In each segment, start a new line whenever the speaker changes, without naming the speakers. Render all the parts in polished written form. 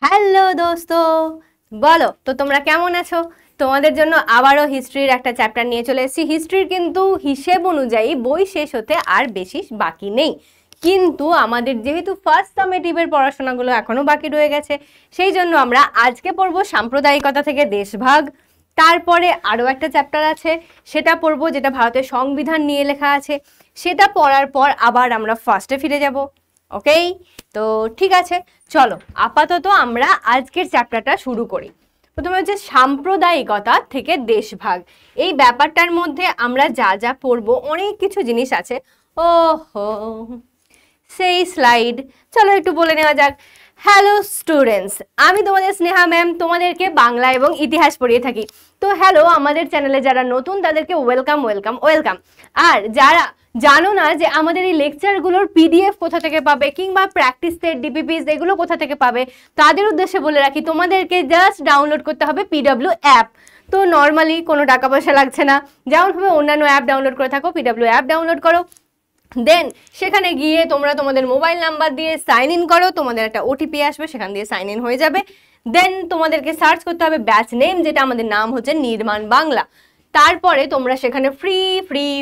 Hello দোস্ত, বলো তো তোমরা কেমন আছো? তোমাদের জন্য আবারও হিস্ট্রির একটা চ্যাপ্টার নিয়ে চলে এসেছি। হিস্ট্রির কিন্তু হিসেব অনুযায়ী বই শেষ হতে আর বেশি বাকি নেই, কিন্তু আমাদের যেহেতু ফার্স্ট সামেটিভের পড়াশোনাগুলো এখনো বাকি রয়ে গেছে, সেই জন্য আমরা আজকে পড়বো সাম্প্রদায়িকতা থেকে দেশভাগ। তারপরে আরও একটা চ্যাপ্টার আছে, সেটা পড়বো যেটা ভারতের সংবিধান নিয়ে লেখা আছে। সেটা পড়ার পর আবার আমরা ফার্স্টে ফিরে যাব। ওকেই, তো ঠিক আছে, চলো আপাতত আমরা আজকের চ্যাপ্টারটা শুরু করি। প্রথমে হচ্ছে সাম্প্রদায়িকতা থেকে দেশভাগ। এই ব্যাপারটার মধ্যে আমরা যা যা পড়বো অনেক কিছু জিনিস আছে। ওহো, সেই স্লাইড, চলো একটু বলে নেওয়া যাক। হ্যালো স্টুডেন্টস, আমি তোমাদের স্নেহা ম্যাম, তোমাদেরকে বাংলা এবং ইতিহাস পড়িয়ে থাকি। তো হ্যালো, আমাদের চ্যানেলে যারা নতুন তাদেরকে ওয়েলকাম ওয়েলকাম ওয়েলকাম। আর যারা জানো না যে আমাদের এই লেকচারগুলোর পিডিএফ কোথা থেকে পাবে কিংবা প্র্যাকটিস সেট, ডিপিপিস এগুলো কোথা থেকে পাবে, তাদের উদ্দেশ্যে বলে রাখি, তোমাদেরকে জাস্ট ডাউনলোড করতে হবে পিডব্লিউ অ্যাপ। তো নর্মালি কোনো টাকা পয়সা লাগছে না, যেমনভাবে অন্যান্য অ্যাপ ডাউনলোড করে থাকো, পিডব্লিউ অ্যাপ ডাউনলোড করো। দেন সেখানে গিয়ে তোমরা তোমাদের মোবাইল নাম্বার দিয়ে সাইন ইন করো, তোমাদের একটা ওটিপি আসবে, সেখান দিয়ে সাইন ইন হয়ে যাবে। দেন তোমাদেরকে সার্চ করতে হবে ব্যাচ নেম, যেটা আমাদের নাম হচ্ছে নির্মাণ বাংলা। তারপরে তোমরা সেখানে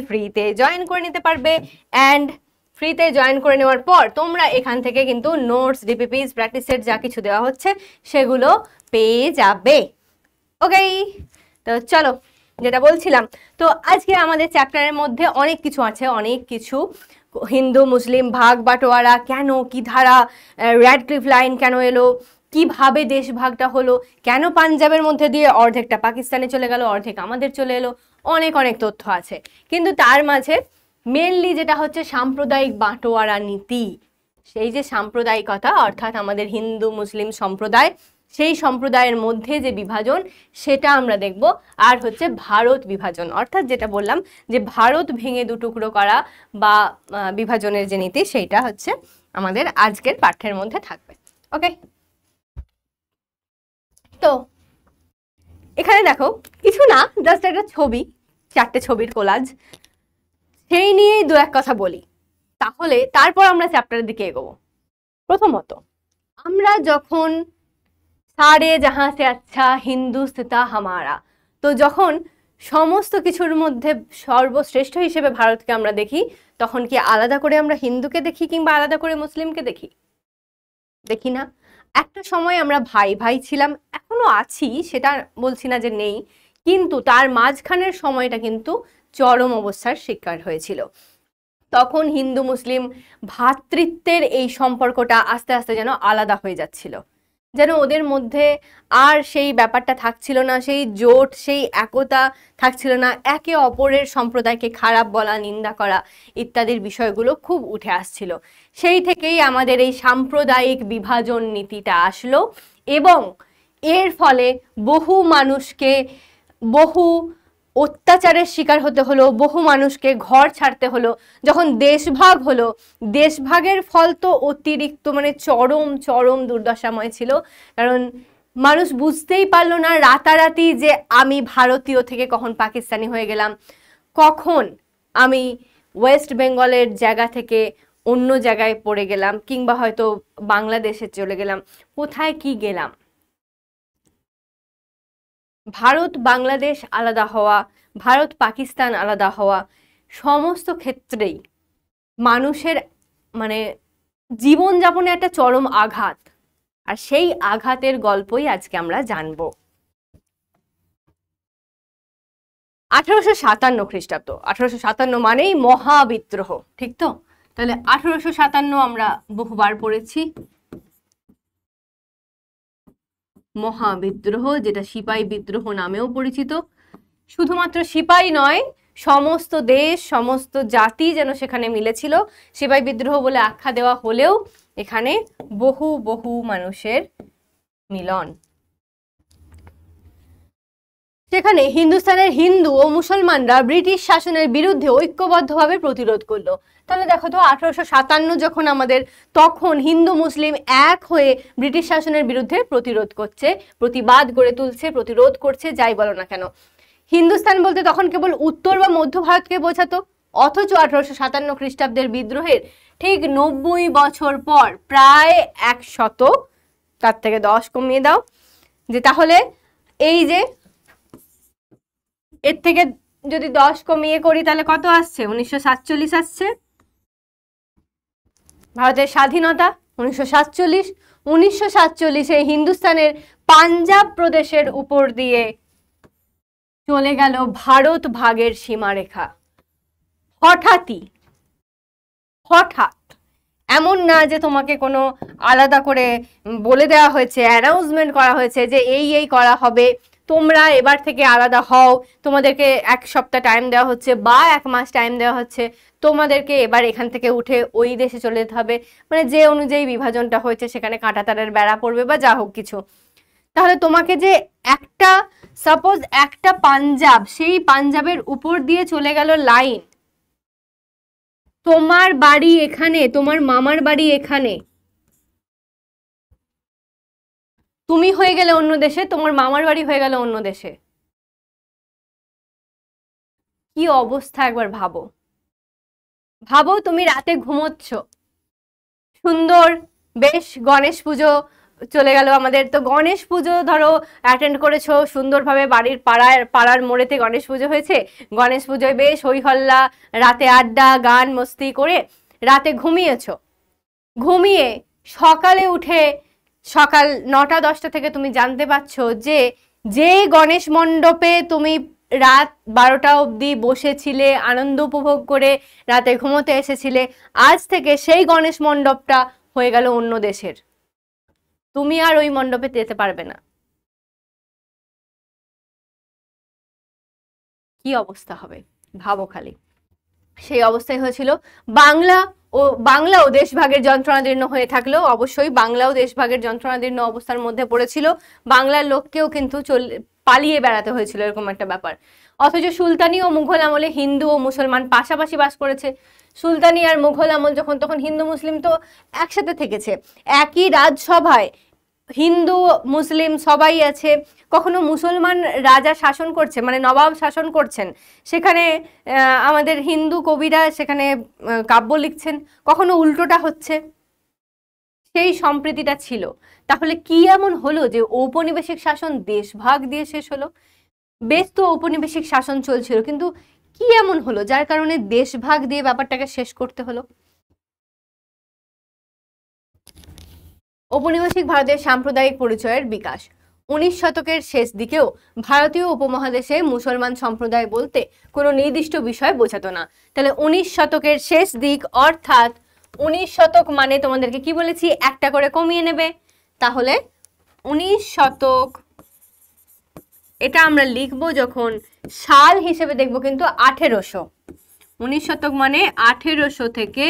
ফ্রিতে জয়েন করে নিতে পারবে। অ্যান্ড ফ্রিতে জয়েন করে নেওয়ার পর তোমরা এখান থেকে কিন্তু নোটস, ডিপিপিস, প্র্যাকটিস সেট যা কিছু দেওয়া হচ্ছে সেগুলো পেয়ে যাবে। ওকে, তো চলো যেটা বলছিলাম, তো আজকে আমাদের চ্যাপ্টারের মধ্যে অনেক কিছু আছে, অনেক কিছু। হিন্দু মুসলিম ভাগ বাটোয়ারা কেন, কি ধারা, র্যাডক্লিফ লাইন কেন এলো, কিভাবে দেশভাগটা হলো, কেন পাঞ্জাবের মধ্যে দিয়ে অর্ধেকটা পাকিস্তানে চলে গেল, অর্ধেক আমাদের চলে এলো, অনেক অনেক তথ্য আছে। কিন্তু তার মাঝে মেনলি যেটা হচ্ছে সাম্প্রদায়িক বাটোয়ারা নীতি। সেই যে সাম্প্রদায়িকতা, অর্থাৎ আমাদের হিন্দু মুসলিম সম্প্রদায়, সেই সম্প্রদায়ের মধ্যে যে বিভাজন সেটা আমরা দেখব। আর হচ্ছে ভারত বিভাজন, অর্থাৎ যেটা বললাম যে ভারত ভেঙে দুটুকরো করা বা বিভাজনের যে নীতি, সেইটা হচ্ছে আমাদের আজকের পাঠ্যের মধ্যে থাকবে। ওকে, তো এখানে দেখো কিছু না, জাস্ট একটা ছবি, 4টে ছবির কোলাজ, সেই নিয়েই দু এক কথা বলি, তাহলে তারপর আমরা চ্যাপ্টারের দিকে এগোবো। প্রথমত, আমরা যখন সারে জাহাঁ সে আচ্ছা হিন্দুস্তা হামারা, তো যখন সমস্ত কিছুর মধ্যে সর্বশ্রেষ্ঠ হিসেবে ভারতকে আমরা দেখি, তখন কি আলাদা করে আমরা হিন্দুকে দেখি কিংবা আলাদা করে মুসলিমকে দেখি? দেখি না। একটা সময় আমরা ভাই ভাই ছিলাম, এখনো আছি, সেটা বলছি না যে নেই, কিন্তু তার মাঝখানের সময়টা কিন্তু চরম অবস্থার শিকার হয়েছিল। তখন হিন্দু মুসলিম ভ্রাতৃত্বের এই সম্পর্কটা আস্তে আস্তে যেন আলাদা হয়ে যাচ্ছিল, যেন ওদের মধ্যে আর সেই ব্যাপারটা থাকছিল না, সেই জোট, সেই একতা থাকছিল না। একে অপরের সম্প্রদায়কে খারাপ বলা, নিন্দা করা ইত্যাদির বিষয়গুলো খুব উঠে আসছিল। সেই থেকেই আমাদের এই সাম্প্রদায়িক বিভাজন নীতিটা আসলো, এবং এর ফলে বহু মানুষকে বহু অত্যাচারের শিকার হতে হলো, বহু মানুষকে ঘর ছাড়তে হলো। যখন দেশভাগ হলো, দেশভাগের ফল তো অতিরিক্ত, মানে চরম চরম দুর্দশাময় ছিল। কারণ মানুষ বুঝতেই পারলো না রাতারাতি যে আমি ভারতীয় থেকে কখন পাকিস্তানি হয়ে গেলাম, কখন আমি ওয়েস্ট বেঙ্গলের জায়গা থেকে অন্য জায়গায় পড়ে গেলাম, কিংবা হয়তো বাংলাদেশে চলে গেলাম, কোথায় কি গেলাম। ভারত বাংলাদেশ আলাদা হওয়া, ভারত পাকিস্তান আলাদা হওয়া, সমস্ত ক্ষেত্রেই মানুষের মানে জীবনযাপনে একটা চরম আঘাত, আর সেই আঘাতের গল্পই আজকে আমরা জানবো। 1857 খ্রিস্টাব্দ, 1857 মানেই মহাবিদ্রোহ, ঠিক তো? তাহলে 1857 আমরা বহুবার পড়েছি, মহাবিদ্রোহ, যেটা সিপাহী বিদ্রোহ নামেও পরিচিত। শুধুমাত্র সিপাহী নয়, সমস্ত দেশ, সমস্ত জাতি যেন সেখানে মিলেছিল। সিপাহী বিদ্রোহ বলে আখ্যা দেওয়া হলেও এখানে বহু বহু মানুষের মিলন। সেখানে হিন্দুস্তানের হিন্দু ও মুসলমানরা ব্রিটিশ শাসনের বিরুদ্ধে ঐক্যবদ্ধভাবে প্রতিরোধ করলো। তাহলে দেখো তো, 1857 যখন আমাদের, তখন হিন্দু মুসলিম এক হয়ে ব্রিটিশ শাসনের বিরুদ্ধে প্রতিরোধ করছে, প্রতিবাদ গড়ে তুলছে, প্রতিরোধ করছে, যাই বলো না কেন। হিন্দুস্তান বলতে তখন কেবল উত্তর বা মধ্য ভারতকে বোঝাতো, অথচ 1857 খ্রিস্টাব্দের বিদ্রোহের ঠিক 90 বছর পর, প্রায় 100 তার থেকে 10 কমিয়ে দাও, যে তাহলে এই যে এর থেকে যদি 10 কমিয়ে করি তাহলে কত আসছে? 1947 আসছে। ভারতের স্বাধীনতা 1947। 1947-এ হিন্দুস্তানের পাঞ্জাব প্রদেশের উপর দিয়ে চলে গেল ভারত ভাগের সীমারেখা। হঠাৎই, হঠাৎ, এমন না যে তোমাকে কোনো আলাদা করে বলে দেওয়া হয়েছে, অ্যানাউন্সমেন্ট করা হয়েছে যে এই করা হবে, তোমরা এবার থেকে আলাদা হও, তোমাদেরকে 1 সপ্তাহ টাইম দেওয়া হচ্ছে বা 1 মাস টাইম দেওয়া হচ্ছে, তোমাদেরকে এবার এখান থেকে উঠে ওই দেশে চলে যেতে হবে, মানে যে অনুযায়ী বিভাজনটা হয়েছে সেখানে কাঁটাতারের বেড়া পড়বে বা যা হোক কিছু। তাহলে তোমাকে যে একটা, সাপোজ একটা পাঞ্জাব, সেই পাঞ্জাবের উপর দিয়ে চলে গেল লাইন, তোমার বাড়ি এখানে, তোমার মামার বাড়ি এখানে, তুমি হয়ে গেলে অন্য দেশে, তোমার মামার বাড়ি হয়ে গেল অন্য দেশে। কি অবস্থা একবার ভাবো। ভাবো তুমি রাতে ঘুমোচ্ছ, সুন্দর বেশ গণেশ পুজো চলে গেল আমাদের, তো গণেশ পুজো ধরো অ্যাটেন্ড করেছো সুন্দরভাবে, বাড়ির পাড়ার মোড়েতে গণেশ পুজো হয়েছে, গণেশ পুজোয় বেশ হই হল্লা, রাতে আড্ডা গান মস্তি করে রাতে ঘুমিয়েছো। ঘুমিয়ে সকালে উঠে সকাল 9টা-10টা থেকে তুমি জানতে পারছো যে গণেশ মণ্ডপে তুমি রাত 12টা অবধি বসেছিলে, আনন্দ উপভোগ করে রাতে ঘুমোতে এসেছিলে, আজ থেকে সেই গণেশ মণ্ডপটা হয়ে গেল অন্য দেশের, তুমি আর ওই মণ্ডপে যেতে পারবে না। কি অবস্থা হবে ভাবো খালি। সেই অবস্থায় হয়েছিল। বাংলাও দেশভাগের যন্ত্রণাদীর্ণ হয়ে থাকলেও, অবশ্যই বাংলাও দেশভাগের যন্ত্রণাদীর্ণ অবস্থার মধ্যে পড়েছিল, বাংলার লোককেও কিন্তু পালিয়ে বেড়াতে হয়েছিল, এরকম একটা ব্যাপার। অথচ সুলতানি ও মুঘল আমলে হিন্দু ও মুসলমান পাশাপাশি বাস করেছে। সুলতানি আর মুঘল আমল যখন, তখন হিন্দু মুসলিম তো একসাথে থেকেছে, একই রাজসভায় হিন্দু মুসলিম সবাই আছে। কখনো মুসলমান রাজা শাসন করছে, মানে নবাব শাসন করছেন, সেখানে আমাদের হিন্দু কবিরা সেখানে কাব্য লিখছেন, কখনো উল্টোটা হচ্ছে, সেই সম্প্রীতিটা ছিল। তাহলে কি এমন হলো যে ঔপনিবেশিক শাসন দেশভাগ দিয়ে শেষ হলো? বেশ তো ঔপনিবেশিক শাসন চলছিল, কিন্তু কি এমন হলো যার কারণে দেশভাগ দিয়ে ব্যাপারটাকে শেষ করতে হলো? ঔপনিবেশিক ভারতের সাম্প্রদায়িক পরিচয়ের বিকাশ। 19 শতকের শেষ দিকেও ভারতীয় উপমহাদেশে মুসলমান সম্প্রদায় বলতে কোনো নির্দিষ্ট বিষয় বোঝাতো না। তাহলে 19 শতকের শেষ দিক, অর্থাৎ 19 শতক মানে তোমাদেরকে কি বলেছি, একটা করে কমিয়ে নেবে। তাহলে 19 শতক, এটা আমরা লিখবো যখন সাল হিসেবে দেখবো কিন্তু 1800। 19 শতক মানে 1800 থেকে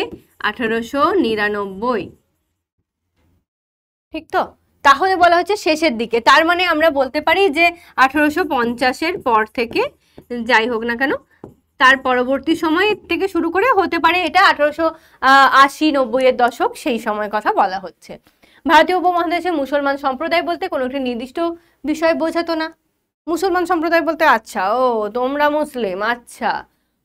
1899, ঠিক তো? তাহলে বলা হচ্ছে শেষের দিকে, তার মানে আমরা বলতে পারি যে 1850-এর পর থেকে, যাই হোক না কেন তার পরবর্তী সময় থেকে শুরু করে হতে পারে এটা 1880-90-এর দশক, সেই সময় কথা বলা হচ্ছে। ভারতীয় উপমহাদেশে মুসলমান সম্প্রদায় বলতে কোনো একটি নির্দিষ্ট বিষয় বোঝাতো না। মুসলমান সম্প্রদায় বলতে আচ্ছা ও তোমরা মুসলিম, আচ্ছা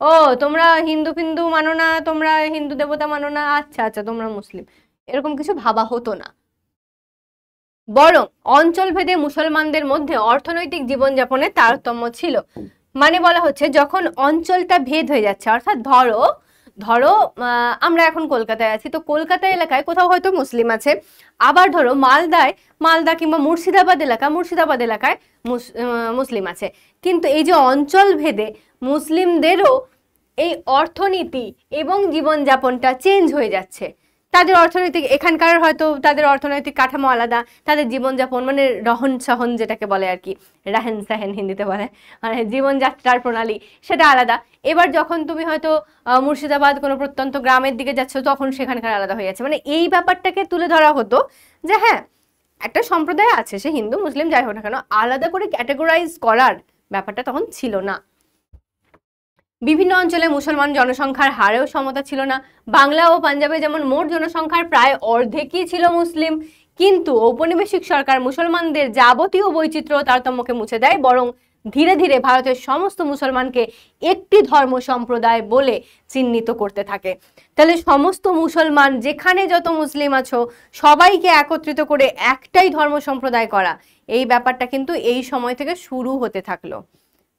ও তোমরা হিন্দু ফিন্দু মানো না, তোমরা হিন্দু দেবতা মানো না, আচ্ছা আচ্ছা তোমরা মুসলিম, এরকম কিছু ভাবা হতো না। বরং অঞ্চলভেদে মুসলমানদের মধ্যে অর্থনৈতিক জীবনযাপনের তারতম্য ছিল। মানে বলা হচ্ছে যখন অঞ্চলটা ভেদ হয়ে যাচ্ছে, অর্থাৎ ধরো আমরা এখন কলকাতায় আছি, তো কলকাতা এলাকায় কোথাও হয়তো মুসলিম আছে, আবার ধরো মালদা কিংবা মুর্শিদাবাদ এলাকায় মুসলিম আছে, কিন্তু এই যে অঞ্চল ভেদে মুসলিমদেরও এই অর্থনীতি এবং জীবনযাপনটা চেঞ্জ হয়ে যাচ্ছে। তাদের অর্থনৈতিক, এখানকার হয়তো তাদের অর্থনৈতিক কাঠামো আলাদা, তাদের জীবনযাপন মানে রহন সহন যেটাকে বলে আর কি, রাহেন সাহেন হিন্দিতে বলে, মানে জীবনযাত্রার প্রণালী সেটা আলাদা। এবার যখন তুমি হয়তো মুর্শিদাবাদ কোনো প্রত্যন্ত গ্রামের দিকে যাচ্ছ, তখন সেখানকার আলাদা হয়ে যাচ্ছে। মানে এই ব্যাপারটাকে তুলে ধরা হতো যে হ্যাঁ একটা সম্প্রদায় আছে, সে হিন্দু মুসলিম যাই হোক না কেন, আলাদা করে ক্যাটেগরাইজ করার ব্যাপারটা তখন ছিল না। বিভিন্ন অঞ্চলে মুসলমান জনসংখ্যার হারেও সমতা ছিল না। বাংলা ও পাঞ্জাবে যেমন মোট জনসংখ্যার প্রায় অর্ধেকই ছিল মুসলিম, কিন্তু ঔপনিবেশিক সরকার মুসলমানদের যাবতীয় বৈচিত্র্য তারতম্যকে মুছে দেয়, বরং ধীরে ধীরে ভারতের সমস্ত মুসলমানকে একটি ধর্ম সম্প্রদায় বলে চিহ্নিত করতে থাকে। তাহলে সমস্ত মুসলমান, যেখানে যত মুসলিম আছো, সবাইকে একত্রিত করে একটাই ধর্ম সম্প্রদায় করা, এই ব্যাপারটা কিন্তু এই সময় থেকে শুরু হতে থাকলো।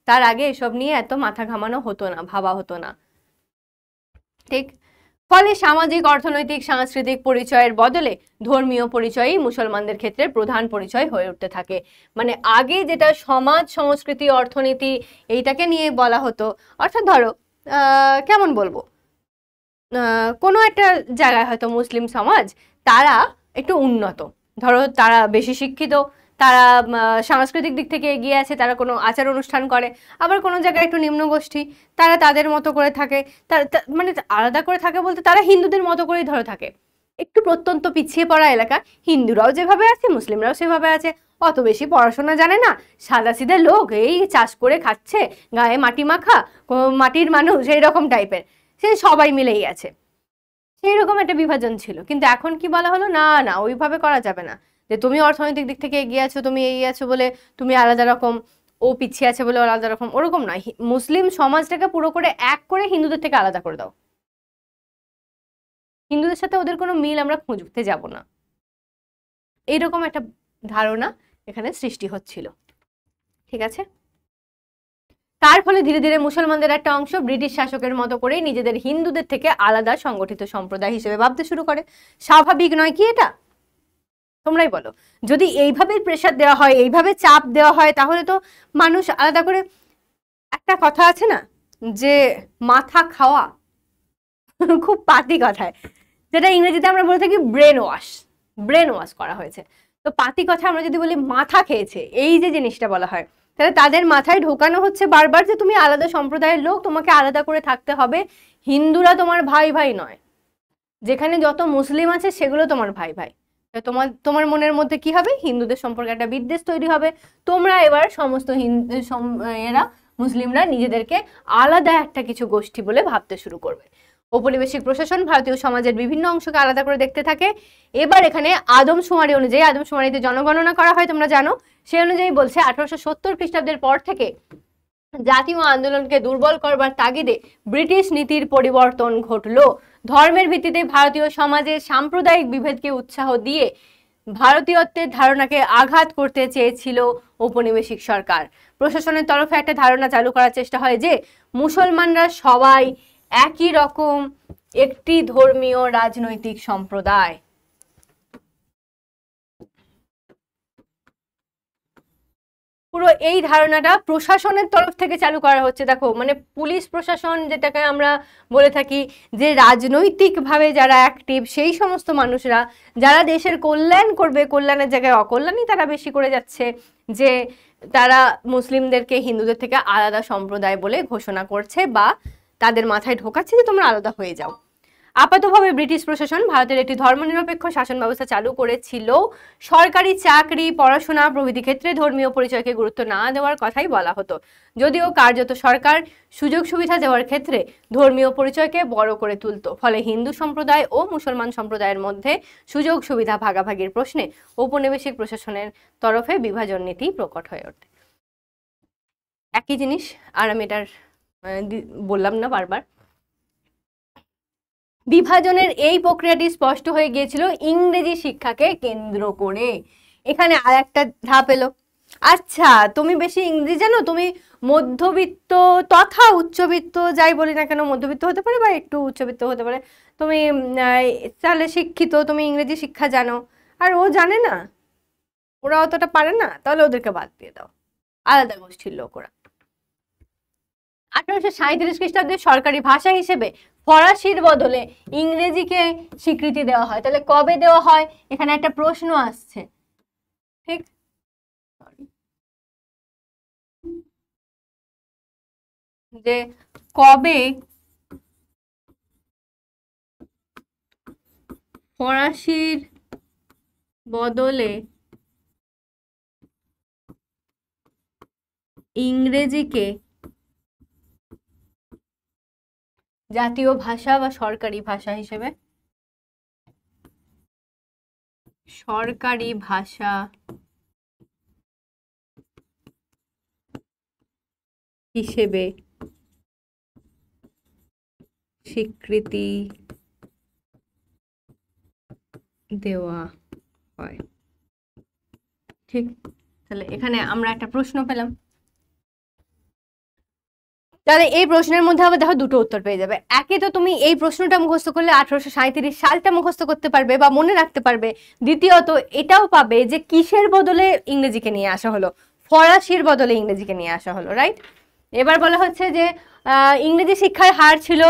তার আগে এসব নিয়ে এত মাথা ঘামানো হতো না, ভাবা হতো না, ঠিক? ফলে সামাজিক, অর্থনৈতিক, সাংস্কৃতিক পরিচয়ের বদলে ধর্মীয় পরিচয়ই মুসলমানদের ক্ষেত্রে প্রধান পরিচয় হয়ে উঠতে থাকে। মানে আগে যেটা সমাজ, সংস্কৃতি, অর্থনীতি এইটাকে নিয়ে বলা হতো, অর্থাৎ ধরো কেমন বলবো, কোনো একটা জায়গায় হয়তো মুসলিম সমাজ তারা একটু উন্নত, ধরো তারা বেশি শিক্ষিত, তারা সাংস্কৃতিক দিক থেকে এগিয়ে আছে, তারা কোনো আচার অনুষ্ঠান করে। আবার কোনো জায়গায় একটু নিম্ন গোষ্ঠী, তারা তাদের মতো করে থাকে, মানে আলাদা করে থাকে বলতে তারা হিন্দুদের মতো করেই ধরো থাকে। একটু প্রত্যন্ত পিছিয়ে পড়া এলাকা, হিন্দুরাও যেভাবে আছে মুসলিমরাও সেভাবে আছে, অত বেশি পড়াশোনা জানে না, সাদাসিধে লোক, এই চাষ করে খাচ্ছে, গায়ে মাটি মাখা, মাটির মানুষ, এইরকম টাইপের, সে সবাই মিলেই আছে, সেই রকম একটা বিভাজন ছিল। কিন্তু এখন কি বলা হলো, না না, ওইভাবে করা যাবে না, যে তুমি অর্থনৈতিক দিক থেকে এগিয়ে আছো, তুমি এই আছো বলে তুমি আলাদা রকম, ও পিছিয়ে আছে বলে আলাদা রকম, ওরকম নয়। মুসলিম সমাজটাকে পুরো করে এক করে হিন্দুদের থেকে আলাদা করে দাও, হিন্দুদের সাথে ওদের কোনো মিল আমরা খুঁজতে যাব না, এইরকম একটা ধারণা এখানে সৃষ্টি হচ্ছিল, ঠিক আছে? তার ফলে ধীরে ধীরে মুসলমানদের একটা অংশ ব্রিটিশ শাসকের মতো করেই নিজেদের হিন্দুদের থেকে আলাদা সংগঠিত সম্প্রদায় হিসেবে ভাবতে শুরু করে। স্বাভাবিক নয় কি এটা? তোমরাই বলো। যদি এইভাবে প্রেসার দেওয়া হয়, এইভাবে চাপ দেওয়া হয়, তাহলে তো মানুষ আলাদা করে, একটা কথা আছে না যে মাথা খাওয়া, খুব পাতি কথায়, যেটা ইংরেজিতে আমরা বলে থাকি ব্রেন ওয়াশ, ব্রেন ওয়াশ করা হয়েছে। তো পাতি কথা আমরা যদি বলি মাথা খেয়েছে, এই যে জিনিসটা বলা হয়, তাহলে তাদের মাথায় ঢোকানো হচ্ছে বারবার যে তুমি আলাদা সম্প্রদায়ের লোক, তোমাকে আলাদা করে থাকতে হবে, হিন্দুরা তোমার ভাই ভাই নয়, যেখানে যত মুসলিম আছে সেগুলো তোমার ভাই ভাই। তোমার তোমার মনের মধ্যে কি হবে, হিন্দুদের সম্পর্কে একটা বিদ্বেষ তৈরি হবে, তোমরা এবার সমস্ত এরা মুসলিমরা নিজেদেরকে আলাদা একটা কিছু গোষ্ঠী বলে ভাবতে শুরু করবে। ঔপনিবেশিক প্রশাসন ভারতীয় সমাজের বিভিন্ন অংশকে আলাদা করে দেখতে থাকে। এবার এখানে আদমশুমারি অনুযায়ী, আদমশুমারিতে জনগণনা করা হয় তোমরা জানো, সেই অনুযায়ী বলছে 1870 খ্রিস্টাব্দের পর থেকে জাতীয় আন্দোলনকে দুর্বল করবার তাগিদে ব্রিটিশ নীতির পরিবর্তন ঘটলো। ধর্মের ভিত্তিতে ভারতীয় সমাজে সাম্প্রদায়িক বিভেদকে উৎসাহ দিয়ে ভারতীয়ত্বের ধারণাকে আঘাত করতে চেয়েছিল ঔপনিবেশিক সরকার। প্রশাসনের তরফে একটা ধারণা চালু করার চেষ্টা হয় যে মুসলমানরা সবাই একই রকম একটি ধর্মীয় রাজনৈতিক সম্প্রদায়। পুরো এই ধারণাটা প্রশাসনের তরফ থেকে চালু করা হচ্ছে। দেখো, মানে পুলিশ প্রশাসন যেটাকে আমরা বলে থাকি, যে রাজনৈতিকভাবে যারা অ্যাক্টিভ, সেই সমস্ত মানুষরা যারা দেশের কল্যাণ করবে, কল্যাণের জায়গায় অকল্যাণই তারা বেশি করে যাচ্ছে, যে তারা মুসলিমদেরকে হিন্দুদের থেকে আলাদা সম্প্রদায় বলে ঘোষণা করছে বা তাদের মাথায় ঢোকাচ্ছে যে তোমরা আলাদা হয়ে যাও। আপাতভাবে ব্রিটিশ প্রশাসন ভারতের একটি ধর্মনিরপেক্ষ শাসন ব্যবস্থা চালু করেছিল। সরকারি চাকরি, পড়াশোনা প্রভৃতি ক্ষেত্রে ধর্মীয় পরিচয়কে গুরুত্ব না দেওয়ার কথাই বলা হতো, যদিও কার্যত সরকার সুযোগ সুবিধা দেওয়ার ক্ষেত্রে ধর্মীয় পরিচয়কে বড় করে তুলত। ফলে হিন্দু সম্প্রদায় ও মুসলমান সম্প্রদায়ের মধ্যে সুযোগ সুবিধা ভাগাভাগির প্রশ্নে ঔপনিবেশিক প্রশাসনের তরফে বিভাজন নীতি প্রকট হয়ে ওঠে। একই জিনিস, আর আমি এটার বললাম না বারবার। বিভাজনের এই প্রক্রিয়াটি স্পষ্ট হয়ে গিয়েছিল ইংরেজি শিক্ষাকে কেন্দ্র করে। এখানে আর একটা ধাপ এলো, আচ্ছা তুমি বেশি ইংরেজি জানো, তুমি মধ্যবিত্ত তথা উচ্চবিত্ত যাই বলি না কেন, মধ্যবিত্ত হতে পারে বা একটু উচ্চবিত্ত হতে পারে, তুমি তাহলে শিক্ষিত, তুমি ইংরেজি শিক্ষা জানো, আর ও জানে না, ওরা অতটা পারে না, তাহলে ওদেরকে বাদ দিয়ে দাও, আলাদা গোষ্ঠীর লোক ওরা। 1837 খ্রিস্টাব্দে সরকারি ভাষা হিসেবে ফরাসির বদলে ইংরেজিকে স্বীকৃতি দেওয়া হয়। তাহলে কবে দেওয়া হয়, এখানে একটা প্রশ্ন আসছে, ঠিক? যে কবে ফরাসির বদলে ইংরেজিকে জাতীয় ভাষা বা সরকারি ভাষা হিসেবে, সরকারি ভাষা হিসেবে স্বীকৃতি দেওয়া হয়। ঠিক, তাহলে এখানে আমরা একটা প্রশ্ন পেলাম। তাহলে এই প্রশ্নের মধ্যে আবার দেখো দুটো উত্তর পেয়ে যাবে। একে তো তুমি এই প্রশ্নটা মুখস্থ করলে 1837 সালটা মুখস্থ করতে পারবে বা মনে রাখতে পারবে। দ্বিতীয়ত এটাও পাবে যে কিসের বদলে ইংরেজিকে নিয়ে আসা হলো, ফরাসির বদলে ইংরেজিকে নিয়ে আসা হলো, রাইট। এবার বলা হচ্ছে যে ইংরেজি শিক্ষার হার ছিল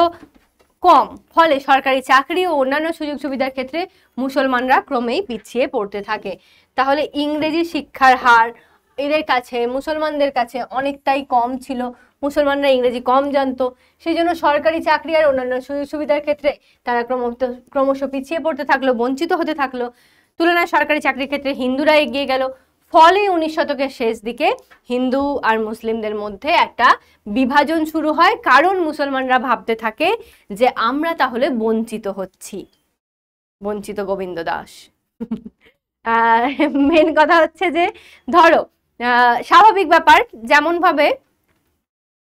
কম, ফলে সরকারি চাকরি ও অন্যান্য সুযোগ সুবিধার ক্ষেত্রে মুসলমানরা ক্রমেই পিছিয়ে পড়তে থাকে। তাহলে ইংরেজি শিক্ষার হার এদের কাছে, মুসলমানদের কাছে অনেকটাই কম ছিল, মুসলমানরা ইংরেজি কম জানতো, সেই জন্য সরকারি চাকরি আর অন্যান্য সুযোগ সুবিধার ক্ষেত্রে তারা ক্রমশ পিছিয়ে পড়তে থাকলো, বঞ্চিত হতে থাকলো। তুলনায় সরকারি চাকরির ক্ষেত্রে হিন্দুরা এগিয়ে গেল। ফলে 19 শতকের শেষ দিকে হিন্দু আর মুসলিমদের মধ্যে একটা বিভাজন শুরু হয়, কারণ মুসলমানরা ভাবতে থাকে যে আমরা তাহলে বঞ্চিত হচ্ছি। বঞ্চিত গোবিন্দ দাস। মেন কথা হচ্ছে যে ধরো স্বাভাবিক ব্যাপার, যেমন ভাবে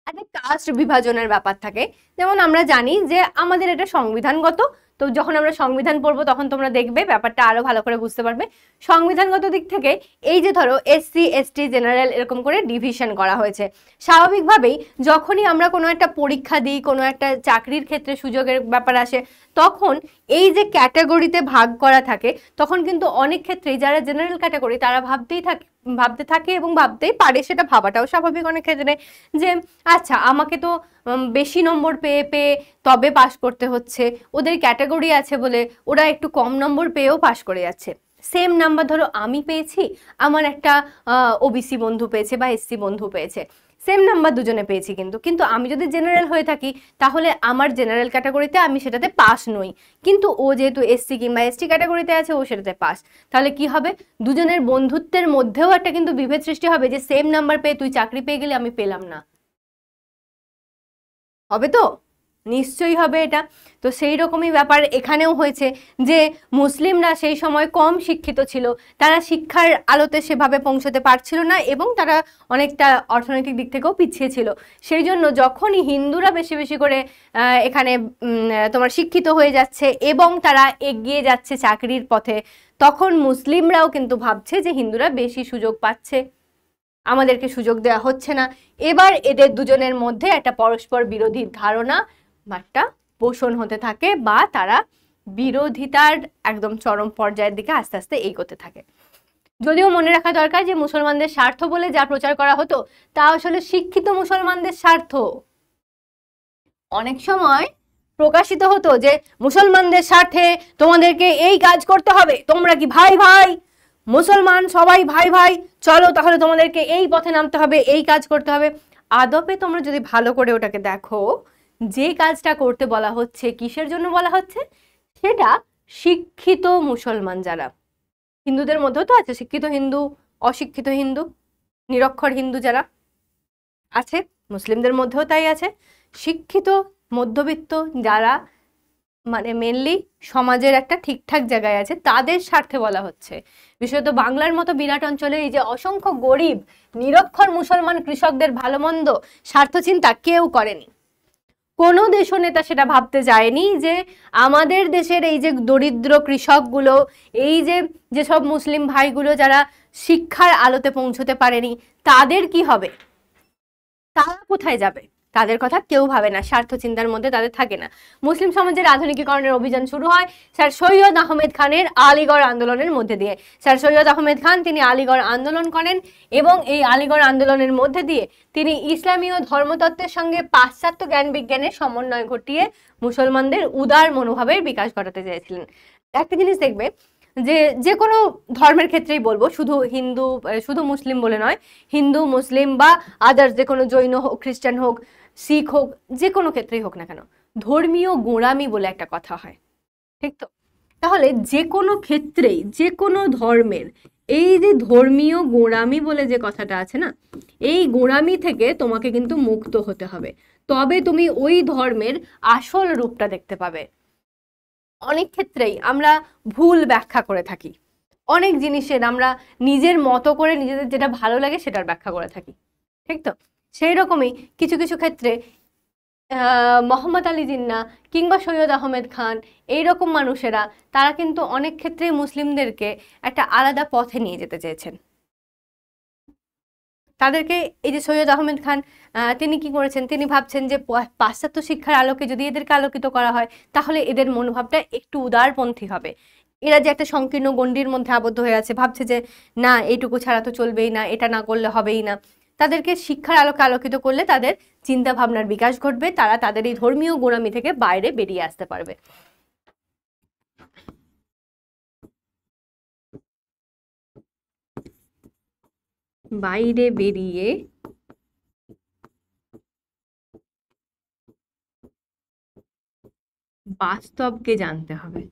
একটা কাস্ট বিভাজনের ব্যাপার থাকে, যেমন আমরা জানি যে আমাদের এটা সংবিধানগত। তো যখন আমরা সংবিধান পড়বো তখন তোমরা দেখবে ব্যাপারটা আরো ভালো করে বুঝতে পারবে। সংবিধানগত দিক থেকে এই যে ধরো এসসি এসটি জেনারেল এরকম করে ডিভিশন করা হয়েছে। স্বাভাবিকভাবেই যখনই আমরা কোনো একটা পরীক্ষা দিই, কোনো একটা চাকরির ক্ষেত্রে সুযোগের ব্যাপার আসে, তখন এই যে ক্যাটাগরিতে ভাগ করা থাকে, তখন কিন্তু অনেক ক্ষেত্রেই যারা জেনারেল ক্যাটাগরি তারা ভাবতে থাকে এবং ভাবতেই পারে, সেটা ভাবাটাও স্বাভাবিক অনেক ক্ষেত্রে, যে আচ্ছা আমাকে তো বেশি নম্বর পেয়ে পেয়ে তবে পাশ করতে হচ্ছে, ওদের ক্যাটাগরি আছে বলে ওরা একটু কম নম্বর পেয়েও পাশ করে যাচ্ছে। সেম নাম্বার ধরো আমি পেয়েছি, আমার একটা ওবিসি বন্ধু পেয়েছে বা এসসি বন্ধু পেয়েছে, সেম নাম্বার দুজনে পেয়েছি, কিন্তু আমি যদি জেনারেল হয়ে থাকি তাহলে আমার জেনারেল ক্যাটাগরিতে আমি সেটাতে পাস নই, কিন্তু ও যেহেতু এসসি কিংবা এসটি ক্যাটাগরিতে আছে ও সেটাতে পাস। তাহলে কি হবে, দুজনের বন্ধুত্বের মধ্যেও একটা কিন্তু বিভেদ সৃষ্টি হবে, যে সেম নাম্বার পেয়ে তুই চাকরি পেয়ে গেলে আমি পেলাম না। হবে তো, নিশ্চয়ই হবে এটা। তো সেই রকমই ব্যাপার এখানেও হয়েছে, যে মুসলিমরা সেই সময় কম শিক্ষিত ছিল, তারা শিক্ষার আলোতে সেভাবে পৌঁছতে পারছিল না এবং তারা অনেকটা অর্থনৈতিক দিক থেকেও পিছিয়ে ছিল। সেই জন্য যখনই হিন্দুরা বেশি বেশি করে এখানে তোমার শিক্ষিত হয়ে যাচ্ছে এবং তারা এগিয়ে যাচ্ছে চাকরির পথে, তখন মুসলিমরাও কিন্তু ভাবছে যে হিন্দুরা বেশি সুযোগ পাচ্ছে, আমাদেরকে সুযোগ দেওয়া হচ্ছে না। এবার এদের দুজনের মধ্যে একটা পরস্পর বিরোধী ধারণা একটা পোষণ হতে থাকে, বা তারা বিরোধিতার একদম চরম পর্যায়ের দিকে আস্তে আস্তে এগোতে থাকে। যদিও মনে রাখা দরকার যে মুসলমানদের স্বার্থ বলে যা প্রচার করা হতো তা আসলে শিক্ষিত মুসলমানদের স্বার্থ। অনেক সময় প্রকাশিত হতো যে মুসলমানদের স্বার্থে তোমাদেরকে এই কাজ করতে হবে, তোমরা কি ভাই ভাই, মুসলমান সবাই ভাই ভাই, চলো তাহলে তোমাদেরকে এই পথে নামতে হবে, এই কাজ করতে হবে। আদপে তোমরা যদি ভালো করে ওটাকে দেখো, যে কাজটা করতে বলা হচ্ছে কিসের জন্য বলা হচ্ছে, সেটা শিক্ষিত মুসলমান যারা, হিন্দুদের মধ্যেও তো আছে শিক্ষিত হিন্দু, অশিক্ষিত হিন্দু, নিরক্ষর হিন্দু যারা আছে, মুসলিমদের মধ্যেও তাই আছে। শিক্ষিত মধ্যবিত্ত যারা মানে মেনলি সমাজের একটা ঠিকঠাক জায়গায় আছে, তাদের স্বার্থে বলা হচ্ছে। বিশেষত বাংলার মতো বিরাট অঞ্চলে এই যে অসংখ্য গরিব নিরক্ষর মুসলমান কৃষকদের ভালো মন্দ স্বার্থ চিন্তা কেউ করেনি। কোনো দেশনেতা সেটা ভাবতে যায়নি যে আমাদের দেশের এই যে দরিদ্র কৃষকগুলো, এই যে যেসব মুসলিম ভাইগুলো যারা শিক্ষার আলোতে পৌঁছতে পারেনি, তাদের কি হবে, তারা কোথায় যাবে, তাদের কথা কেউ ভাবে না, স্বার্থ চিন্তার মধ্যে তাদের থাকে না। মুসলিম সমাজের আধুনিকীকরণের অভিযান শুরু হয় স্যার সৈয়দ আহমেদ খানের আলিগড় আন্দোলনের মধ্যে দিয়ে। স্যার সৈয়দ আহমেদ খান তিনি আলিগড় আন্দোলন করেন এবং এই আলিগড় আন্দোলনের মধ্যে দিয়ে তিনি ইসলামীয় ধর্মতত্ত্বের সঙ্গে পাশ্চাত্য জ্ঞান বিজ্ঞানের সমন্বয় ঘটিয়ে মুসলমানদের উদার মনোভাবের বিকাশ ঘটাতে চেয়েছিলেন। একটা জিনিস দেখবে, যে কোনো ধর্মের ক্ষেত্রেই বলবো, শুধু মুসলিম বলে নয়, হিন্দু মুসলিম বা আদার্স যে কোনো জৈন হোক, খ্রিস্টান হোক, শিখ হোক, যে কোনো ক্ষেত্রেই হোক না কেন, ধর্মীয় গোঁড়ামি বলে একটা কথা হয়, ঠিক তো? তাহলে যে কোনো ক্ষেত্রেই যে কোনো ধর্মের এই যে ধর্মীয় গোঁড়ামি বলে যে কথাটা আছে না, এই গোঁড়ামি থেকে তোমাকে কিন্তু মুক্ত হতে হবে, তবে তুমি ওই ধর্মের আসল রূপটা দেখতে পাবে। অনেক ক্ষেত্রেই আমরা ভুল ব্যাখ্যা করে থাকি, অনেক জিনিসের আমরা নিজের মতো করে নিজেদের যেটা ভালো লাগে সেটার ব্যাখ্যা করে থাকি, ঠিক তো? সেই রকমই কিছু কিছু ক্ষেত্রে মোহাম্মদ আলী জিন্নাহ কিংবা সৈয়দ আহমেদ খান এইরকম মানুষেরা তারা কিন্তু অনেক ক্ষেত্রেই মুসলিমদেরকে একটা আলাদা পথে নিয়ে যেতে চেয়েছেন। তাদেরকে এই যে সৈয়দ আহমেদ খান তিনি কি করেছেন, তিনি ভাবছেন যে পাশ্চাত্য শিক্ষার আলোকে যদি এদেরকে আলোকিত করা হয় তাহলে এদের মনোভাবটা একটু উদারপন্থী হবে। এরা যে একটা সংকীর্ণ গণ্ডির মধ্যে আবদ্ধ হয়ে আছে, ভাবছে যে না এইটুকু ছাড়া তো চলবেই না, এটা না করলে হবেই না। তাদেরকে শিক্ষার আলোকে আলোকিত করলে তাদের চিন্তা ভাবনার বিকাশ ঘটবে, তারা তাদের এই ধর্মীয় গোঁড়ামি থেকে বাইরে বেরিয়ে আসতে পারবে। বাইরে বেরিয়ে বাস্তবকে জানতে হবে।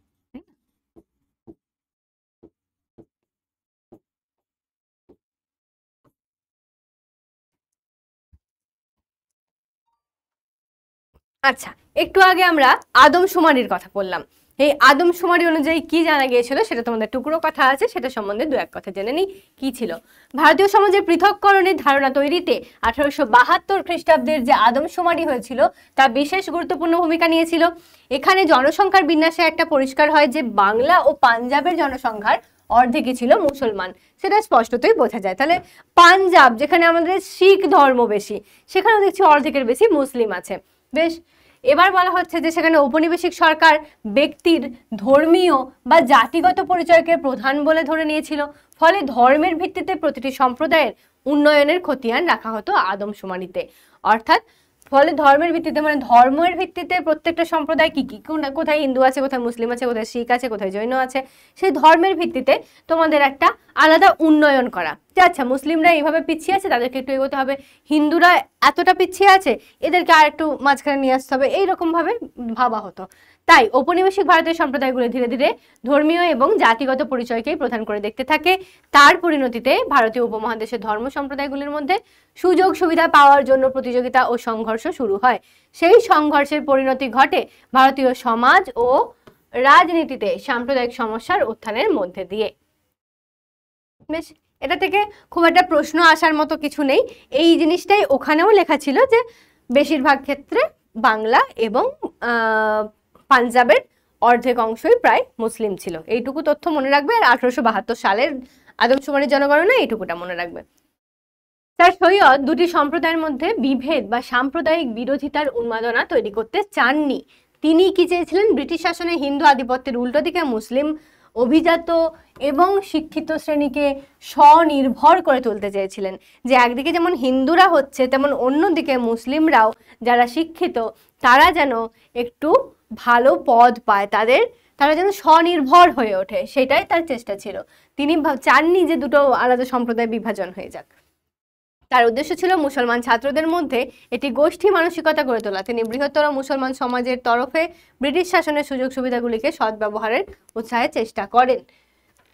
আচ্ছা, একটু আগে আমরা আদমশুমারির কথা বললাম। এই আদমশুমারি অনুযায়ী কি জানা গিয়েছিল সেটা তোমাদের টুকরো কথা আছে, সেটা সম্বন্ধে দু এক কথা জেনে নিই। কি ছিল ভারতীয় সমাজের পৃথককরণের ধারণা তৈরিতে 1872 খ্রিস্টাব্দের যে আদমশুমারি হয়েছিল তা বিশেষ গুরুত্বপূর্ণ ভূমিকা নিয়েছিল। এখানে জনসংখ্যার বিন্যাসে একটা পরিষ্কার হয় যে বাংলা ও পাঞ্জাবের জনসংখ্যার অর্ধেকই ছিল মুসলমান, সেটা স্পষ্টতই বোঝা যায়। তাহলে পাঞ্জাব যেখানে আমাদের শিখ ধর্ম বেশি, সেখানেও দেখছি অর্ধেকের বেশি মুসলিম আছে। বেশ, এবার বলা হচ্ছে যে সেখানে ঔপনিবেশিক সরকার ব্যক্তির ধর্মীয় বা জাতিগত পরিচয়কে প্রধান বলে ধরে নিয়েছিল, ফলে ধর্মের ভিত্তিতে প্রতিটি সম্প্রদায়ের উন্নয়নের খতিয়ান রাখা হতো আদমশুমারিতে। অর্থাৎ ফলে ধর্মের ভিত্তিতে মানে ধর্মের ভিত্তিতে প্রত্যেকটা সম্প্রদায় কি কি, কোথায় হিন্দু আছে, কোথায় মুসলিম আছে, কোথায় শিখ আছে, কোথায় জৈন আছে, সেই ধর্মের ভিত্তিতে তোমাদের একটা আলাদা উন্নয়ন করা। যে আচ্ছা মুসলিমরা এইভাবে পিছিয়ে আছে, তাদেরকে একটু এগোতে হবে, হিন্দুরা এতটা পিছিয়ে আছে, এদেরকে আর একটু মাঝখানে নিয়ে আসতে হবে, এইরকম ভাবে ভাবা হতো। তাই ঔপনিবেশিক ভারতীয় সম্প্রদায়গুলো ধীরে ধীরে ধর্মীয় এবং জাতিগত পরিচয়কেই প্রধান করে দেখতে থাকে। তার পরিণতিতে ভারতীয় উপমহাদেশের ধর্ম সম্প্রদায়গুলির মধ্যে সুযোগ সুবিধা পাওয়ার জন্য প্রতিযোগিতা ও সংঘর্ষ শুরু হয়। সেই সংঘর্ষের পরিণতি ঘটে ভারতীয় সমাজ ও রাজনীতিতে সাম্প্রদায়িক সমস্যার উত্থানের মধ্যে দিয়ে। বেশ, এটা থেকে খুব একটা প্রশ্ন আসার মতো কিছু নেই। এই জিনিসটাই ওখানেও লেখা ছিল যে বেশিরভাগ ক্ষেত্রে বাংলা এবং পাঞ্জাবের অর্ধেক অংশই প্রায় মুসলিম ছিল। এইটুকু তথ্য মনে রাখবে। আর 1872 সালের আদমশুমারি জনগণনা এইটুকুটা মনে রাখবে। স্যার সৈয়দ দুটি সম্প্রদায়ের মধ্যে বিভেদ বা সাম্প্রদায়িক বিরোধিতার উন্মাদনা তৈরি করতে চাননি। তিনি কি চেয়েছিলেন, ব্রিটিশ শাসনে হিন্দু আধিপত্যের উল্টো দিকে মুসলিম অভিজাত এবং শিক্ষিত শ্রেণীকে স্বনির্ভর করে তুলতে চেয়েছিলেন। যে একদিকে যেমন হিন্দুরা হচ্ছে, তেমন অন্যদিকে মুসলিমরাও যারা শিক্ষিত তারা যেন একটু ভালো পদ পায়, তারা যেন স্বনির্ভর হয়ে ওঠে, সেটাই তার চেষ্টা ছিল। তিনি চাননি যে দুটো আলাদা সম্প্রদায় বিভাজন হয়ে যাক। তার উদ্দেশ্য ছিল মুসলমান ছাত্রদের মধ্যে একটি গোষ্ঠী মানসিকতা গড়ে তোলা। তিনি বৃহত্তর মুসলমান সমাজের তরফে ব্রিটিশ শাসনের সুযোগ সুবিধাগুলিকে সদ্ব্যবহারের উৎসাহে চেষ্টা করেন।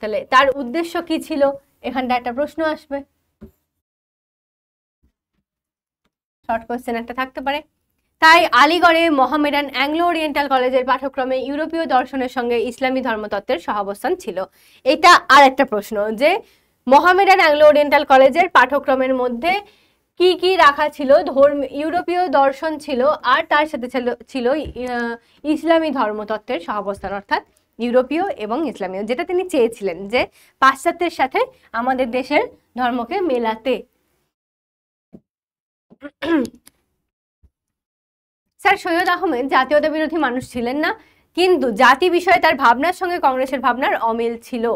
তাহলে তার উদ্দেশ্য কি ছিল, এখানটা একটা প্রশ্ন আসবে, শর্ট কোশ্চেন একটা থাকতে পারে। তাই আলিগড়ে মোহামেডান অ্যাংলো ওরিয়েন্টাল কলেজের পাঠ্যক্রমে ইউরোপীয় দর্শনের সঙ্গে ইসলামী ধর্মতত্ত্বের সহাবস্থান ছিল। এটা আর একটা প্রশ্ন যে মোহামেডান অ্যাংলো ওরিয়েন্টাল কলেজের পাঠ্যক্রমের মধ্যে কি কি রাখা ছিল, ইউরোপীয় দর্শন ছিল আর তার সাথে ছিল ইসলামী ধর্মতত্ত্বের সহাবস্থান, অর্থাৎ ইউরোপীয় এবং ইসলামীয়, যেটা তিনি চেয়েছিলেন যে পাশ্চাত্যের সাথে আমাদের দেশের ধর্মকে মেলাতে। স্যার সৈয়দ আহমেদ জাতীয়তা বিরোধী মানুষ ছিলেন না, কিন্তু জাতি বিষয়ে তার ভাবনার সঙ্গে কংগ্রেসের ভাবনার অমিল ছিল।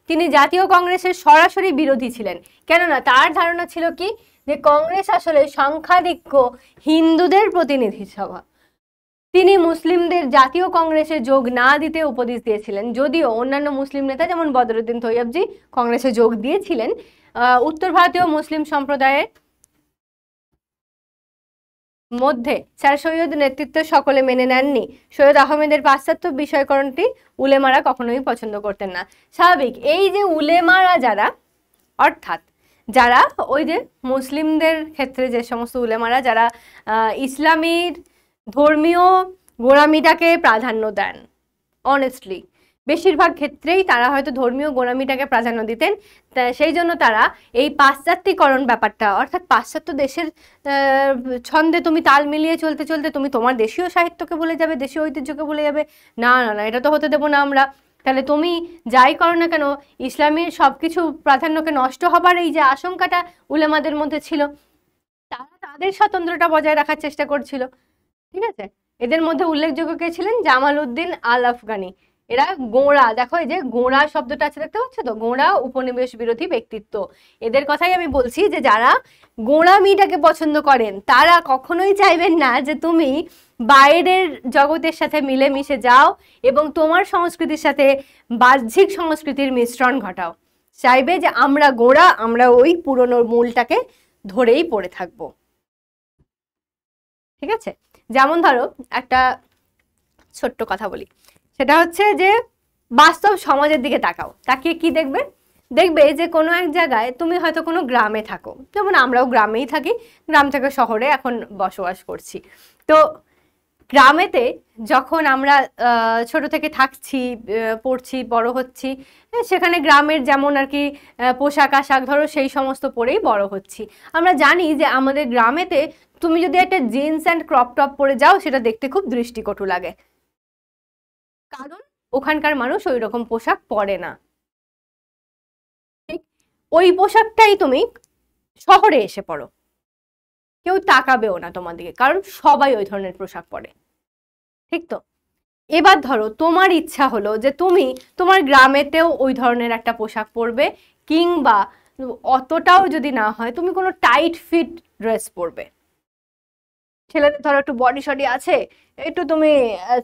তিনি জাতীয় কংগ্রেসের সরাসরি বিরোধী ছিলেন, কেননা তার ধারণা ছিল কি যে কংগ্রেস আসলে সংখ্যাধিক্য হিন্দুদের প্রতিনিধি সভা। তিনি মুসলিমদের জাতীয় কংগ্রেসে যোগ না দিতে উপদেশ দিয়েছিলেন, যদিও অন্যান্য মুসলিম নেতা যেমন বদরুদ্দিন তৈয়বজি কংগ্রেসে যোগ দিয়েছিলেন। উত্তর ভারতীয় মুসলিম সম্প্রদায়ের মধ্যে স্যার সৈয়দ নেতৃত্ব সকলে মেনে নেননি। সৈয়দ আহমেদের পাশ্চাত্য বিষয়করণটি উলেমারা কখনোই পছন্দ করতেন না। স্বাভাবিক, এই যে উলেমারা যারা, অর্থাৎ যারা ওই যে মুসলিমদের ক্ষেত্রে যে সমস্ত উলেমারা যারা ইসলামীর ধর্মীয় গোড়ামিটাকে প্রাধান্য দেন, অনেস্টলি বেশিরভাগ ক্ষেত্রেই তারা হয়তো ধর্মীয় গোঁড়ামিটাকে প্রাধান্য দিতেন। সেই জন্য তারা এই পাশ্চাত্যিকরণ ব্যাপারটা, অর্থাৎ পাশ্চাত্য দেশের ছন্দে তুমি তাল মিলিয়ে চলতে চলতে তুমি তোমার দেশীয় সাহিত্যকে ভুলে যাবে, দেশীয় ঐতিহ্যকে ভুলে যাবে। না না না, এটা তো হতে দেবো না আমরা। তাহলে তুমি যাই করো না কেন, ইসলামের সব কিছু প্রাধান্যকে নষ্ট হবার এই যে আশঙ্কাটা উলেমাদের মধ্যে ছিল, তারা তাদের স্বাতন্ত্র্যটা বজায় রাখার চেষ্টা করছিল। ঠিক আছে, এদের মধ্যে উল্লেখযোগ্য কে ছিলেন? জামাল উদ্দিন আল আফগানি। এরা গোঁড়া, দেখো এই যে গোঁড়া শব্দটা আছে দেখতে পাচ্ছ তো, গোঁড়া উপনিবেশ বিরোধী ব্যক্তিত্ব। এদের কথাই আমি বলছি যে যারা গোঁড়ামিটাকে পছন্দ করেন তারা কখনোই চাইবেন না যে তুমি বাইরের জগতের সাথে মিলেমিশে যাও এবং তোমার সংস্কৃতির সাথে বাহ্যিক সংস্কৃতির মিশ্রণ ঘটাও। চাইবে যে আমরা গোঁড়া, আমরা ওই পুরনো মূলটাকে ধরেই পড়ে থাকবো। ঠিক আছে, যেমন ধরো একটা ছোট্ট কথা বলি, সেটা হচ্ছে যে বাস্তব সমাজের দিকে তাকাও, তাকিয়ে কি দেখবে? দেখবে যে কোনো এক জায়গায় তুমি হয়তো কোনো গ্রামে থাকো, যেমন আমরাও গ্রামেই থাকি, গ্রাম থেকে শহরে এখন বসবাস করছি। তো গ্রামেতে যখন আমরা ছোট থেকে থাকছি, পড়ছি, বড় হচ্ছি, সেখানে গ্রামের যেমন আর কি পোশাক আশাক ধরো সেই সমস্ত পরেই বড় হচ্ছি। আমরা জানি যে আমাদের গ্রামেতে তুমি যদি একটা জিন্স অ্যান্ড ক্রপ টপ পরে যাও, সেটা দেখতে খুব দৃষ্টিকটু লাগে, কারণ ওখানকার মানুষ ওই রকম পোশাক পরে না। ঠিক ওই পোশাকটাই তুমি শহরে এসে পরো, কেউ তাকাবেও না তোমার দিকে, কারণ সবাই ওই ধরনের পোশাক পরে। ঠিক তো, এবার ধরো তোমার ইচ্ছা হলো যে তুমি তোমার গ্রামেতেও ওই ধরনের একটা পোশাক পরবে, কিংবা অতটাও যদি না হয় তুমি কোনো টাইট ফিট ড্রেস পরবে। ছেলেদের ধরো একটু বডি শডি আছে, একটু তুমি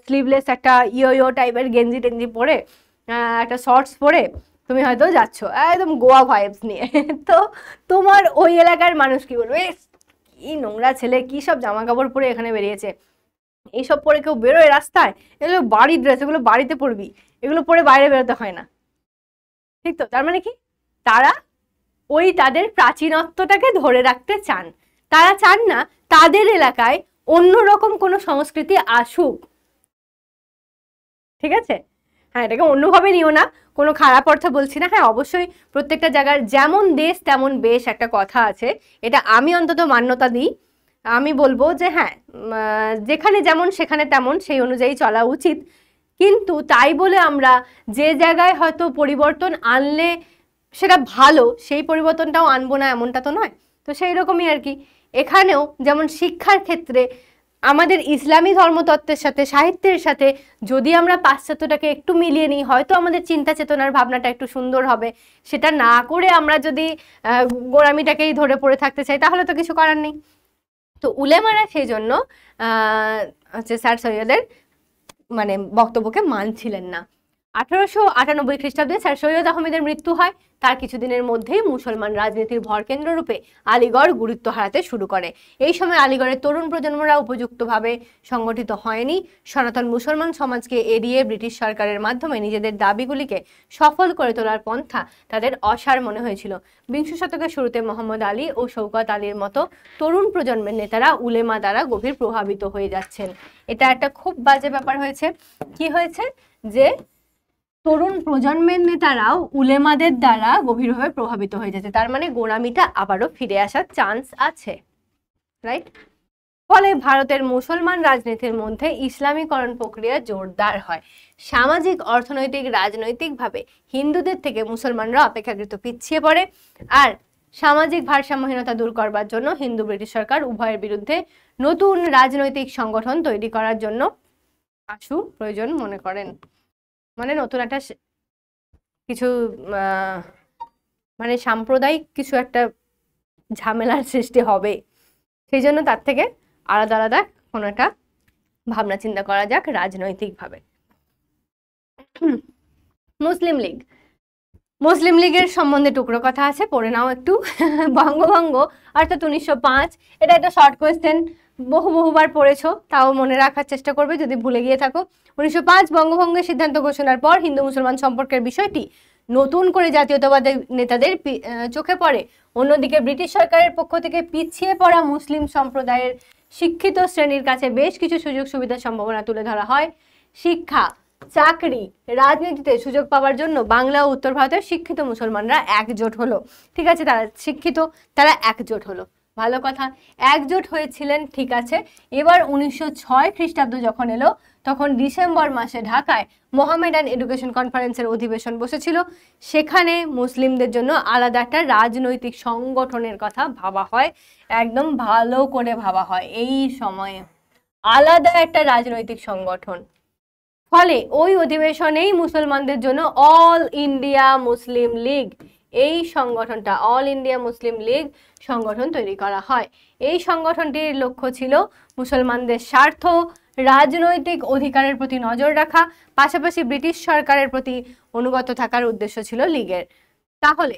স্লিভলেস একটা ইয়ো টাইপের গেঞ্জি টেঞ্জি পরে, একটা শর্টস পরে তুমি হয়তো যাচ্ছ একদম গোয়া ভাইবস নিয়ে। তো তোমার ওই এলাকার মানুষ কি বলবে? কি নোংরা ছেলে, কি সব জামা কাপড় পরে এখানে বেরিয়েছে, এইসব পরে কেউ বেরোয় রাস্তায়? এগুলো বাড়ির ড্রেস, এগুলো বাড়িতে পরবি, এগুলো পরে বাইরে বেরোতে হয় না। ঠিক তো, তার মানে কি তারা ওই তাদের প্রাচীনত্বটাকে ধরে রাখতে চান। তারা চান না তাদের এলাকায় অন্যরকম কোনো সংস্কৃতি আসুক। ঠিক আছে, হ্যাঁ এটাকে অন্যভাবে নিও না, কোনো খারাপ অর্থ বলছি না। হ্যাঁ অবশ্যই প্রত্যেকটা জায়গার যেমন দেশ তেমন বেশ একটা কথা আছে, এটা আমি অন্তত মান্যতা দিই। আমি বলবো যে হ্যাঁ, যেখানে যেমন সেখানে তেমন, সেই অনুযায়ী চলা উচিত। কিন্তু তাই বলে আমরা যে জায়গায় হয়তো পরিবর্তন আনলে সেটা ভালো, সেই পরিবর্তনটাও আনবো না, এমনটা তো নয়। তো সেই রকমই আর কি, এখানেও যেমন শিক্ষার ক্ষেত্রে আমাদের ইসলামী ধর্মতত্ত্বের সাথে, সাহিত্যের সাথে যদি আমরা পাশ্চাত্যটাকে একটু মিলিয়ে নিই, হয়তো আমাদের চিন্তা চেতনার ভাবনাটা একটু সুন্দর হবে। সেটা না করে আমরা যদি গোঁড়ামিটাকেই ধরে পড়ে থাকতে চাই, তাহলে তো কিছু করার নেই। তো উলেমারা সেই জন্য হচ্ছে স্যার সৈয়দের মানে বক্তব্যকে মানছিলেন না। 1898 খ্রিস্টাব্দে স্যার সৈয়দ আহমেদের মৃত্যু হয়। তার কিছুদিনের মধ্যেই মুসলমান রাজনীতির ভরকেন্দ্র রূপে আলিগড় গুরুত্ব হারাতে শুরু করে। এই সময় আলিগড়ের তরুণ প্রজন্মরা উপযুক্তভাবে সংগঠিত হয়নি। সনাতন মুসলমান সমাজকে এড়িয়ে ব্রিটিশ সরকারের মাধ্যমে নিজেদের দাবিগুলিকে সফল করে তোলার পন্থা তাদের অসার মনে হয়েছিল। বিংশ শতকের শুরুতে মোহাম্মদ আলী ও শৌকত আলীর মতো তরুণ প্রজন্মের নেতারা উলেমা দ্বারা গভীর প্রভাবিত হয়ে যাচ্ছেন। এটা একটা খুব বাজে ব্যাপার হয়েছে। কি হয়েছে? যে তরুণ প্রজন্মের নেতারাও উলেমাদের দ্বারা গভীরভাবে প্রভাবিত হয়ে যাচ্ছে, তার মানে গোঁড়ামিটা আবারও ফিরে আসার চান্স আছে, রাইট? ফলে ভারতের মুসলমান রাজনীতির মধ্যে ইসলামীকরণ প্রক্রিয়া জোরদার হয়। সামাজিক, অর্থনৈতিক, রাজনৈতিকভাবে হিন্দুদের থেকে মুসলমানরা অপেক্ষাকৃত পিছিয়ে পড়ে। আর সামাজিক ভারসাম্যহীনতা দূর করবার জন্য হিন্দু ব্রিটিশ সরকার উভয়ের বিরুদ্ধে নতুন রাজনৈতিক সংগঠন তৈরি করার জন্য আশু প্রয়োজন মনে করেন। মানে নতুন একটা কিছু মানে সাম্প্রদায়িক কিছু একটা ঝামেলার সৃষ্টি হবে, সেই জন্য তার থেকে আলাদা আলাদা কোনো একটা ভাবনা চিন্তা করা যাক রাজনৈতিকভাবে। মুসলিম লীগ, মুসলিম লীগের সম্বন্ধে টুকরো কথা আছে, পড়ে নাও একটু। বঙ্গভঙ্গ অর্থাৎ 1905, এটা একটা শর্ট কোয়েশ্চেন, বহুবার পড়েছো, তাও মনে রাখার চেষ্টা করবে যদি ভুলে গিয়ে থাকো। 1905 বঙ্গভঙ্গের সিদ্ধান্ত ঘোষণার পর হিন্দু মুসলমান সম্পর্কের বিষয়টি নতুন করে জাতীয়তাবাদী নেতাদের চোখে পড়ে। অন্যদিকে ব্রিটিশ সরকারের পক্ষ থেকে পিছিয়ে পড়া মুসলিম সম্প্রদায়ের শিক্ষিত শ্রেণীর কাছে বেশ কিছু সুযোগ সুবিধার সম্ভাবনা তুলে ধরা হয়। শিক্ষা, চাকরি, রাজনীতিতে সুযোগ পাওয়ার জন্য বাংলা ও উত্তর ভারতের শিক্ষিত মুসলমানরা একজোট হলো। ঠিক আছে, তারা শিক্ষিত, তারা একজোট হলো, ভালো কথা, একজোট হয়েছিলেন, ঠিক আছে। এবার 1906 খ্রিস্টাব্দ যখন এলো, তখন ডিসেম্বর মাসে ঢাকায় মোহামেডান এডুকেশন কনফারেন্সের অধিবেশন বসেছিল। সেখানে মুসলিমদের জন্য আলাদা একটা রাজনৈতিক সংগঠনের কথা ভাবা হয়, একদম ভালো করে ভাবা হয় এই সময়ে, আলাদা একটা রাজনৈতিক সংগঠন। ফলে ওই অধিবেশনেই মুসলমানদের জন্য অল ইন্ডিয়া মুসলিম লীগ, এই সংগঠনটা অল ইন্ডিয়া মুসলিম লীগ সংগঠন তৈরি করা হয়। এই সংগঠনটির লক্ষ্য ছিল মুসলমানদের স্বার্থ, রাজনৈতিক অধিকারের প্রতি নজর রাখা, পাশাপাশি ব্রিটিশ সরকারের প্রতি অনুগত থাকার উদ্দেশ্য ছিল লীগের। তাহলে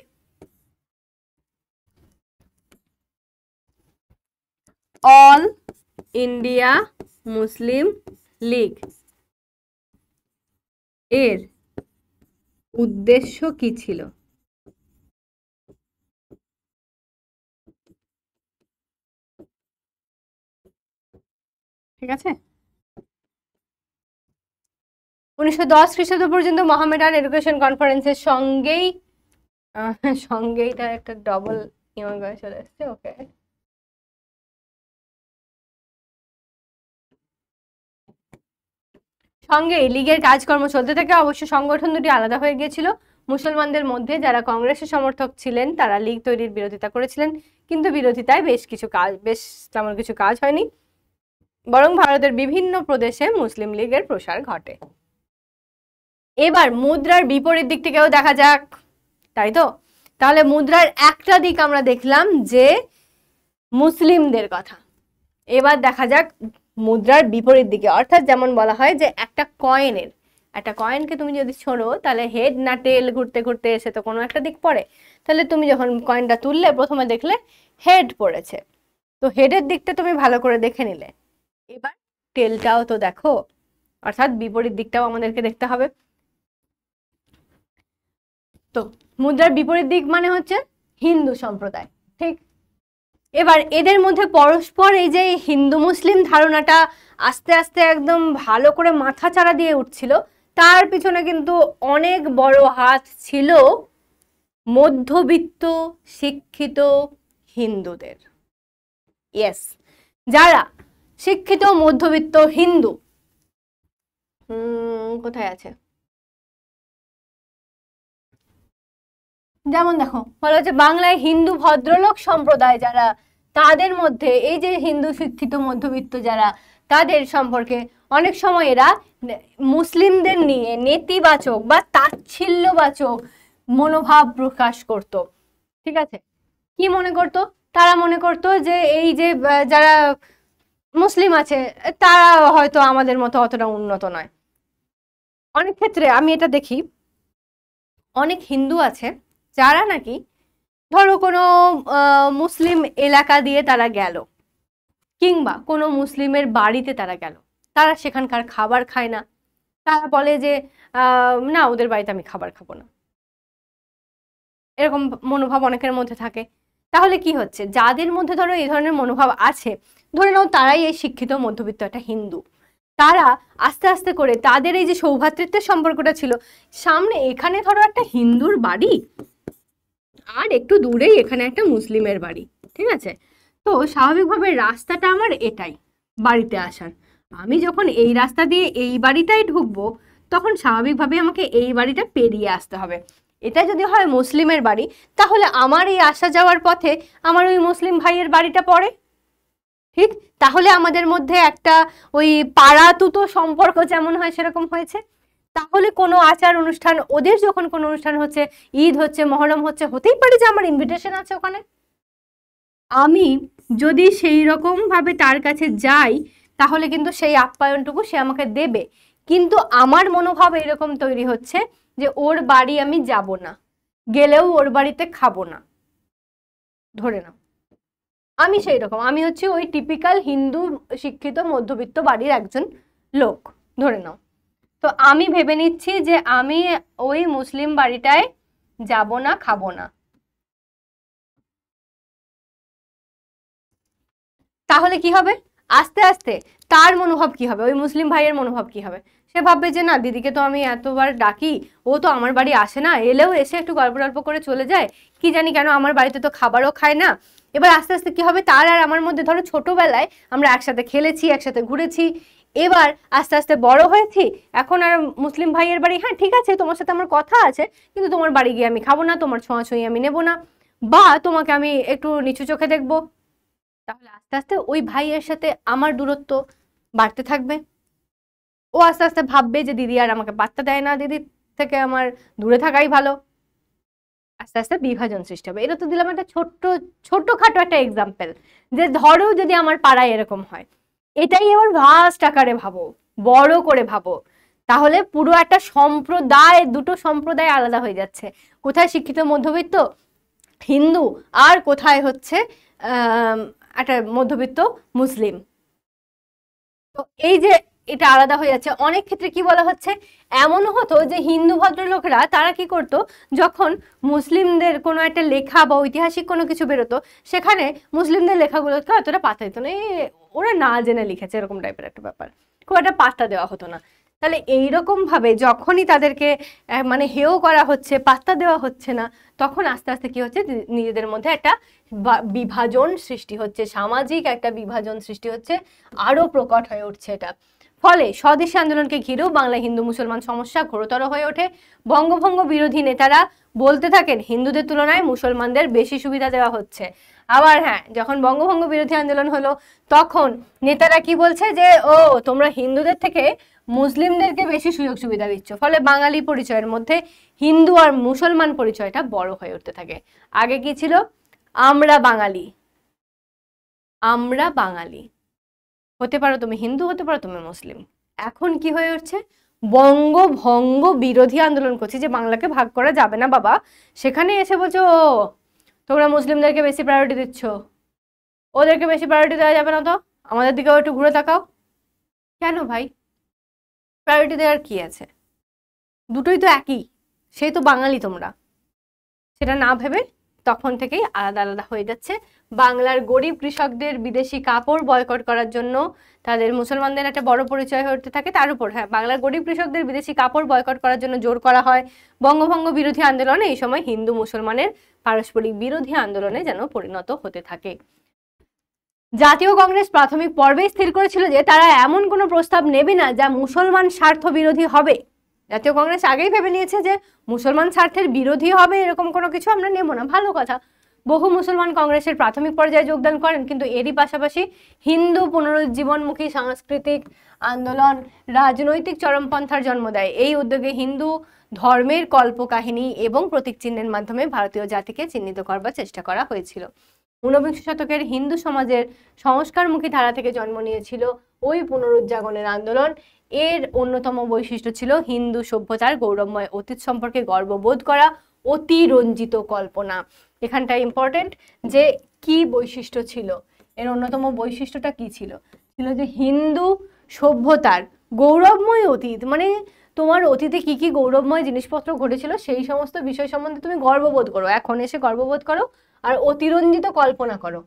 অল ইন্ডিয়া মুসলিম লীগ এর উদ্দেশ্য কি ছিল? ঠিক আছে, 1910 খ্রিস্টাব্দ পর্যন্ত মোহামেডান এডুকেশন কনফারেন্সের সঙ্গেই সঙ্গেইটা একটা ডবল ইমাম চলে আসছে, ওকে, সঙ্গেই লীগের কাজকর্ম চলতে থাকে। অবশ্য সংগঠন দুটি আলাদা হয়ে গিয়েছিল। মুসলমানদের মধ্যে যারা কংগ্রেসের সমর্থক ছিলেন তারা লীগ তৈরির বিরোধিতা করেছিলেন, কিন্তু বিরোধিতায় বেশ তেমন কিছু কাজ হয়নি, বরং ভারতের বিভিন্ন প্রদেশে মুসলিম লীগের প্রসার ঘটে। এবার মুদ্রার বিপরীত দিক থেকেও দেখা যাক, তাই তো? তাহলে মুদ্রার একটা দিক আমরা দেখলাম যে মুসলিমদের কথা, এবার দেখা যাক মুদ্রার বিপরীত দিকে, অর্থাৎ যেমন বলা হয় যে একটা কয়েনকে তুমি যদি ছোড়ো তাহলে হেড না টেল ঘুরতে ঘুরতে এসে তো কোনো একটা দিক পড়ে, তাহলে তুমি যখন কয়েনটা তুললে প্রথমে দেখলে হেড পড়েছে, তো হেডের দিকটা তুমি ভালো করে দেখে নিলে, এবার টেলটাও তো দেখো, অর্থাৎ বিপরীত দিকটাও আমাদেরকে দেখতে হবে। তো মুদ্রার বিপরীত দিক মানে হচ্ছে হিন্দু সম্প্রদায়, ঠিক। এবার এদের মধ্যে পরস্পর এই যে হিন্দু মুসলিম ধারণাটা আস্তে আস্তে একদম ভালো করে মাথা চাড়া দিয়ে উঠছিল, তার পিছনে কিন্তু অনেক বড় হাত ছিল মধ্যবিত্ত শিক্ষিত হিন্দুদের। ইয়েস, যারা শিক্ষিত মধ্যবিত্ত হিন্দু, কোথায় আছে, যেমন দেখো বলা হচ্ছে বাংলায় হিন্দু ভদ্রলোক সম্প্রদায় যারা, তাদের মধ্যে এই যে হিন্দু শিক্ষিত মধ্যবিত্ত যারা, তাদের সম্পর্কে অনেক সময় এরা মুসলিমদের নিয়ে নেতিবাচক বা তাচ্ছিল্যবাচক মনোভাব প্রকাশ করত। ঠিক আছে, কি মনে করত? তারা মনে করত যে এই যে যারা মুসলিম আছে তারা হয়তো আমাদের মতো অতটা উন্নত নয়। অনেক ক্ষেত্রে আমি এটা দেখি, অনেক হিন্দু আছে যারা নাকি ধরো কোনো মুসলিম এলাকা দিয়ে তারা গেল, কিংবা কোনো মুসলিমের বাড়িতে তারা গেল, তারা সেখানকার খাবার খায় না, তারা বলে যে না, ওদের বাড়িতে আমি খাবার খাবো না, এরকম মনোভাব অনেকের মধ্যে থাকে। তাহলে কি হচ্ছে, যাদের মধ্যে ধরো এই ধরনের মনোভাব আছে, ধরে নাও তারাই এই শিক্ষিত মধ্যবিত্ত একটা হিন্দু, তারা আস্তে আস্তে করে তাদের এই যে সৌভ্রাতৃত্বের সম্পর্কটা ছিল, সামনে এখানে ধরো একটা হিন্দুর বাড়ি আর একটু দূরেই এখানে একটা মুসলিমের বাড়ি, ঠিক আছে, তো স্বাভাবিকভাবে রাস্তাটা আমার এটাই বাড়িতে আসার, আমি যখন এই রাস্তা দিয়ে এই বাড়িটাই ঢুকবো, তখন স্বাভাবিকভাবে আমাকে এই বাড়িটা পেরিয়ে আসতে হবে। এটা যদি হয় মুসলিমের বাড়ি, তাহলে আমার এই আসা যাওয়ার পথে আমার ওই মুসলিম ভাইয়ের বাড়িটা পড়ে, ঠিক। তাহলে আমাদের মধ্যে একটা ওই পাড়াতুতো সম্পর্ক যেমন হয় সেরকম হয়েছে। তাহলে কোনো আচার অনুষ্ঠান, ওদের যখন কোনো অনুষ্ঠান হচ্ছে, ঈদ হচ্ছে, মহরম হচ্ছে, হতেই পারে যে আমার ইনভিটেশন আছে ওখানে, আমি যদি সেই রকম ভাবে তার কাছে যাই, তাহলে কিন্তু সেই আপ্যায়নটুকু সে আমাকে দেবে। কিন্তু আমার মনোভাব এরকম তৈরি হচ্ছে যে ওর বাড়ি আমি যাব না, গেলেও ওর বাড়িতে খাবো না, ধরে নাও আমি সেই রকম, আমি হচ্ছে ওই টিপিক্যাল হিন্দু শিক্ষিত মধ্যবিত্ত বাড়ির একজন লোক, ধরে নাও, তো আমি ভেবে নিচ্ছি যে আমি ওই মুসলিম বাড়িটায় যাব না, খাবো না, তাহলে কি হবে, আস্তে আস্তে তার মনোভাব কি হবে, ওই মুসলিম ভাইয়ের মনোভাব কি হবে, সে ভাববে যে না, দিদিকে তো আমি এতবার ডাকি, ও তো আমার বাড়ি আসে না, এলেও এসে একটু গল্প টল্প করে চলে যায়, কি জানি কেন আমার বাড়িতে তো খাবারও খায় না। এবার আস্তে আস্তে কি হবে, তার আর আমার মধ্যে, ধরো ছোটবেলায় আমরা একসাথে খেলেছি, একসাথে ঘুরেছি, এবার আস্তে আস্তে বড় হয়েছি, এখন আর মুসলিম ভাইয়ের বাড়ি, হ্যাঁ ঠিক আছে তোমার সাথে আমার কথা আছে, কিন্তু তোমার বাড়ি গিয়ে আমি খাবো না, তোমার ছোঁয়াছুঁয়ি আমি নেবো না, বা তোমাকে আমি একটু নিচু চোখে দেখবো। তাহলে আস্তে আস্তে ওই ভাইয়ের সাথে আমার দূরত্ব বাড়তে থাকবে। ও আস্তে আস্তে ভাববে যে দিদি আর আমাকে পাত্তা দেয় না, দিদির থেকে আমার দূরে থাকাই ভালো। আস্তে আস্তে বিভাজন সৃষ্টি হবে। এটা তো দিলাম একটা ছোট্টখাটো একটা এক্সাম্পল, যে ধরো যদি আমার পাড়ায় এরকম হয়, এটাই এবার ভাস্ট আকারে ভাবো, বড় করে ভাবো, তাহলে পুরো একটা সম্প্রদায়, দুটো সম্প্রদায় আলাদা হয়ে যাচ্ছে। কোথায় শিক্ষিত মধ্যবিত্ত হিন্দু, আর কোথায় হচ্ছে একটা মধ্যবিত্ত মুসলিম। তো এই যে এটা আলাদা হয়ে যাচ্ছে, অনেক ক্ষেত্রে কি বলা হচ্ছে, এমনও হতো যে হিন্দু ভদ্রলোকরা তারা কি করতো, যখন মুসলিমদের কোনো একটা লেখা বা ঐতিহাসিক কোনো কিছু বেরোতো, সেখানে মুসলিমদের লেখাগুলোকে অতটা পাত্তা দিত না, ওরা না জেনে লিখেছে এরকম টাইপের একটা ব্যাপার, খুব একটা পাত্তা দেওয়া হতো না। তাহলে এইরকম ভাবে যখনই তাদেরকে মানে হেয় করা হচ্ছে, পাত্তা দেওয়া হচ্ছে না, তখন আস্তে আস্তে কি হচ্ছে, নিজেদের মধ্যে একটা বিভাজন সৃষ্টি হচ্ছে, সামাজিক একটা বিভাজন সৃষ্টি হচ্ছে, আরো প্রকট হয়ে উঠছে এটা। ফলে স্বদেশী আন্দোলনকে ঘিরেও বাংলা হিন্দু মুসলমান সমস্যা ঘোরতর হয়ে ওঠে। বঙ্গভঙ্গ বিরোধী নেতারা বলতে থাকেন হিন্দুদের তুলনায় মুসলমানদের বেশি সুবিধা দেওয়া হচ্ছে। আবার হ্যাঁ, যখন বঙ্গভঙ্গ বিরোধী আন্দোলন হলো, তখন নেতারা কি বলছে যে ও তোমরা হিন্দুদের থেকে মুসলিমদেরকে বেশি সুযোগ সুবিধা দিচ্ছ। ফলে বাঙালি পরিচয়ের মধ্যে হিন্দু আর মুসলমান পরিচয়টা বড় হয়ে উঠতে থাকে। আগে কি ছিল, আমরা বাঙালি, আমরা বাঙালি, হতে পারো তুমি হিন্দু, হতে পারো তুমি মুসলিম। এখন কি হয়ে উঠছে, বঙ্গভঙ্গ বিরোধী আন্দোলন করছে, যে বাংলাকে ভাগ করা যাবে না বাবা, সেখানে এসে বলছো ও তোমরা মুসলিমদেরকে বেশি প্রায়োরিটি দিচ্ছ, ওদেরকে বেশি প্রায়োরিটি দেওয়া যাবে না, তো আমাদের দিকেও একটু ঘুরে তাকাও। কেন ভাই, প্রায়োরিটি দেওয়ার কি আছে, দুটোই তো একই, সেই তো বাঙালি তোমরা। সেটা না ভেবে তখন থেকেই আলাদা আলাদা হয়ে যাচ্ছে। বাংলার গরিব কৃষকদের বিদেশি কাপড় বয়কট করার জন্য তাদের মুসলমানদের একটা বড় পরিচয় হয়ে উঠতে থাকে। তার উপর হ্যাঁ, বাংলার গরিব কৃষকদের বিদেশি কাপড় বয়কট করার জন্য জোর করা হয়। বঙ্গভঙ্গ বিরোধী আন্দোলনে এই সময় হিন্দু মুসলমানের পারস্পরিক বিরোধী আন্দোলনে যেন পরিণত হতে থাকে। জাতীয় কংগ্রেস প্রাথমিক পর্বে স্থির করেছিল যে তারা এমন কোনো প্রস্তাব নেবে না যা মুসলমান স্বার্থ বিরোধী হবে। জাতীয় কংগ্রেস আগেই ভেবে নিয়েছে যে মুসলমান স্বার্থের বিরোধী হবে, এরকম কোনো কিছু আমরা নেব না, ভালো কথা। বহু মুসলমান কংগ্রেসের প্রাথমিক পর্যায়ে যোগদান করেন, কিন্তু এরই পাশাপাশি হিন্দু পুনরুজ্জীবনমুখী সাংস্কৃতিক আন্দোলন রাজনৈতিক চরমপন্থার জন্ম দেয়। এই উদ্যোগে হিন্দু ধর্মের কল্পকাহিনী এবং প্রতীক চিহ্নের মাধ্যমে ভারতীয় জাতিকে চিহ্নিত করবার চেষ্টা করা হয়েছিল। ঊনবিংশ শতকের হিন্দু সমাজের সংস্কারমুখী ধারা থেকে জন্ম নিয়েছিল ওই পুনরুজ্জাগরণের আন্দোলন। এর অন্যতম বৈশিষ্ট্য ছিল হিন্দু সভ্যতার গৌরবময় অতীত সম্পর্কে গর্ববোধ করা, অতিরঞ্জিত কল্পনা। এখানটা ইম্পর্টেন্ট যে কি বৈশিষ্ট্য ছিল, এর অন্যতম বৈশিষ্ট্যটা কি ছিল, ছিল যে হিন্দু সভ্যতার গৌরবময় অতীত, মানে তোমার অতীতে কি কি গৌরবময় জিনিসপত্র ঘটেছিল সেই সমস্ত বিষয় সম্বন্ধে তুমি গর্ববোধ করো, এখন এসে গর্ববোধ করো, আর অতিরঞ্জিত কল্পনা করো।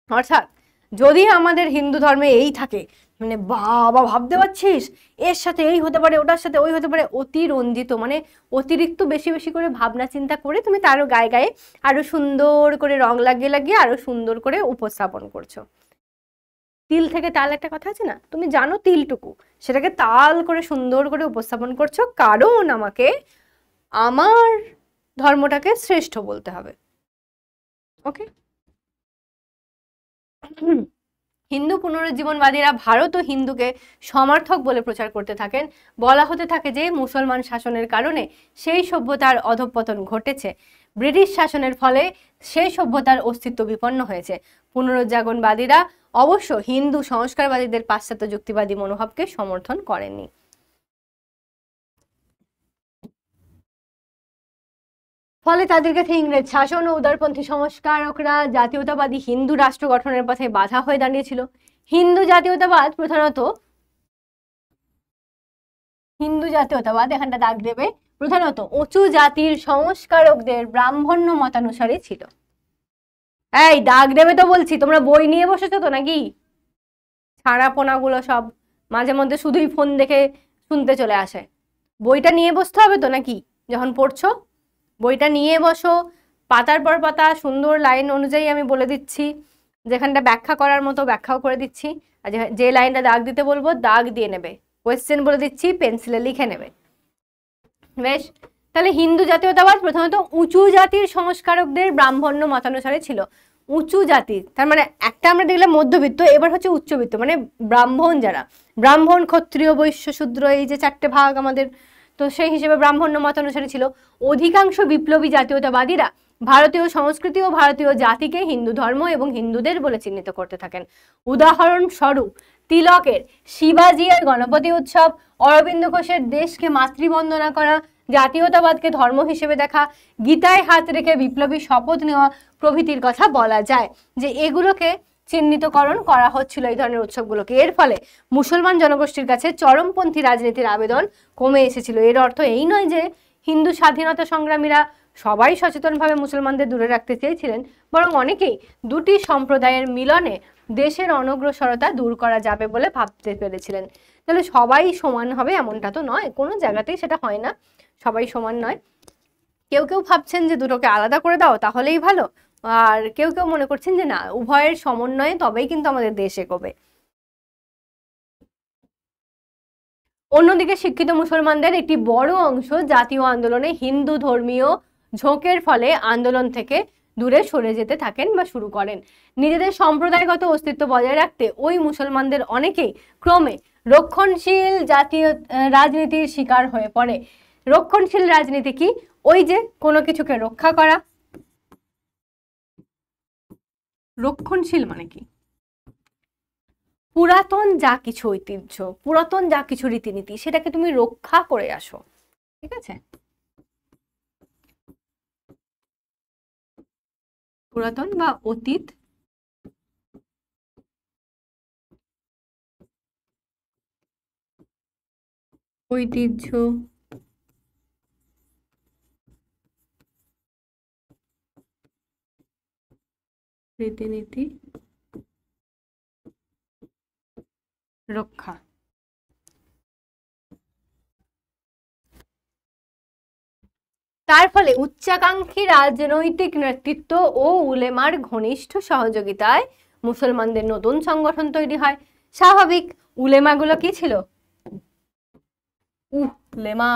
অর্থাৎ যদি আমাদের হিন্দু ধর্মে এই থাকে, মানে বাবা ভাবতে পারছিস এর সাথে এই হতে পারে, ওটার সাথে ওই হতে পারে, অতিরঞ্জিত মানে অতিরিক্ত বেশি বেশি করে ভাবনা চিন্তা করে তুমি তারও গায়ে গায়ে আরো সুন্দর করে রং লাগিয়ে লাগিয়ে আরো সুন্দর করে উপস্থাপন করছো। তিল থেকে তাল একটা কথা আছে না, তুমি জানো তিলটুকু, সেটাকে তাল করে সুন্দর করে উপস্থাপন করছো, কারণ আমাকে আমার ধর্মটাকে শ্রেষ্ঠ বলতে হবে। ওকে, হিন্দু পুনরুজ্জীবনবাদীরা ভারত ও হিন্দুকে সমর্থক বলে প্রচার করতে থাকেন। বলা হতে থাকে যে মুসলমান শাসনের কারণে সেই সভ্যতার অধঃপতন ঘটেছে, ব্রিটিশ শাসনের ফলে সেই সভ্যতার অস্তিত্ব বিপন্ন হয়েছে। পুনরুজ্জাগরণবাদীরা অবশ্য হিন্দু সংস্কারবাদীদের পাশ্চাত্য যুক্তিবাদী মনোভাবকে সমর্থন করেননি। ফলে তাদের কাছে ইংরেজ শাসন ও উদারপন্থী সংস্কারকরা জাতীয়তাবাদী হিন্দু রাষ্ট্র গঠনের পথে বাধা হয়ে দাঁড়িয়েছিল। হিন্দু জাতীয়তাবাদ এখানটা দাগ দেবে, প্রধানত উঁচু জাতির সংস্কারকদের ব্রাহ্মণ্য মতানুসারে ছিল। এই দাগ দেবে তো বলছি, তোমরা বই নিয়ে বসেছো তো নাকি? ছাড়াপোনাগুলো সব মাঝে মধ্যে শুধুই ফোন দেখে শুনতে চলে আসে। বইটা নিয়ে বসতে হবে তো নাকি? যখন পড়ছো বইটা নিয়ে বসো, পাতার পর পাতা সুন্দর লাইন অনুযায়ী আমি বলে দিচ্ছি, যেখানটা ব্যাখ্যা করার মতো ব্যাখ্যাও করে দিচ্ছি, আর যে লাইনটা দাগ দিতে বলবো দাগ দিয়ে নেবে, কোয়েশ্চেন বলে দিচ্ছি পেন্সিলে লিখে নেবে। বেশ, তাহলে হিন্দু জাতীয়তাবাদ প্রথমত উঁচু জাতির সংস্কারকদের ব্রাহ্মণ্য মতানুসারে ছিল। উঁচু জাতির তার মানে একটা আমরা দেখলাম মধ্যবিত্ত, এবার হচ্ছে উচ্চবিত্ত, মানে ব্রাহ্মণ যারা, ব্রাহ্মণ ক্ষত্রিয় বৈশ্য শূদ্র, এই যে চারটে ভাগ আমাদের, তো সেই হিসেবে ব্রাহ্মণ্য মতানুসারে ছিল। অধিকাংশ বিপ্লবী জাতীয়তাবাদীরা ভারতীয় সংস্কৃতি ও ভারতীয় জাতিকে হিন্দু ধর্ম এবং হিন্দুদের বলে চিহ্নিত করতে থাকেন। উদাহরণস্বরূপ তিলকের শিবাজি আর গণপতি উৎসব, অরবিন্দ ঘোষের দেশকে মাতৃবন্দনা করা, জাতীয়তাবাদকে ধর্ম হিসেবে দেখা, গীতায় হাত রেখে বিপ্লবী শপথ নেওয়া প্রভৃতির কথা বলা যায় যে এগুলোকে চিহ্নিতকরণ করা হচ্ছিল এই ধরনের উৎসবগুলোকে। এর ফলে মুসলমান জনগোষ্ঠীর কাছে চরমপন্থী রাজনীতির আবেদন কমে এসেছিল। এর অর্থ এই নয় যে হিন্দু স্বাধীনতা সংগ্রামীরা সবাই সচেতনভাবে মুসলমানদের দূরে রাখতে চেয়েছিলেন, বরং অনেকেই দুটি সম্প্রদায়ের মিলনে দেশের অনগ্রসরতা দূর করা যাবে বলে ভাবতে পেরেছিলেন। তাহলে সবাই সমান হবে এমনটা তো নয়, কোনো জায়গাতেই সেটা হয় না, সবাই সমান নয়। কেউ কেউ ভাবছেন যে দুটোকে আলাদা করে দাও তাহলেই ভালো, আর কেউ কেউ মনে করছেন যে না, উভয়ের সমন্বয়ে তবেই কিন্তু আমাদের দেশ এগোবে। অন্যদিকে শিক্ষিত মুসলমানদের একটি বড় অংশ জাতীয় আন্দোলনে হিন্দু ধর্মীয় ঝোঁকের ফলে আন্দোলন থেকে দূরে সরে যেতে থাকেন বা শুরু করেন। নিজেদের সম্প্রদায়গত অস্তিত্ব বজায় রাখতে ওই মুসলমানদের অনেকেই ক্রমে রক্ষণশীল জাতীয় রাজনীতির শিকার হয়ে পড়ে। রক্ষণশীল রাজনীতি কি? ওই যে কোনো কিছুকে রক্ষা করা। রক্ষণশীল মানে কি? পুরাতন যা কিছু ঐতিহ্য, পুরাতন যা কিছু রীতিনীতি, সেটাকে তুমি রক্ষা করে আসো, ঠিক আছে? পুরাতন বা অতীত ঐতিহ্য, রীতিনীতি রক্ষা। তার ফলে উচ্চাকাঙ্ক্ষী রাজনৈতিক নেতৃত্ব ও উলেমার ঘনিষ্ঠ সহযোগিতায় মুসলমানদের নতুন সংগঠন তৈরি হয়। স্বাভাবিক, উলেমাগুলো কি ছিল? উলেমা,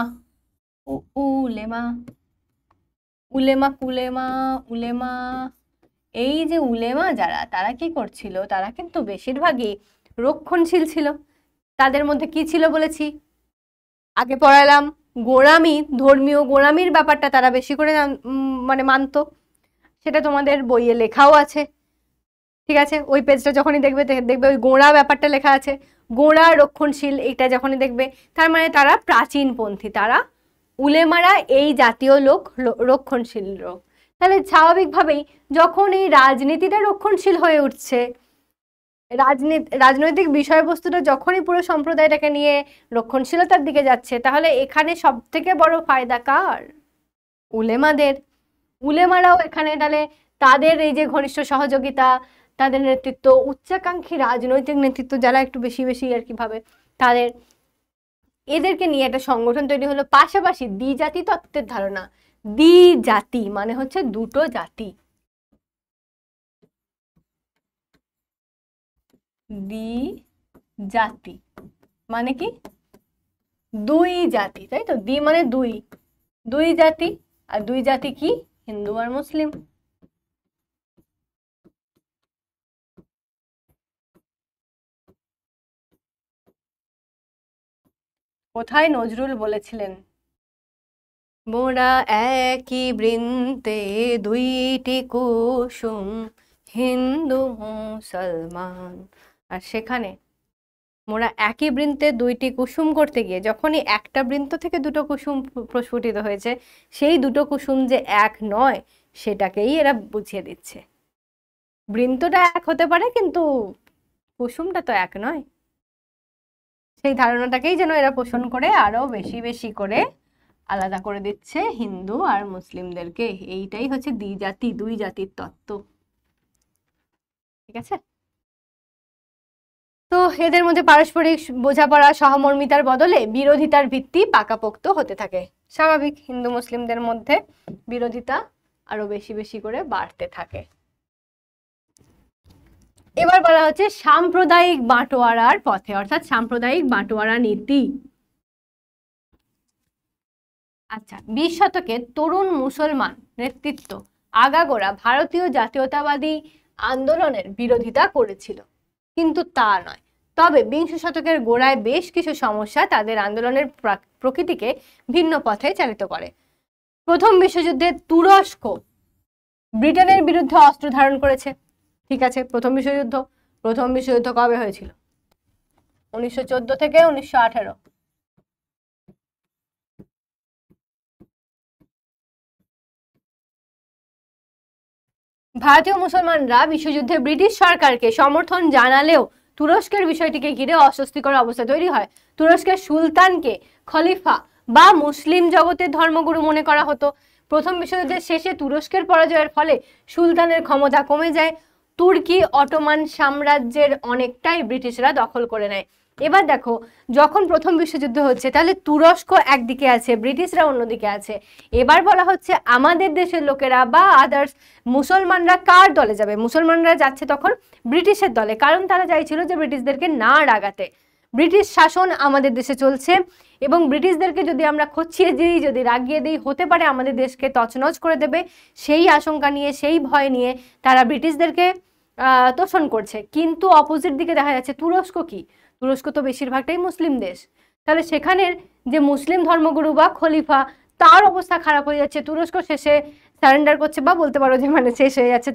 উলেমা, উলেমা কুলেমা, উলেমা, এই যে উলেমা যারা, তারা কি করছিল? তারা কিন্তু বেশিরভাগই রক্ষণশীল ছিল। তাদের মধ্যে কি ছিল বলেছি, আগে পড়ালাম, গোঁড়ামি, ধর্মীয় গোঁড়ামির ব্যাপারটা তারা বেশি করে মানে মানতো, সেটা তোমাদের বইয়ে লেখাও আছে, ঠিক আছে? ওই পেজটা যখনই দেখবে দেখবে ওই গোঁড়া ব্যাপারটা লেখা আছে, গোঁড়া রক্ষণশীল, এইটা যখনই দেখবে তার মানে তারা প্রাচীনপন্থী, তারা উলেমারা এই জাতীয় লোক, রক্ষণশীল লোক। তাহলে স্বাভাবিকভাবেই যখন এই রাজনীতিটা রক্ষণশীল হয়ে উঠছে, রাজনৈতিক বিষয়বস্তুটা যখনই পুরো সম্প্রদায়টাকে নিয়ে রক্ষণশীলতার দিকে যাচ্ছে, তাহলে এখানে সব থেকে বড় ফায়দা কার? উলেমাদের। উলেমারাও এখানে তাহলে তাদের এই যে ঘনিষ্ঠ সহযোগিতা, তাদের নেতৃত্ব, উচ্চাকাঙ্ক্ষী রাজনৈতিক নেতৃত্ব যারা একটু বেশি বেশি আর কি ভাবে, তাদের, এদেরকে নিয়ে একটা সংগঠন তৈরি হলো। পাশাপাশি দ্বিজাতি তত্ত্বের ধারণা, দ্বিজাতি মানে হচ্ছে দুটো জাতি, দ্বিজাতি মানে কি? দুই জাতি, তাই তো? দ্বি মানে দুই, দুই জাতি, আর দুই জাতি কি? হিন্দু আর মুসলিম। কোথায় নজরুল বলেছিলেন, মোরা একই বৃন্তে দুইটি কুসুম, হিন্দু মুসলমান। আর সেখানে মোরা একই বৃন্তে দুইটি কুসুম করতে গিয়ে যখনই একটা বৃন্ত থেকে দুটো কুসুম প্রস্ফুটিত হয়েছে, সেই দুটো কুসুম যে এক নয় সেটাকেই এরা বুঝিয়ে দিচ্ছে। বৃন্তটা এক হতে পারে কিন্তু কুসুমটা তো এক নয়, সেই ধারণাটাকেই যেন এরা পোষণ করে আরো বেশি বেশি করে আলাদা করে দিচ্ছে হিন্দু আর মুসলিমদেরকে। এইটাই হচ্ছে দ্বিজাতি, দুই জাতির তত্ত্ব, ঠিক আছে? তো এদের মধ্যে পারস্পরিক বোঝাপড়া সহমর্মিতার বদলে বিরোধিতার ভিত্তি পাকাপোক্ত হতে থাকে। স্বাভাবিক, হিন্দু মুসলিমদের মধ্যে বিরোধিতা আরো বেশি বেশি করে বাড়তে থাকে। এবার বলা হচ্ছে সাম্প্রদায়িক বাঁটোয়ারার পথে, অর্থাৎ সাম্প্রদায়িক বাঁটোয়ারা নীতি। আচ্ছা, 20 শতকে তরুণ মুসলমান নেতৃত্ব আগাগোড়া ভারতীয় জাতীয়তাবাদী আন্দোলনের বিরোধিতা করেছিল, কিন্তু তা নয়। তবে 20 শতকের গোড়ায় বেশ কিছু সমস্যা তাদের আন্দোলনের প্রকৃতিকে ভিন্ন পথে চালিত করে। প্রথম বিশ্বযুদ্ধে তুরস্ক ব্রিটেনের বিরুদ্ধে অস্ত্র ধারণ করেছে। ঠিক আছে, প্রথম বিশ্বযুদ্ধ কবে হয়েছিল? 1914 থেকে 1918। ভারতীয় মুসলমানরা বিশ্বযুদ্ধে ব্রিটিশ সরকারকে সমর্থন জানালেও তুরস্কের বিষয়টিকে ঘিরে অস্বস্তিকর অবস্থা তৈরি হয়। তুরস্কের সুলতানকে খলিফা বা মুসলিম জগতের ধর্মগুরু মনে করা হতো। প্রথম বিশ্বযুদ্ধের শেষে তুরস্কের পরাজয়ের ফলে সুলতানের ক্ষমতা কমে যায়। তুর্কি অটোমান সাম্রাজ্যের অনেকটাই ব্রিটিশরা দখল করে নেয়। এবার দেখো, যখন প্রথম বিশ্বযুদ্ধ হচ্ছে তাহলে তুরস্ক একদিকে আছে, ব্রিটিশরা অন্যদিকে আছে। এবার বলা হচ্ছে আমাদের দেশের লোকেরা বা আদার্স মুসলমানরা কার দলে যাবে? মুসলমানরা যাচ্ছে তখন ব্রিটিশের দলে, কারণ তারা চাইছিল যে ব্রিটিশদেরকে না রাগাতে। ব্রিটিশ শাসন আমাদের দেশে চলছে এবং ব্রিটিশদেরকে যদি আমরা খচিয়ে দিই, যদি রাগিয়ে দিই, হতে পারে আমাদের দেশকে তছনছ করে দেবে। সেই আশঙ্কা নিয়ে, সেই ভয় নিয়ে তারা ব্রিটিশদেরকে তোষণ করছে। কিন্তু অপোজিট দিকে দেখা যাচ্ছে তুরস্ক কি? তুরস্ক তো বেশিরভাগটাই মুসলিম দেশ। তাহলে সেখানের যে মুসলিম ধর্মগুরু বা খলিফা, তার অবস্থা খারাপ হয়ে যাচ্ছে। তুরস্ক শেষে সারেন্ডার করছে, বা বলতে পারো যে মানে শেষ হয়ে যাচ্ছে,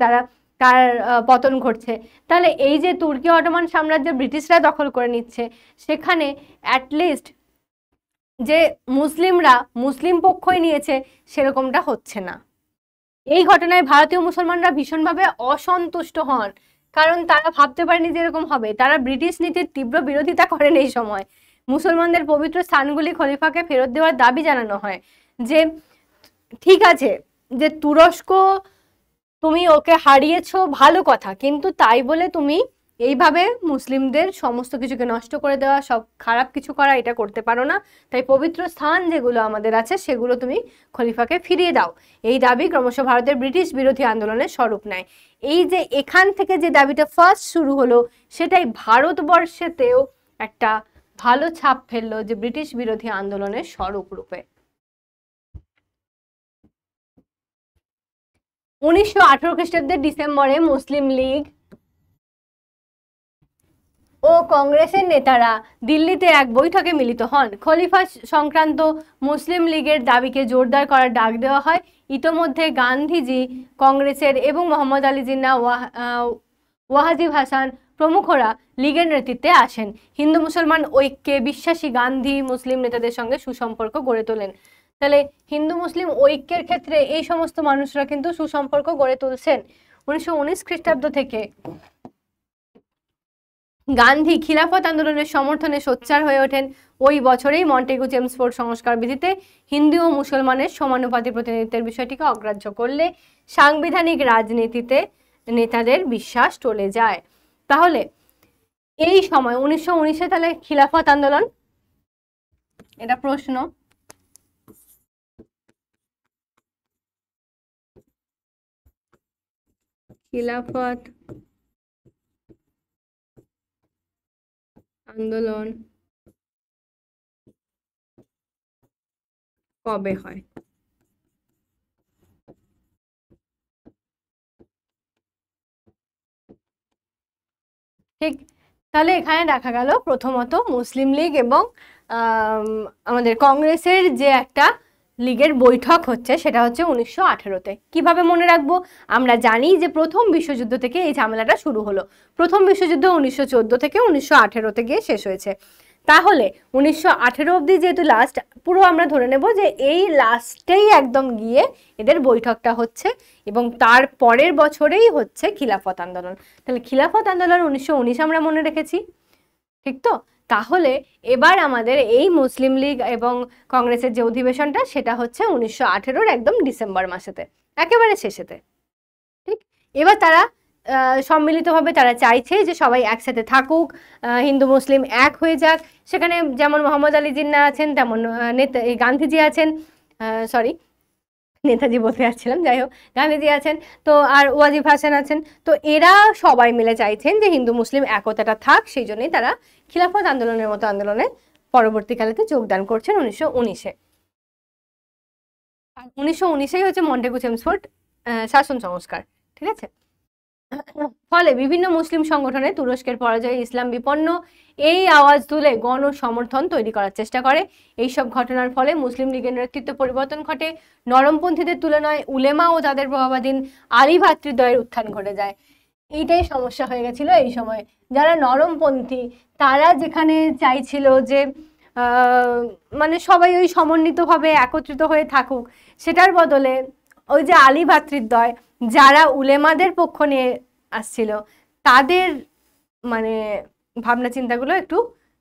তার পতন ঘটছে। তাহলে এই যে তুর্কি অটোমান সাম্রাজ্য ব্রিটিশরা দখল করে নিচ্ছে, সেখানে অ্যাটলিস্ট যে মুসলিমরা মুসলিম পক্ষই নিয়েছে সেরকমটা হচ্ছে না। এই ঘটনায় ভারতীয় মুসলমানরা ভীষণভাবে অসন্তুষ্ট হন, কারণ তারা ভাবতে পারেনি যে এরকম হবে। তারা ব্রিটিশ নীতির তীব্র বিরোধিতা করেন। এই সময় মুসলমানদের পবিত্র স্থানগুলি খলিফাকে ফেরত দেওয়ার দাবি জানানো হয়। যে ঠিক আছে, যে তুরস্ক তুমি ওকে হারিয়েছো, ভালো কথা, কিন্তু তাই বলে তুমি এইভাবে মুসলিমদের সমস্ত কিছুকে নষ্ট করে দেওয়া, সব খারাপ কিছু করা, এটা করতে পারো না। তাই পবিত্র স্থান যেগুলো আমাদের আছে সেগুলো তুমি খলিফাকে ফিরিয়ে দাও। এই দাবি ক্রমশ ভারতের ব্রিটিশ বিরোধী আন্দোলনের স্বরূপ নেয়। এই যে এখান থেকে যে দাবিটা ফার্স্ট শুরু হলো, সেটাই ভারতবর্ষেতেও একটা ভালো ছাপ ফেললো, যে ব্রিটিশ বিরোধী আন্দোলনের স্বরূপ রূপে। 1918 খ্রিস্টাব্দের ডিসেম্বরে মুসলিম লীগ ও কংগ্রেসের নেতারা দিল্লিতে এক বৈঠকে মিলিত হন। খলিফা সংক্রান্ত মুসলিম লীগের দাবিকে জোরদার করার ডাক দেওয়া হয়। ইতোমধ্যে গান্ধীজি, কংগ্রেসের এবং মোহাম্মদ আলী জিন্নাহ, ওয়াজিব হাসান প্রমুখরা লীগের নেতৃত্বে আসেন। হিন্দু মুসলমান ঐক্যে বিশ্বাসী গান্ধী মুসলিম নেতাদের সঙ্গে সুসম্পর্ক গড়ে তোলেন। তাহলে হিন্দু মুসলিম ঐক্যের ক্ষেত্রে এই সমস্ত মানুষরা কিন্তু সুসম্পর্ক গড়ে তুলছেন। 1919 খ্রিস্টাব্দ থেকে গান্ধী খিলাফত আন্দোলনের সমর্থনে সোচ্চার হয়ে ওঠেন। ওই বছরেই মন্টেগু চেমসফোর্ড সংস্কার বিধিতে হিন্দু ও মুসলমানের সমানুপাতিক প্রতিনিধিত্বের বিষয়টিকে অগ্রাহ্য করলে সাংবিধানিক রাজনীতিতে নেতাদের বিশ্বাস টলে যায়। তাহলে এই সময় 1919-এ তাহলে খিলাফত আন্দোলন, এটা প্রশ্ন। খিলাফত আন্দোলন কবে হয়? ঠিক, তাহলে এখানে দেখা গেল প্রথমত মুসলিম লীগ এবং আমাদের কংগ্রেসের যে একটা লীগের বৈঠক হচ্ছে, সেটা হচ্ছে 1918-তে। কিভাবে মনে রাখবো? আমরা জানি যে প্রথম বিশ্বযুদ্ধ থেকে এই ঝামেলাটা শুরু হলো। প্রথম বিশ্বযুদ্ধ 1914 থেকে 1918-তে গিয়ে শেষ হয়েছে। তাহলে 1918 অবধি যেহেতু লাস্ট, পুরো আমরা ধরে নেব যে এই লাস্টেই একদম গিয়ে এদের বৈঠকটা হচ্ছে, এবং তার পরের বছরেই হচ্ছে খিলাফত আন্দোলন। তাহলে খিলাফত আন্দোলন 1919 আমরা মনে রেখেছি, ঠিক তো? তাহলে এবার আমাদের এই মুসলিম লীগ এবং কংগ্রেসের যে অধিবেশনটা, সেটা হচ্ছে 1918-র একদম ডিসেম্বর মাসেতে, একেবারে শেষেতে। ঠিক, এবার তারা সম্মিলিতভাবে তারা চাইছে যে সবাই একসাথে থাকুক, হিন্দু মুসলিম এক হয়ে যাক। সেখানে যেমন মোহাম্মদ আলী জিন্নাহ আছেন, তেমন গান্ধীজি আছেন, সরি নেতাজি বলতে যাচ্ছিলাম, যাই হোক গান্ধীজি আছেন, তো আর ওয়াজিব হাসান আছেন। তো এরা সবাই মিলে চাইছেন যে হিন্দু মুসলিম একতাটা থাক, সেই জন্যই তারা খিলাফত আন্দোলনের মতো আন্দোলনে পরবর্তীকালেতে যোগদান করছেন 1919-এ। 1919-এই হচ্ছে মন্টেগু চেমসফোর্ড শাসন সংস্কার, ঠিক আছে। ফলে বিভিন্ন মুসলিম সংগঠনে তুরস্কের পরাজয়ে ইসলাম বিপন্ন এই আওয়াজ তুলে গণ সমর্থন তৈরি করার চেষ্টা করে। এইসব ঘটনার ফলে মুসলিম লীগের নেতৃত্ব পরিবর্তন ঘটে। নরমপন্থীদের তুলনায় উলেমা ও তাদের প্রভাবাধীন আলী ভ্রাতৃদ্বয়ের উত্থান ঘটে যায়। এইটাই সমস্যা হয়ে গেছিল এই সময়। যারা নরমপন্থী তারা যেখানে চাইছিল যে মানে সবাই ওই সমন্বিতভাবে একত্রিত হয়ে থাকুক, সেটার বদলে ওই যে আলী ভ্রাতৃদ্বয় যারা উলেমাদের পক্ষ নিয়ে আসছিল, তাদের মানে ভাবনা চিন্তাগুলো একটু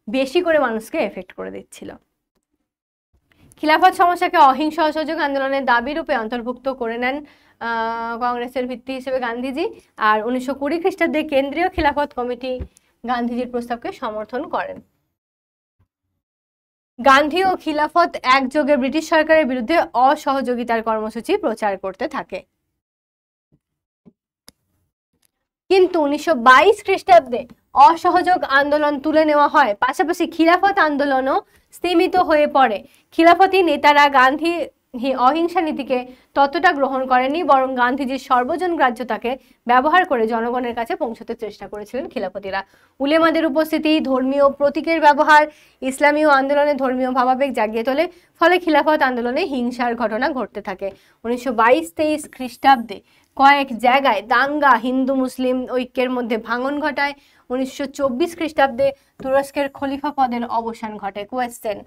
বেশি করে মানুষকে এফেক্ট করে দিচ্ছিল। খিলাফত সমস্যাকে অহিংস অসহযোগ আন্দোলনের দাবি রূপে অন্তর্ভুক্ত করে নেন কংগ্রেসের ভিত্তি হিসেবে গান্ধীজি। আর 1920 খ্রিস্টাব্দে কেন্দ্রীয় খিলাফত কমিটি গান্ধীজির প্রস্তাবকে সমর্থন করেন। গান্ধী ও খিলাফত একযোগে ব্রিটিশ সরকারের বিরুদ্ধে অসহযোগিতার কর্মসূচি প্রচার করতে থাকে। কিন্তু 1922 খ্রিস্টাব্দে অসহযোগ আন্দোলন তুলে নেওয়া হয়, পাশাপাশি খিলাফত আন্দোলনও স্তীমিত হয়ে পড়ে। খিলাফতি নেতারা গান্ধী অহিংসা নীতিকে ততটা গ্রহণ করেনি, বরং গান্ধীজির সর্বজন গ্রাহ্যতাকে ব্যবহার করে জনগণের কাছে পৌঁছতে চেষ্টা করেছিলেন খিলাফতিরা। উলেমাদের উপস্থিতি, ধর্মীয় প্রতীকের ব্যবহার ইসলামীয় আন্দোলনে ধর্মীয় ভাবাবেগ জাগিয়ে তোলে। ফলে খিলাফত আন্দোলনে হিংসার ঘটনা ঘটতে থাকে। 1922-23 খ্রিস্টাব্দে কয়েক জায়গায় দাঙ্গা হিন্দু মুসলিম ঐক্যের মধ্যে ভাঙন ঘটায়। 1924 খ্রিস্টাব্দে তুরস্কের খলিফা পদের অবসান ঘটে। কোয়েশ্চেন,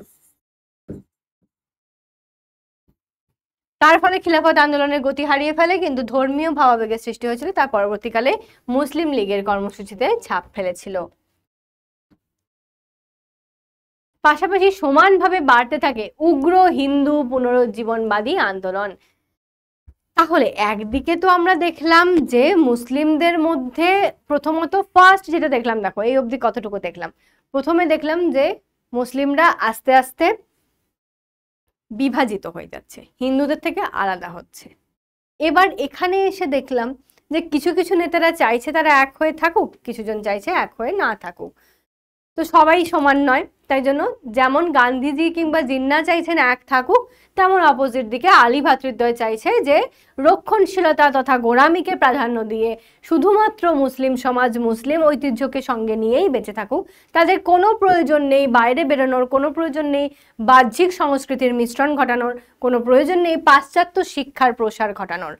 তার ফলে খিলাফত আন্দোলনের গতি হারিয়ে ফেলে, কিন্তু ধর্মীয় ভাবাবেগের সৃষ্টি হয়েছিল, তার পরবর্তীকালে মুসলিম লীগের কর্মসূচিতে ছাপ ফেলেছিল। পাশাপাশি সমানভাবে বাড়তে থাকে উগ্র হিন্দু পুনরুজ্জীবনবাদী আন্দোলন। তাহলে একদিকে তো আমরা দেখলাম যে মুসলিমদের মধ্যে প্রথমত ফার্স্ট যেটা দেখলাম, দেখো এই অবধি কতটুকু দেখলাম, প্রথমে দেখলাম যে মুসলিমরা আস্তে আস্তে বিভাজিত হয়ে যাচ্ছে, হিন্দুদের থেকে আলাদা হচ্ছে। এবার এখানে এসে দেখলাম যে কিছু কিছু নেতারা চাইছে তারা এক হয়ে থাকুক, কিছুজন চাইছে এক হয়ে না থাকুক। তো সবাই সমান নয়, তাই জন্য যেমন গান্ধীজি কিংবা জিন্নাহ চাইছেন এক থাকুক, তেমন অপোজিট দিকে আলী ভ্রাতৃদ্বয় চাইছে যে রক্ষণশীলতা তথা গোঁড়ামিকে প্রাধান্য দিয়ে শুধুমাত্র মুসলিম সমাজ মুসলিম ঐতিহ্যকে সঙ্গে নিয়েই বেঁচে থাকুক। তাদের কোনো প্রয়োজন নেই বাইরে বেরোনোর, কোনো প্রয়োজন নেই বাহ্যিক সংস্কৃতির মিশ্রণ ঘটানোর, কোনো প্রয়োজন নেই পাশ্চাত্য শিক্ষার প্রসার ঘটানোর।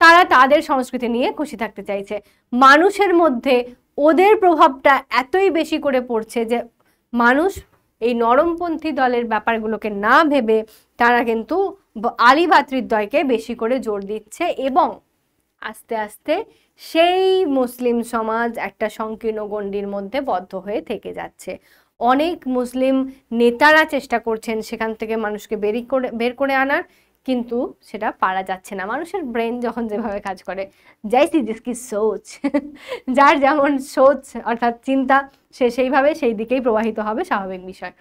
তারা তাদের সংস্কৃতি নিয়ে খুশি থাকতে চাইছে। মানুষের মধ্যে ওদের প্রভাবটা এতই বেশি করে পড়ছে যে মানুষ এই নরমপন্থী দলের ব্যাপারগুলোকে না ভেবে তারা কিন্তু আলী ভ্রাতৃদ্বয়কে বেশি করে জোর দিচ্ছে, এবং আস্তে আস্তে সেই মুসলিম সমাজ একটা সংকীর্ণ গণ্ডির মধ্যে বদ্ধ হয়ে থেকে যাচ্ছে। অনেক মুসলিম নেতারা চেষ্টা করছেন সেখান থেকে মানুষকে বের করে আনার, কিন্তু সেটা পারা যাচ্ছে না। মানুষের ব্রেন যখন যেভাবে কাজ করে, জাইসি জিসকি সোচ, যার যেমন সোচ অর্থাৎ চিন্তা, সে সেইভাবে সেই দিকেই প্রবাহিত হবে, স্বাভাবিক বিষয়।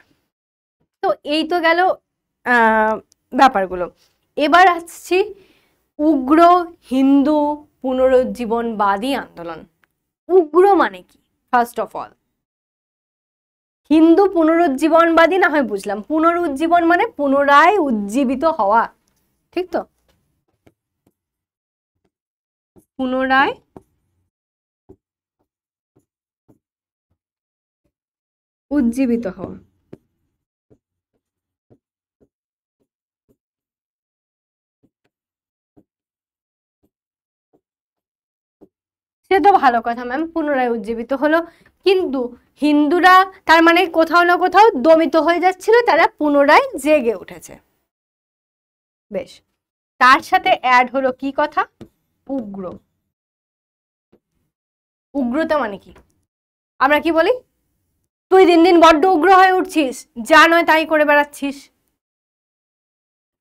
তো এই তো গেল ব্যাপারগুলো। এবার আসছি উগ্র হিন্দু পুনরুজ্জীবনবাদী আন্দোলন। উগ্র মানে কি? ফার্স্ট অফ অল, হিন্দু পুনরুজ্জীবনবাদী না হয় বুঝলাম, পুনরুজ্জীবন মানে পুনরায় উজ্জীবিত হওয়া, ঠিক তো? পুনরায় উজ্জীবিত হওয়া। সে তো ভালো কথা ম্যাম, পুনরায় উজ্জীবিত হলো, কিন্তু হিন্দুরা তার মানে কোথাও না কোথাও দমিত হয়ে যাচ্ছিল, তারা পুনরায় জেগে উঠেছে। বেশ, তার সাথে অ্যাড হলো কি কথা? উগ্র। উগ্রতা মানে কি? আমরা কি বলি? তুই দিন দিন বড্ড উগ্র হয়ে উঠছিস, যা নয় তাই করে বেড়াচ্ছিস।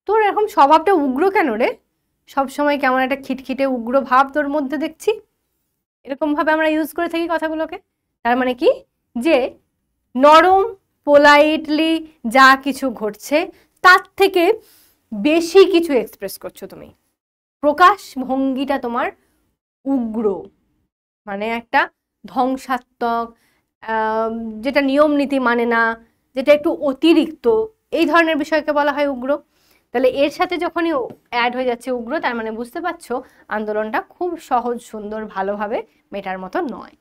তোর এরকম স্বভাবটা উগ্র কেন রে? সবসময় কেমন একটা খিটখিটে উগ্র ভাব তোর মধ্যে দেখছি। এরকম ভাবে আমরা ইউজ করে থাকি কথাগুলোকে। তার মানে কি, যে নরম পোলাইটলি যা কিছু ঘটছে তার থেকে বেশি কিছু এক্সপ্রেস করছো তুমি, প্রকাশ ভঙ্গিটা তোমার উগ্র, মানে একটা ধ্বংসাত্মক, যেটা নিয়ম নীতি মানে না, যেটা একটু অতিরিক্ত, এই ধরনের বিষয়কে বলা হয় উগ্র। তাহলে এর সাথে যখনই অ্যাড হয়ে যাচ্ছে উগ্র, তার মানে বুঝতে পারছো আন্দোলনটা খুব সহজ সুন্দর ভালোভাবে মেটার মতো নয়।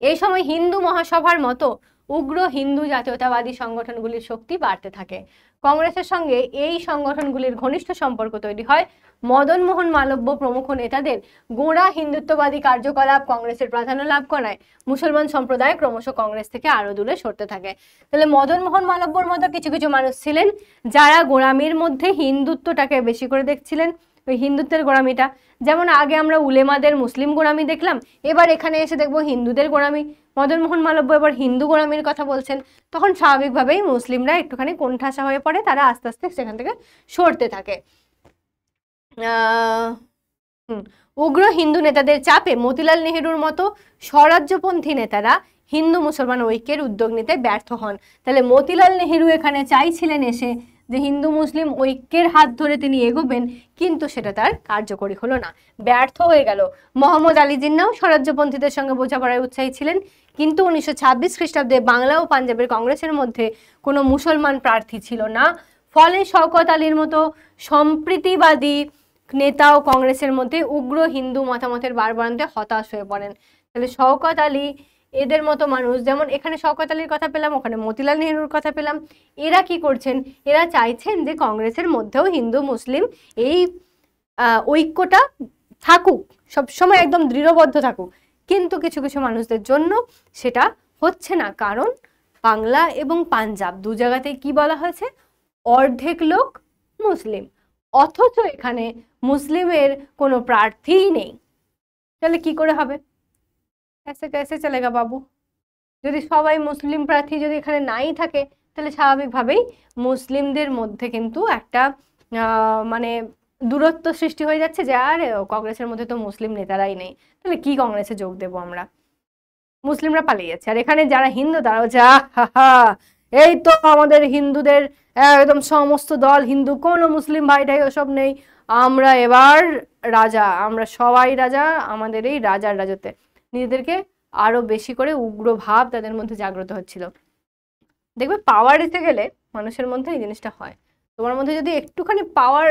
এই সময় হিন্দু মহাসভার মতো উগ্র হিন্দু জাতীয়তাবাদী সংগঠনগুলির শক্তি বাড়তে থাকে। কংগ্রেসের সঙ্গে এই সংগঠনগুলির ঘনিষ্ঠ সম্পর্ক তৈরি হয়। মদন মোহন মালব্য প্রমুখ নেতাদের গোঁড়া হিন্দুত্ববাদী কার্যকলাপ কংগ্রেসের প্রাধান্য লাভ করায় মুসলমান সম্প্রদায় ক্রমশ কংগ্রেস থেকে আরো দূরে সরতে থাকে। তাহলে মদন মোহন মালব্যর মতো কিছু কিছু মানুষ ছিলেন যারা গোঁড়ামির মধ্যে হিন্দুত্বটাকে বেশি করে দেখছিলেন, ওই হিন্দুত্বের গোঁড়ামিটা। যেমন আগে আমরা উলেমাদের মুসলিম গোঁড়ামি দেখলাম, এবার এখানে এসে দেখবো হিন্দুদের গোঁড়ামি। মদন মোহন মালব্য এবার হিন্দু গোঁড়ামির কথা বলছেন, তখন স্বাভাবিকভাবেই মুসলিমরা একটুখানি কোণঠাসা হয়ে পড়ে, তারা আস্তে আস্তে সেখান থেকে সরতে থাকে। উগ্র হিন্দু নেতাদের চাপে মতিলাল নেহেরুর মতো স্বরাজ্যপন্থী নেতারা হিন্দু মুসলমান ঐক্যের উদ্যোগ নিতে ব্যর্থ হন। তাহলে মতিলাল নেহেরু এখানে চাইছিলেন এসে যে হিন্দু মুসলিম ঐক্যের হাত ধরে তিনি এগোবেন, কিন্তু সেটা তার কার্যকরী হলো না, ব্যর্থ হয়ে গেল। মোহাম্মদ আলী জিন্নাও স্বরাজ্যপন্থীদের সঙ্গে বোঝাপড়ায় উৎসাহী ছিলেন, কিন্তু 1926 খ্রিস্টাব্দে বাংলা ও পাঞ্জাবের কংগ্রেসের মধ্যে কোনো মুসলমান প্রার্থী ছিল না। ফলে শওকত আলীর মতো সম্প্রীতিবাদী নেতাও কংগ্রেসের মধ্যে উগ্র হিন্দু মতামতের বারবারান্তে হতাশ হয়ে পড়েন। তাহলে শওকত আলী এদের মতো মানুষ, যেমন এখানে শওকত আলীর কথা পেলাম, ওখানে মতিলাল নেহেরুর কথা পেলাম, এরা কি করছেন, এরা চাইছেন যে কংগ্রেসের মধ্যেও হিন্দু মুসলিম এই ঐক্যটা থাকুক, সবসময় একদম দৃঢ়বদ্ধ থাকুক, কিন্তু কিছু কিছু মানুষদের জন্য সেটা হচ্ছে না, কারণ বাংলা এবং পাঞ্জাব দু জায়গাতেই কি বলা হয়েছে, অর্ধেক লোক মুসলিম, অথচ এখানে মুসলিমের কোনো প্রার্থীই নেই। তাহলে কি করে হবে, कैसे कैसे चलेगा বাবু? যদি সবাই মুসলিম প্রার্থী যদি এখানে নাই থাকে, তাহলে স্বাভাবিকভাবেই মুসলিমদের মধ্যে কিন্তু একটা মানে দূরত্ব সৃষ্টি হয়ে যাচ্ছে, যে আরে কংগ্রেসের মধ্যে তো মুসলিম নেতারাই নেই, তাহলে কি কংগ্রেসে যোগ দেবো আমরা, মুসলিমরা পালিয়ে যাচ্ছে। আর এখানে যারা হিন্দু তারাও যা হা হা, এই তো আমাদের হিন্দুদের একদম সমস্ত দল হিন্দু, কোনো মুসলিম ভাইটাই ওসব নেই, আমরা এবার রাজা, আমরা সবাই রাজা, আমাদের এই রাজার রাজত্বে, নিজেদেরকে আরো বেশি করে উগ্র ভাব তাদের মধ্যে জাগ্রত হচ্ছিল। দেখবে পাওয়ার দিতে গেলে মানুষের মধ্যে এই জিনিসটা হয়, তোমার মধ্যে যদি একটুখানি পাওয়ার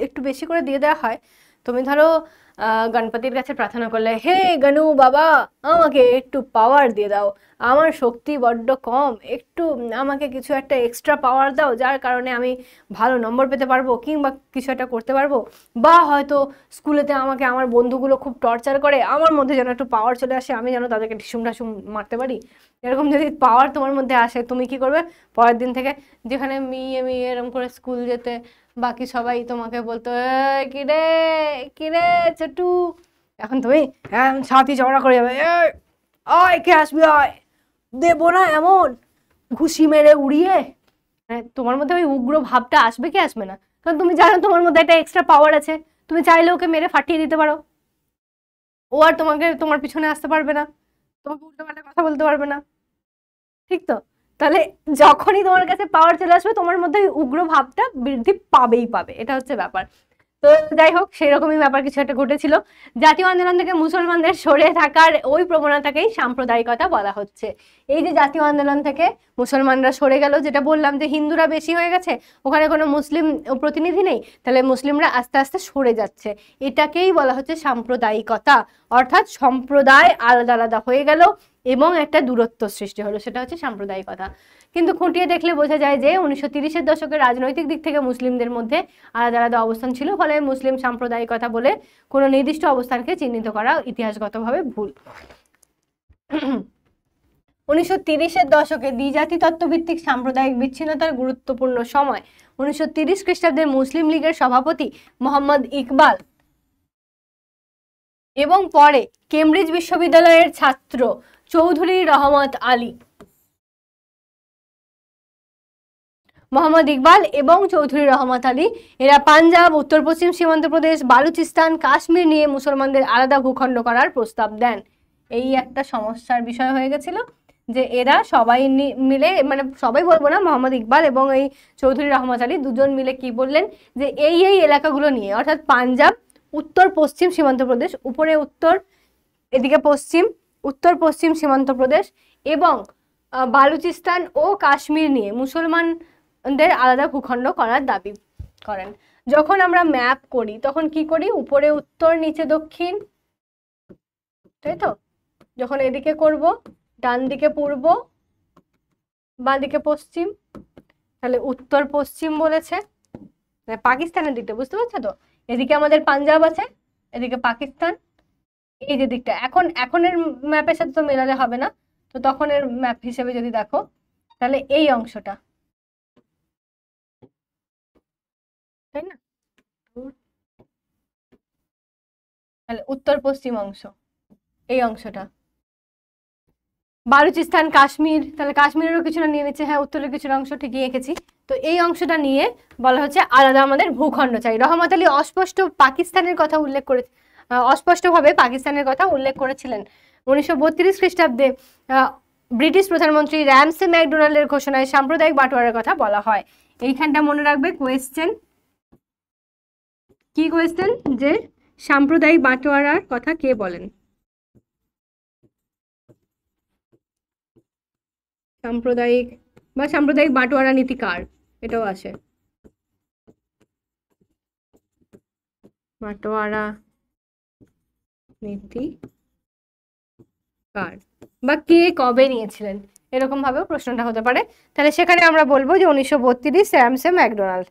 একটু বেশি করে দিয়ে দেওয়া হয়, তুমি ধরো গণপতির কাছে প্রার্থনা করলে, হে গনু বাবা আমাকে একটু পাওয়ার দিয়ে দাও, আমার শক্তি বড্ড কম, একটু আমাকে কিছু একটা এক্সট্রা পাওয়ার দাও যার কারণে আমি ভালো নম্বর পেতে পারবো কিংবা কিছু একটা করতে পারবো, বা হয়তো স্কুলেতে আমাকে আমার বন্ধুগুলো খুব টর্চার করে, আমার মধ্যে যেন একটু পাওয়ার চলে আসে, আমি যেন তাদেরকে ঢিসুম ঢাসুম মারতে পারি। এরকম যদি পাওয়ার তোমার মধ্যে আসে, তুমি কি করবে, পরের দিন থেকে যেখানে মেয়ে এরকম করে স্কুল যেতে, বাকি সবাই তোমাকে বলতো কিরে কিরে ছোটু, এখন তুমি সাথী ঝগড়া করে যাবে, আয় কে আসবি, আয় দেবো না এমন ঘুষি মেরে উড়িয়ে, তোমার মধ্যে ওই উগ্র ভাবটা আসবে কি আসবে না? কারণ তুমি জানো তোমার মধ্যে একটা এক্সট্রা পাওয়ার আছে, তুমি চাইলে ওকে মেরে ফাটিয়ে দিতে পারো, ও আর তোমাকে তোমার পিছনে আসতে পারবে না, তোমাকে উল্টো পাল্টা কথা বলতে পারবে না, ঠিক তো? তাহলে যখনই তোমার কাছে পাওয়ার চলে আসবে, তোমার মধ্যে উগ্র ভাবটা বৃদ্ধি পাবেই পাবে, এটা হচ্ছে ব্যাপার। তো যাই হোক, সেরকমই ব্যাপার কিছু একটা ঘটেছিল। জাতীয় আন্দোলন থেকে মুসলমানদের সরে থাকার ওই প্রবণতাকেই সাম্প্রদায়িকতা বলা হচ্ছে। এই যে জাতীয় আন্দোলন থেকে মুসলমানরা সরে গেল, যেটা বললাম যে হিন্দুরা বেশি হয়ে গেছে, ওখানে কোনো মুসলিম প্রতিনিধি নেই, তাহলে মুসলিমরা আস্তে আস্তে সরে যাচ্ছে, এটাকেই বলা হচ্ছে সাম্প্রদায়িকতা, অর্থাৎ সম্প্রদায় আলাদা আলাদা হয়ে গেল এবং একটা দূরত্ব সৃষ্টি হলো, সেটা হচ্ছে সাম্প্রদায়িকতা। কিন্তু খুঁটিয়ে দেখলে বোঝা যায় যে 1930-এর দশকের রাজনৈতিক দিক থেকে মুসলিমদের মধ্যে আলাদা আলাদা অবস্থান ছিল, ফলে মুসলিম সাম্প্রদায়িকতা বলে কোনো নির্দিষ্ট অবস্থানকে চিহ্নিত করা ইতিহাসগতভাবে ভুল। 1930-এর দশকে দ্বিজাতি তত্ত্বভিত্তিক সাম্প্রদায়িক বিচ্ছিন্নতার গুরুত্বপূর্ণ সময় 1930 খ্রিস্টাব্দের মুসলিম লীগের সভাপতি মোহাম্মদ ইকবাল এবং পরে কেমব্রিজ বিশ্ববিদ্যালয়ের ছাত্র চৌধুরী রহমত আলী মোহাম্মদ ইকবাল এবং চৌধুরী রহমত আলী এরা পাঞ্জাব, উত্তর পশ্চিম সীমান্ত প্রদেশ, বালুচিস্তান, কাশ্মীর নিয়ে মুসলমানদের আলাদা ভূখণ্ড করার প্রস্তাব দেন। এই একটা সমস্যার বিষয় হয়ে গেছিল যে এরা সবাই মিলে, মানে সবাই বলবো না, মোহাম্মদ ইকবাল এবং এই চৌধুরী রহমত আলী দুজন মিলে কি বললেন যে এই এলাকাগুলো নিয়ে, অর্থাৎ পাঞ্জাব, উত্তর পশ্চিম সীমান্ত প্রদেশ, উপরে উত্তর, এদিকে পশ্চিম, উত্তর পশ্চিম সীমান্ত প্রদেশ এবং বালুচিস্তান ও কাশ্মীর নিয়ে মুসলমানদের আলাদা ভূখণ্ড করার দাবি করেন। যখন আমরা ম্যাপ করি তখন কি করি, উপরে উত্তর, নিচে দক্ষিণ, তাই তো? যখন এদিকে করব, ডান দিকে পূর্ব, বাঁ দিকে পশ্চিম, তাহলে উত্তর পশ্চিম বলেছে, পাকিস্তানের দিকটা, বুঝতে পারছো তো? এদিকে আমাদের পাঞ্জাব আছে, এদিকে পাকিস্তান, এই যে দিকটা। এখনের ম্যাপের সাথে তো মেলালে হবে না, তো তখনের ম্যাপ হিসেবে যদি দেখো তাহলে এই অংশটা, তাই না? তাহলে উত্তর পশ্চিম অংশ, এই অংশটা বালুচিস্তান, কাশ্মীর, তাহলে কাশ্মীরেরও কিছুটা নিয়ে নিচ্ছে, হ্যাঁ উত্তরের কিছুটা অংশ ঠিকই এঁকেছি। তো এই অংশটা নিয়ে বলা হচ্ছে আলাদা আমাদের ভূখণ্ড চাই। রহমত আলী অস্পষ্ট পাকিস্তানের কথা উল্লেখ করে, অস্পষ্টভাবে পাকিস্তানের কথা উল্লেখ করেছিলেন। 1932 খ্রিস্টাব্দে ব্রিটিশ প্রধানমন্ত্রী র্যামসে ম্যাকডোনাল্ডের ঘোষণায় সাম্প্রদায়িক বাটোয়ারার কথা বলা হয়। এইখানটা মনে রাখবে, কোয়েশ্চেন, কি কোয়েশ্চেন, যে সাম্প্রদায়িক বাটোয়ারার কথা কে বলেন? সাম্প্রদায়িক বা সাম্প্রদায়িক বাটোয়ারা নীতি কার, এটাও আসে। বাটোয়ারা নীতি কার বা কে কবে নিয়েছিলেন, এরকম ভাবেও প্রশ্নটা হতে পারে। তাহলে সেখানে আমরা বলবো যে 1932 র্যামসে ম্যাকডোনাল্ড।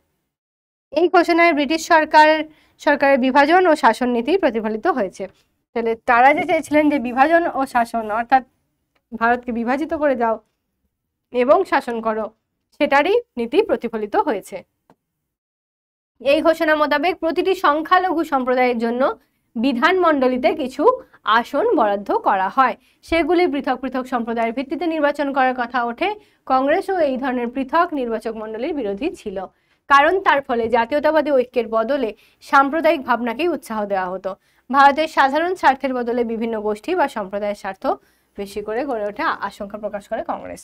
এই ঘোষণায় ব্রিটিশ সরকারের বিভাজন ও শাসন নীতি প্রতিফলিত হয়েছে। তাহলে তারা যে চেয়েছিলেন যে বিভাজন ও শাসন, অর্থাৎ ভারতকে বিভাজিত করে দাও এবং শাসন করো, সেটারই নীতি প্রতিফলিত হয়েছে। এই ঘোষণা মোতাবেক প্রতিটি সংখ্যালঘু সম্প্রদায়ের জন্য বিধানমণ্ডলীতে কিছু আসন বরাদ্দ করা হয়। সেগুলি পৃথক পৃথক সম্প্রদায়ের ভিত্তিতে নির্বাচন করার কথা ওঠে। কংগ্রেসও এই ধরনের পৃথক নির্বাচক মণ্ডলীর বিরোধী ছিল, কারণ তার ফলে জাতীয়তাবাদী ঐক্যের বদলে সাম্প্রদায়িক ভাবনাকেই উৎসাহ দেওয়া হতো। ভারতের সাধারণ স্বার্থের বদলে বিভিন্ন গোষ্ঠী বা সম্প্রদায়ের স্বার্থ বেশি করে গড়ে ওঠা আশঙ্কা প্রকাশ করে কংগ্রেস।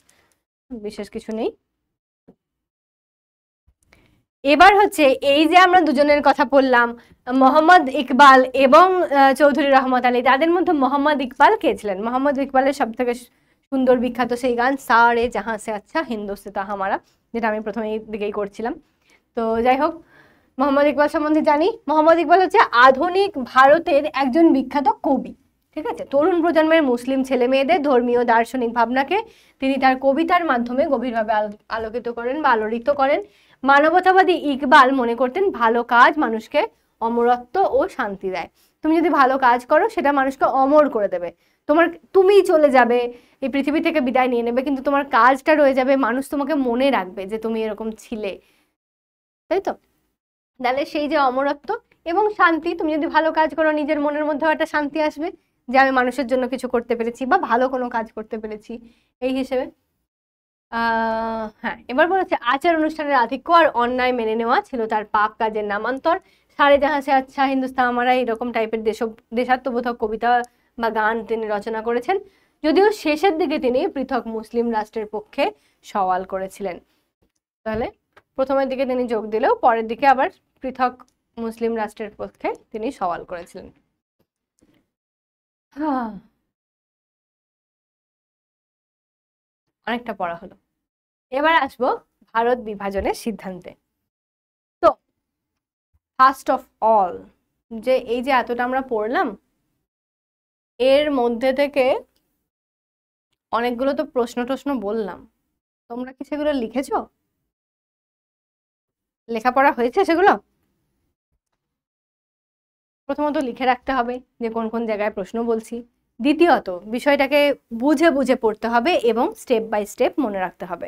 বিশেষ কিছু নেই। এবার হচ্ছে এই যে আমরা দুজনের কথা বললাম, মোহাম্মদ ইকবাল এবং চৌধুরী রহমত আলী, তাদের মধ্যে মোহাম্মদ ইকবাল কে ছিলেন? মোহাম্মদ ইকবালের সব থেকে সুন্দর বিখ্যাত সেই গান সারে জাহাঁ সে আচ্ছা হিন্দুস্তান হামারা, যেটা আমি প্রথমে এই দিকেই করছিলাম। তো যাই হোক, মোহাম্মদ ইকবাল সম্বন্ধে জানি। মোহাম্মদ ইকবাল হচ্ছে আধুনিক ভারতের একজন বিখ্যাত কবি, ঠিক আছে? তরুণ প্রজন্মের মুসলিম ছেলে মেয়েদের ধর্মীয় দার্শনিক ভাবনাকে তিনি তার কবিতার মাধ্যমে গভীরভাবে আলোকিত করেন বা আলোড়িত করেন। মানবতাবাদী ইকবাল মনে করতেন ভালো কাজ মানুষকে অমরত্ব ও শান্তি দেয়। তুমি যদি ভালো কাজ করো সেটা মানুষকে অমর করে দেবে। তুমিই চলে যাবে, এই পৃথিবী থেকে বিদায় নিয়ে নেবে, কিন্তু তোমার কাজটা রয়ে যাবে, মানুষ তোমাকে মনে রাখবে যে তুমি এরকম ছিলে, তাই তো? তাহলে সেই যে অমরত্ব এবং শান্তি, তুমি যদি ভালো কাজ করো নিজের মনের মধ্যেও একটা শান্তি আসবে যে আমি মানুষের জন্য কিছু করতে পেরেছি বা ভালো কোনো কাজ করতে পেরেছি, এই হিসেবে। হ্যাঁ, এবার বলেছে আচার অনুষ্ঠানের আধিক্য আর অন্যায় মেনে নেওয়া ছিল তার পাপ কাজের নামান্তর। সারে জাহাঁ সে আচ্ছা হিন্দুস্তান হামারা, এরকম টাইপের দেশাত্মবোধক কবিতা বা গান তিনি রচনা করেছেন। যদিও শেষের দিকে তিনি পৃথক মুসলিম রাষ্ট্রের পক্ষে সওয়াল করেছিলেন। তাহলে প্রথমের দিকে তিনি যোগ দিলেও পরের দিকে আবার পৃথক মুসলিম রাষ্ট্রের পক্ষে তিনি সওয়াল করেছিলেন। অনেকটা পড়া হলো, এবার আসবো ভারত বিভাজনের সিদ্ধান্তে। তো ফার্স্ট অফ অল, যে এই যে এতটা আমরা পড়লাম, এর মধ্যে থেকে অনেকগুলো তো প্রশ্ন বললাম, তোমরা কি সেগুলো লিখেছো? লেখাপড়া হয়েছে সেগুলো? প্রথমত লিখে রাখতে হবে যে কোন কোন জায়গায় প্রশ্ন বলছি। দ্বিতীয়ত বিষয়টাকে বুঝে বুঝে পড়তে হবে এবং স্টেপ বাই স্টেপ মনে রাখতে হবে।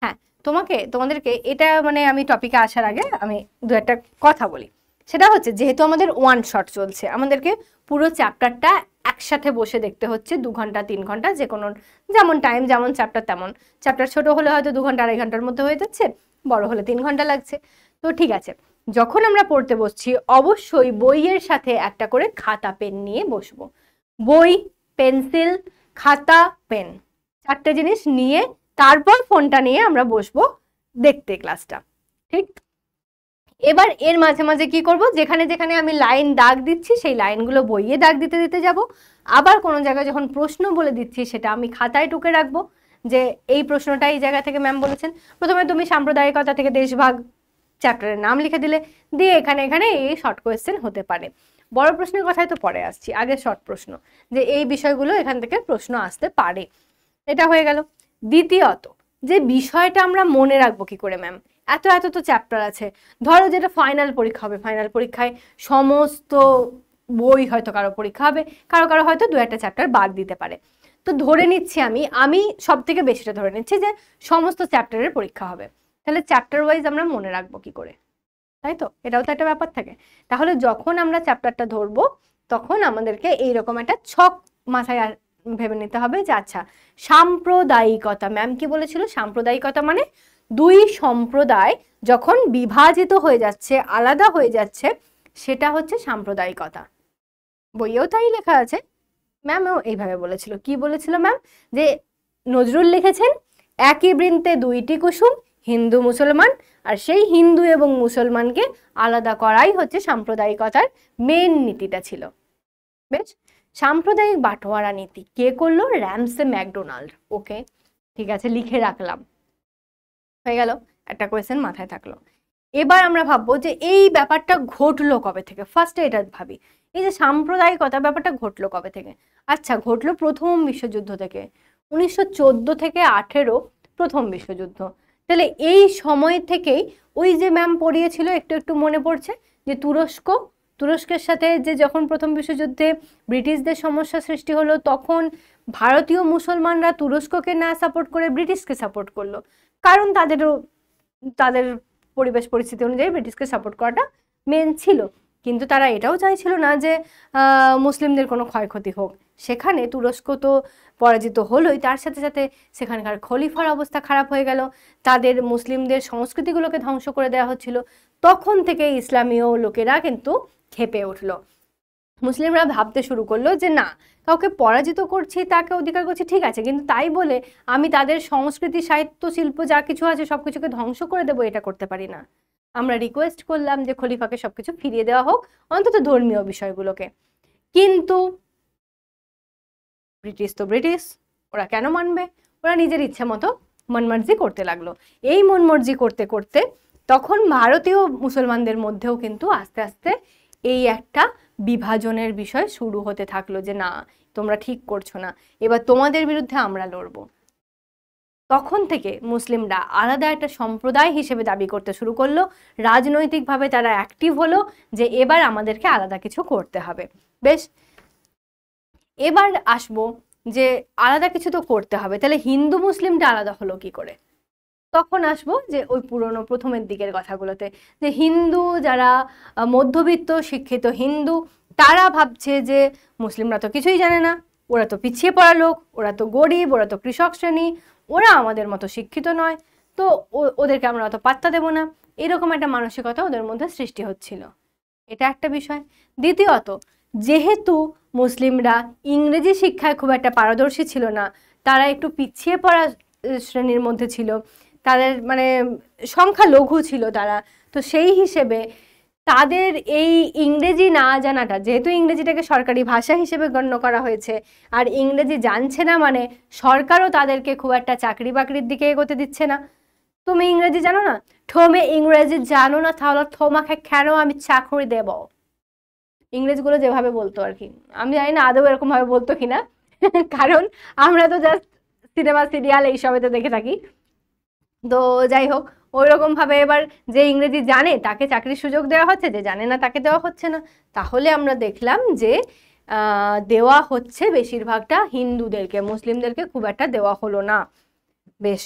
হ্যাঁ, তোমাদেরকে এটা মানে আমি টপিকে আসার আগে আমি দু একটা কথা বলি। সেটা হচ্ছে যেহেতু আমাদের ওয়ান শট চলছে, আমাদেরকে পুরো চ্যাপ্টারটা একসাথে বসে দেখতে হচ্ছে 2 ঘন্টা 3 ঘন্টা, যে কোনো যেমন টাইম যেমন চ্যাপ্টার তেমন। চ্যাপ্টার ছোট হলে হয়তো 2 ঘন্টা 2.5 ঘন্টার মধ্যে হয়ে যাচ্ছে, বড় হলে 3 ঘন্টা লাগছে। তো ঠিক আছে, যখন আমরা পড়তে বসছি অবশ্যই বইয়ের সাথে একটা করে খাতা পেন নিয়ে বসবো। বই, পেন্সিল, খাতা, পেন, 4টে জিনিস নিয়ে তারপর ফোনটা নিয়ে আমরা বসবো দেখতে ক্লাসটা। ঠিক, এবার এর মাঝে মাঝে কি করব, যেখানে যেখানে আমি লাইন দাগ দিচ্ছি সেই লাইনগুলো বইয়ে দাগ দিতে দিতে যাব। আবার কোনো জায়গায় যখন প্রশ্ন বলে দিচ্ছি সেটা আমি খাতায় টুকে রাখবো, যে এই প্রশ্নটা এই জায়গা থেকে ম্যাম বলেছেন। প্রথমে তুমি সাম্প্রদায়িকতা থেকে দেশভাগ চ্যাপ্টারের নাম লিখে দিলে, দিয়ে এখানে এখানে এই শর্ট কোয়েশ্চেন হতে পারে। বড় প্রশ্নের কথাই তো পরে আসছি, আগে শর্ট প্রশ্ন, যে এই বিষয়গুলো এখান থেকে প্রশ্ন আসতে পারে। এটা হয়ে গেল। দ্বিতীয়ত, যে বিষয়টা আমরা মনে রাখবো কি করে ম্যাম, এত এত তো চ্যাপ্টার আছে। ধরো যেটা ফাইনাল পরীক্ষা হবে, ফাইনাল পরীক্ষায় সমস্ত বই হয়তো কারো পরীক্ষা হবে, কারো কারো হয়তো 2-1টা চ্যাপ্টার বাদ দিতে পারে। তো ধরে নিচ্ছি আমি সব থেকে বেশিটা ধরে নিচ্ছি যে সমস্ত চ্যাপ্টারের পরীক্ষা হবে, তাহলে চ্যাপ্টার ওয়াইজ আমরা মনে রাখবো কি করে, তাই তো? এটাও তো একটা ব্যাপার থাকে। তাহলে যখন আমরা চ্যাপ্টারটা ধরবো তখন আমাদেরকে এইরকম একটা ছক মাথায় ভেবে নিতে হবে যে আচ্ছা, সাম্প্রদায়িকতা, ম্যাম কি বলেছিল? সাম্প্রদায়িকতা মানে দুই সম্প্রদায় যখন বিভাজিত হয়ে যাচ্ছে, আলাদা হয়ে যাচ্ছে, সেটা হচ্ছে সাম্প্রদায়িকতা। বইয়েও তাই লেখা আছে, ম্যামও এইভাবে বলেছিল। কি বলেছিল ম্যাম? যে নজরুল লিখেছেন, একই বৃন্তে দুইটি কুসুম, হিন্দু মুসলমান, আর সেই হিন্দু এবং মুসলমানকে আলাদা করাই হচ্ছে সাম্প্রদায়িকতার মেন নীতিটা ছিল। বেশ, সাম্প্রদায়িক বাটোয়ারা নীতি কে করলো? Ramsay McDonald. ওকে, ঠিক আছে, লিখে রাখলাম, হয়ে গেল, একটা কোয়েশ্চেন মাথায় থাকলো। এবার আমরা ভাববো যে এই ব্যাপারটা ঘটলো কবে থেকে। ফার্স্টে এটা ভাবি, এই যে সাম্প্রদায়িকতা ব্যাপারটা ঘটলো কবে থেকে? আচ্ছা, ঘটলো প্রথম বিশ্বযুদ্ধ থেকে, 1914 থেকে 18 প্রথম বিশ্বযুদ্ধ। তাহলে এই সময় থেকেই ওই যে ম্যাম পড়িয়েছিল, একটু একটু মনে পড়ছে, যে তুরস্কের সাথে যে যখন প্রথম বিশ্বযুদ্ধে ব্রিটিশদের সমস্যা সৃষ্টি হলো, তখন ভারতীয় মুসলমানরা তুরস্ককে না সাপোর্ট করে ব্রিটিশকে সাপোর্ট করলো, কারণ তাদের পরিবেশ পরিস্থিতি অনুযায়ী ব্রিটিশকে সাপোর্ট করাটা মেন ছিল। কিন্তু তারা এটাও চাইছিল না যে মুসলিমদের কোনো ক্ষয়ক্ষতি হোক। সেখানে তুরস্ক তো পরাজিত হলোই, তার সাথে সাথে সেখানকার খলিফার অবস্থা খারাপ হয়ে গেল, তাদের মুসলিমদের সংস্কৃতিগুলোকে ধ্বংস করে দেওয়া হচ্ছিল। তখন থেকে ইসলামীয় লোকেরা কিন্তু ক্ষেপে উঠলো। মুসলিমরা ভাবতে শুরু করলো যে না, কাউকে পরাজিত করছি, তাকে অধিকার করছি, ঠিক আছে, কিন্তু তাই বলে আমি তাদের সংস্কৃতি, সাহিত্য, শিল্প যা কিছু আছে সবকিছুকে ধ্বংস করে দেবো, এটা করতে পারি না। আমরা রিকোয়েস্ট করলাম যে খলিফাকে সবকিছু ফিরিয়ে দেওয়া হোক, অন্তত ধর্মীয় বিষয়গুলোকে। কিন্তু ব্রিটিশ তো ব্রিটিশ, ওরা কেন মানবে? ওরা নিজের ইচ্ছে মতো মনমর্জি করতে লাগলো। এই মনমর্জি করতে করতে তখন ভারতীয় মুসলমানদের মধ্যেও কিন্তু আস্তে আস্তে এই একটা বিভাজনের বিষয় শুরু হতে থাকলো, যে না, তোমরা ঠিক করছো না, এবার তোমাদের বিরুদ্ধে আমরা লড়বো। তখন থেকে মুসলিমরা আলাদা একটা সম্প্রদায় হিসেবে দাবি করতে শুরু করলো, রাজনৈতিকভাবে তারা অ্যাক্টিভ হলো যে এবার আমাদেরকে আলাদা কিছু করতে হবে। বেশ, এবার আসবো যে আলাদা কিছু তো করতে হবে, তাহলে হিন্দু মুসলিমটা আলাদা হলো কি করে? তখন আসবো যে ওই পুরনো প্রথমের দিকের কথাগুলোতে, যে হিন্দু যারা মধ্যবিত্ত শিক্ষিত হিন্দু, তারা ভাবছে যে মুসলিমরা তো কিছুই জানে না, ওরা তো পিছিয়ে পড়া লোক, ওরা তো গরিব, ওরা তো কৃষক শ্রেণী, ওরা আমাদের মতো শিক্ষিত নয়, তো ওদেরকে আমরা অত পাত্তা দেবো না, এরকম একটা মানসিকতা ওদের মধ্যে সৃষ্টি হচ্ছিল। এটা একটা বিষয়। দ্বিতীয়ত, যেহেতু মুসলিমরা ইংরেজি শিক্ষায় খুব একটা পারদর্শী ছিল না, তারা একটু পিছিয়ে পড়া শ্রেণীর মধ্যে ছিল, তাদের মানে সংখ্যালঘু ছিল তারা, তো সেই হিসেবে তাদের এই ইংরেজি না জানাটা, যেহেতু ইংরেজিটাকে সরকারি ভাষা হিসেবে গণ্য করা হয়েছে, আর ইংরেজি জানছে না মানে সরকারও তাদেরকে খুব একটা চাকরি বাকরির দিকে এগোতে দিচ্ছে না। তুমি ইংরেজি জানো না, তুমি ইংরেজি জানো না, তাহলে তোমাকে কেন আমি চাকরি দেব? ইংরেজগুলো যেভাবে বলতো আর কি, আমি জানি না আদৌ এরকম ভাবে বলতো কিনা, কারণ আমরা তো জাস্ট সিনেমা সিরিয়াল এইসবেতে দেখে থাকি। তো যাই হোক, ওই রকম ভাবে এবার যে ইংরেজি জানে তাকে চাকরির সুযোগ দেওয়া হচ্ছে, যে জানে না তাকে দেওয়া হচ্ছে না। তাহলে আমরা দেখলাম যে দেওয়া হচ্ছে বেশিরভাগটা হিন্দুদেরকে, মুসলিমদেরকে খুব একটা দেওয়া হলো না। বেশ,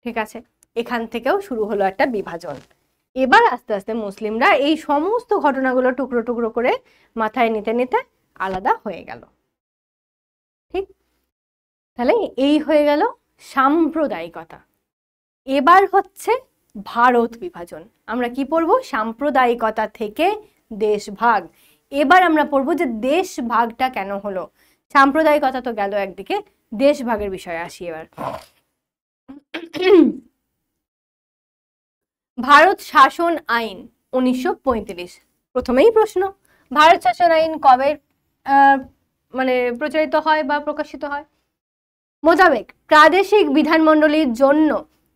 ঠিক আছে, এখান থেকেও শুরু হলো একটা বিভাজন। এবার আস্তে আস্তে মুসলিমরা এই সমস্ত ঘটনাগুলো টুকরো টুকরো করে মাথায় নিতে নিতে আলাদা হয়ে গেল। ঠিক, তাহলে এই হয়ে গেল সাম্প্রদায়িকতা। এবার হচ্ছে ভারত বিভাজন। আমরা কি পড়বো? সাম্প্রদায়িকতা থেকে দেশভাগ। এবার আমরা পড়বো যে দেশ ভাগটা কেন হলো। সাম্প্রদায়িকতা তো গেল একদিকে, দেশ ভাগের বিষয়ে আসি এবার। ভারত শাসন আইন 1935। প্রথমেই প্রশ্ন, ভারত শাসন আইন কবে মানে প্রচারিত হয় বা প্রকাশিত হয়? মোতাবেক প্রাদেশিক বিধানমণ্ডলীর জন্য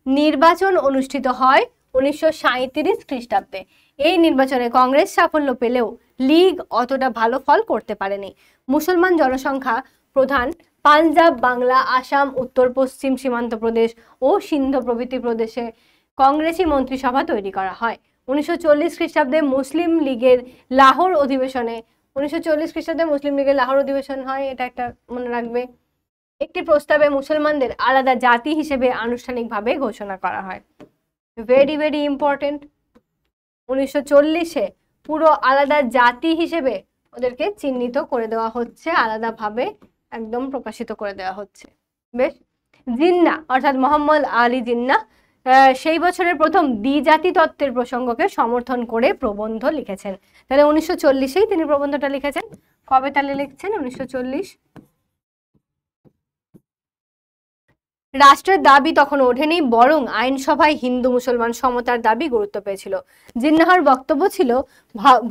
নির্বাচন অনুষ্ঠিত হয় 1937 খ্রিস্টাব্দে। এই নির্বাচনে কংগ্রেস সাফল্য পেলেও লীগ অতটা ভালো ফল করতে পারেনি। মুসলমান জনসংখ্যা প্রধান পাঞ্জাব, বাংলা, আসাম, উত্তর পশ্চিম সীমান্ত প্রদেশ ও সিন্ধ প্রভৃতি প্রদেশে কংগ্রেসি মন্ত্রিসভা তৈরি করা হয়। 1940 খ্রিস্টাব্দে মুসলিম লীগের লাহোর অধিবেশনে 1940 খ্রিস্টাব্দে মুসলিম লীগের লাহোর অধিবেশন হয়, এটা একটা মনে রাখবে। একটি প্রস্তাবে মুসলমানদের আলাদা জাতি হিসেবে আনুষ্ঠানিকভাবে ঘোষণা করা হয়। Very very important. 1940-এ পুরো আলাদা জাতি হিসেবে ওদেরকে চিহ্নিত করে দেওয়া হচ্ছে, আলাদাভাবে একদম প্রকাশিত করে দেওয়া হচ্ছে। বেশ। জিন্না অর্থাৎ মোহাম্মদ আলী জিন্না সেই বছরের প্রথম দ্বিজাতি তত্ত্বের প্রসঙ্গকে সমর্থন করে প্রবন্ধ লিখেছেন। তাহলে 1940-এই তিনি প্রবন্ধটা লিখেছেন। কবে তাহলে লিখছেন? 1940। রাষ্ট্রের দাবি তখন ওঠেনি, বরং আইনসভায় হিন্দু মুসলমান সমতার দাবি গুরুত্ব পেয়েছিল। জিন্নাহর বক্তব্য ছিল,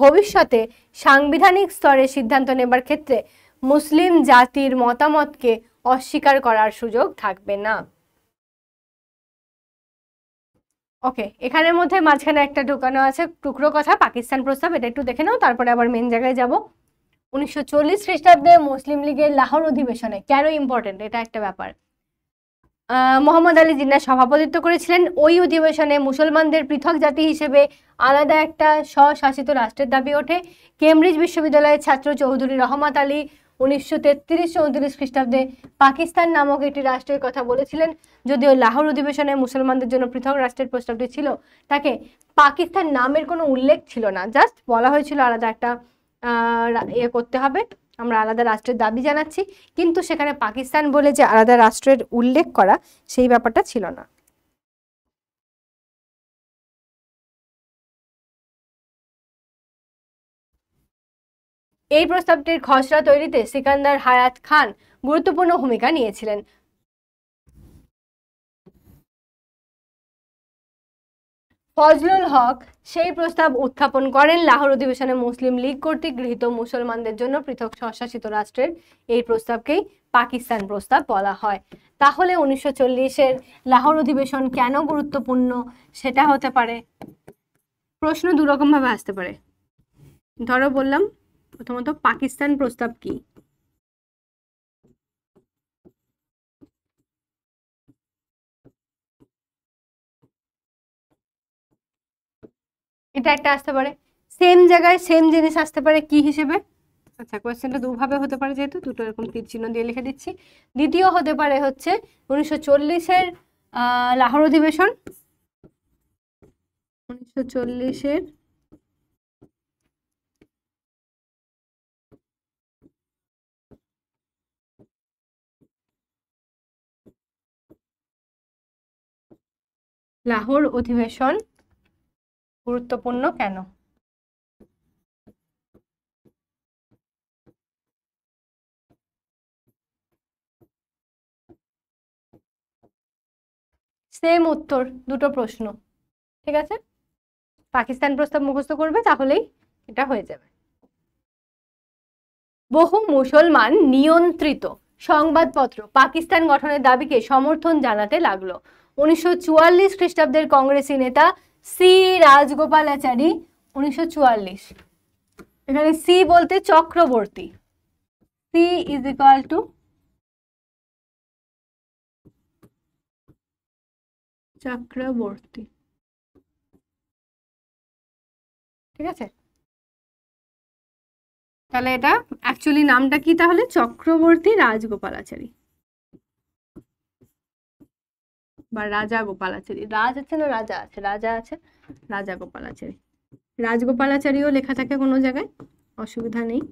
ভবিষ্যতে সাংবিধানিক স্তরে সিদ্ধান্ত নেবার ক্ষেত্রে মুসলিম জাতির মতামতকে অস্বীকার করার সুযোগ থাকবে না। ওকে, এখানের মধ্যে মাঝখানে একটা ঢুকানো আছে টুকরো কথা, পাকিস্তান প্রস্তাব, এটা একটু দেখে নাও, তারপরে আবার মেন জায়গায় যাব। 1940 খ্রিস্টাব্দে মুসলিম লীগের লাহোর অধিবেশনে, কেন ইম্পর্টেন্ট এটা একটা ব্যাপার, মোহাম্মদ আলী জিন্নাহ সভাপতিত্ব করেছিলেন। ওই অধিবেশনে মুসলমানদের পৃথক জাতি হিসেবে আলাদা একটা স্বশাসিত রাষ্ট্রের দাবি ওঠে। কেমব্রিজ বিশ্ববিদ্যালয়ের ছাত্র চৌধুরী রহমত আলী 1933-34 খ্রিস্টাব্দে পাকিস্তান নামক একটি রাষ্ট্রের কথা বলেছিলেন। যদিও লাহোর অধিবেশনে মুসলমানদের জন্য পৃথক রাষ্ট্রের প্রস্তাবটি ছিল, তাকে পাকিস্তান নামের কোনো উল্লেখ ছিল না, জাস্ট বলা হয়েছিল আলাদা একটা ইয়ে করতে হবে, আমরা আলাদা রাষ্ট্রের দাবি জানাচ্ছি, কিন্তু সেখানে পাকিস্তান বলে যে আলাদা রাষ্ট্রের উল্লেখ করা, সেই ব্যাপারটা ছিল না। এই প্রস্তাবটির খসড়া তৈরিতে সিকান্দার হায়াত খান গুরুত্বপূর্ণ ভূমিকা নিয়েছিলেন। ফজলুল হক সেই প্রস্তাব উত্থাপন করেন। লাহোর অধিবেশনে মুসলিম লীগ কর্তৃক গৃহীত মুসলমানদের জন্য পৃথক স্বশাসিত রাষ্ট্রের এই প্রস্তাবকেই পাকিস্তান প্রস্তাব বলা হয়। তাহলে 1940-এর লাহোর অধিবেশন কেন গুরুত্বপূর্ণ, সেটা হতে পারে প্রশ্ন, দুরকম ভাবে আসতে পারে। ধরো বললাম প্রথমত পাকিস্তান প্রস্তাব কি, এটা একটা আসতে পারে। সেম জায়গায় সেম জিনিস আসতে পারে কি হিসেবে, আচ্ছা কোয়েশ্চেনটা দুভাবে হতে পারে, যেহেতু দুটো এরকম তীর চিহ্ন দিয়ে লিখে দিচ্ছি। দ্বিতীয় হতে পারে হচ্ছে 1940-এর লাহোর অধিবেশন, 1940-এর লাহোর অধিবেশন গুরুত্বপূর্ণ কেন? সেম উত্তর, দুটো প্রশ্ন, ঠিক আছে। পাকিস্তান প্রস্তাব মুখস্থ করবে, তাহলেই এটা হয়ে যাবে। বহু মুসলমান নিয়ন্ত্রিত সংবাদপত্র পাকিস্তান গঠনের দাবিকে সমর্থন জানাতে লাগলো। 1944 খ্রিস্টাব্দের কংগ্রেসি নেতা সি রাজগোপালাচারী, 1944, এখানে সি বলতে Chakraborty, C is equal to Chakraborty, ঠিক আছে। তাহলে এটা অ্যাকচুয়ালি নামটা কি, তাহলে চক্রবর্তী রাজগোপালাচারী বা রাজা গোপালাচারী, রাজ আছে না রাজা আছে, রাজা আছে, রাজা গোপালাচারী, রাজগোপালাচারীও লেখা থাকে কোনো জায়গায়, অসুবিধা নেই।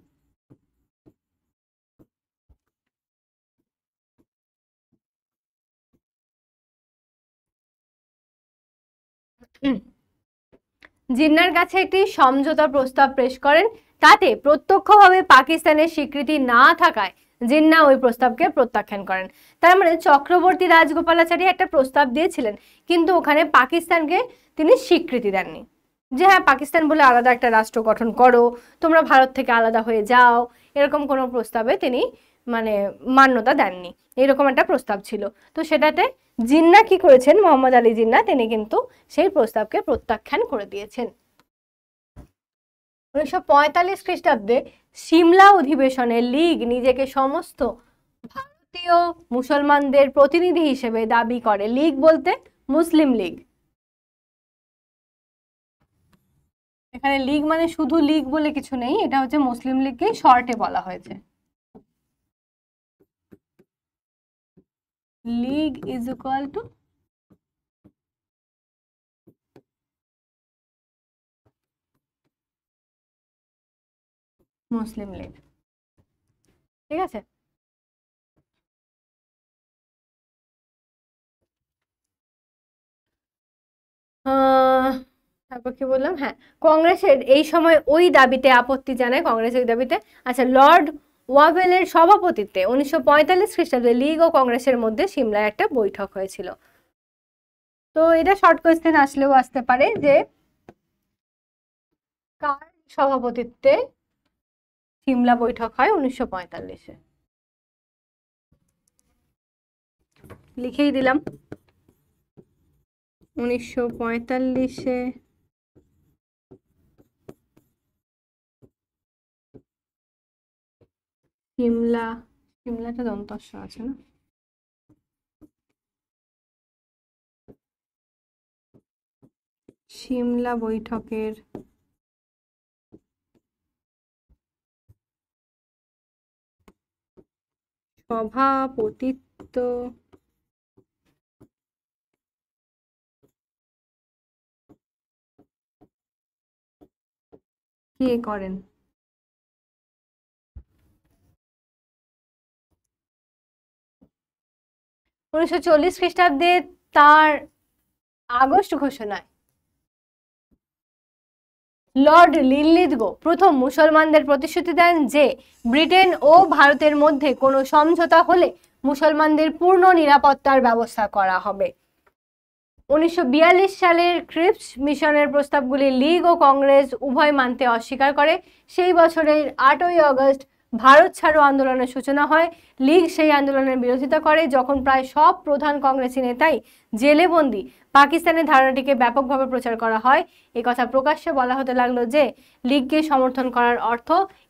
জিন্নার কাছে একটি সমঝোতা প্রস্তাব পেশ করেন, তাতে প্রত্যক্ষভাবে পাকিস্তানের স্বীকৃতি না থাকায় জিন্না ওই প্রস্তাবকে প্রত্যাখ্যান করেন। তার মানে চক্রবর্তী রাজগোপালাচারী একটা প্রস্তাব দিয়েছিলেন, কিন্তু ওখানে পাকিস্তানকে তিনি স্বীকৃতি দেননি যে হ্যাঁ পাকিস্তান বলে আলাদা একটা রাষ্ট্র গঠন করো, তোমরা ভারত থেকে আলাদা হয়ে যাও, এরকম কোনো প্রস্তাবে তিনি মানে মান্যতা দেননি। এরকম একটা প্রস্তাব ছিল। তো সেটাতে জিন্না কি করেছেন, মোহাম্মদ আলী জিন্না, তিনি কিন্তু সেই প্রস্তাবকে প্রত্যাখ্যান করে দিয়েছেন। 1945 খ্রিস্টাব্দে সিমলা অধিবেশনে লীগ নিজেকে সমস্ত ভারতীয় মুসলমানদের প্রতিনিধি হিসেবে দাবি করে। লীগ বলতে মুসলিম লীগ, এখানে লীগ মানে শুধু লীগ বলে কিছু নেই, এটা হচ্ছে মুসলিম লীগকে শর্টে বলা হয়েছে। লীগ ইজ ইকুয়াল টু মুসলিম লীগ, ঠিক আছে। তারপর কি বললাম, হ্যাঁ কংগ্রেসের এই সময় ওই দাবিতে আপত্তি জানায়, কংগ্রেসের দাবিতে। আচ্ছা, লর্ড ওয়াভেলের সভাপতিত্বে 1945 খ্রিস্টাব্দে লীগ ও কংগ্রেসের মধ্যে সিমলায় একটা বৈঠক হয়েছিল। তো এটা শর্ট কোয়েশ্চেন আসলেও আসতে পারে যে কার সভাপতিত্বে সিমলা বৈঠক হয় 1945-এ, লিখেই দিলাম 1945-এ সিমলা, সিমলাটা দন্তস্ব আছে না, সিমলা বৈঠকের সভাপতিত্ব কে করেন? 1940 খ্রিস্টাব্দে তার আগস্ট ঘোষণায় লর্ড লিলিথগো প্রথম মুসলমানদের প্রতিশ্রুতি দেন যে ব্রিটেন ও ভারতের মধ্যে কোনো সমঝোতা হলে মুসলমানদের পূর্ণ নিরাপত্তার ব্যবস্থা করা হবে। 1942 সালের ক্রিপস মিশনের প্রস্তাবগুলি লীগ ও কংগ্রেস উভয় মানতে অস্বীকার করে। সেই বছরের 8ই আগস্ট ভারত ছাড়ো আন্দোলনের সূচনা হয়। লীগ সেই আন্দোলনের বিরোধিতা করে। যখন প্রায় সব প্রধান কংগ্রেসি নেতাই জেলে বন্দী, পাকিস্তানের ধারণাটিকে ব্যাপকভাবে প্রচার করা হয়। এই কথা প্রকাশ্যে বলা হতে লাগলো যে লীগকে সমর্থন করার অর্থ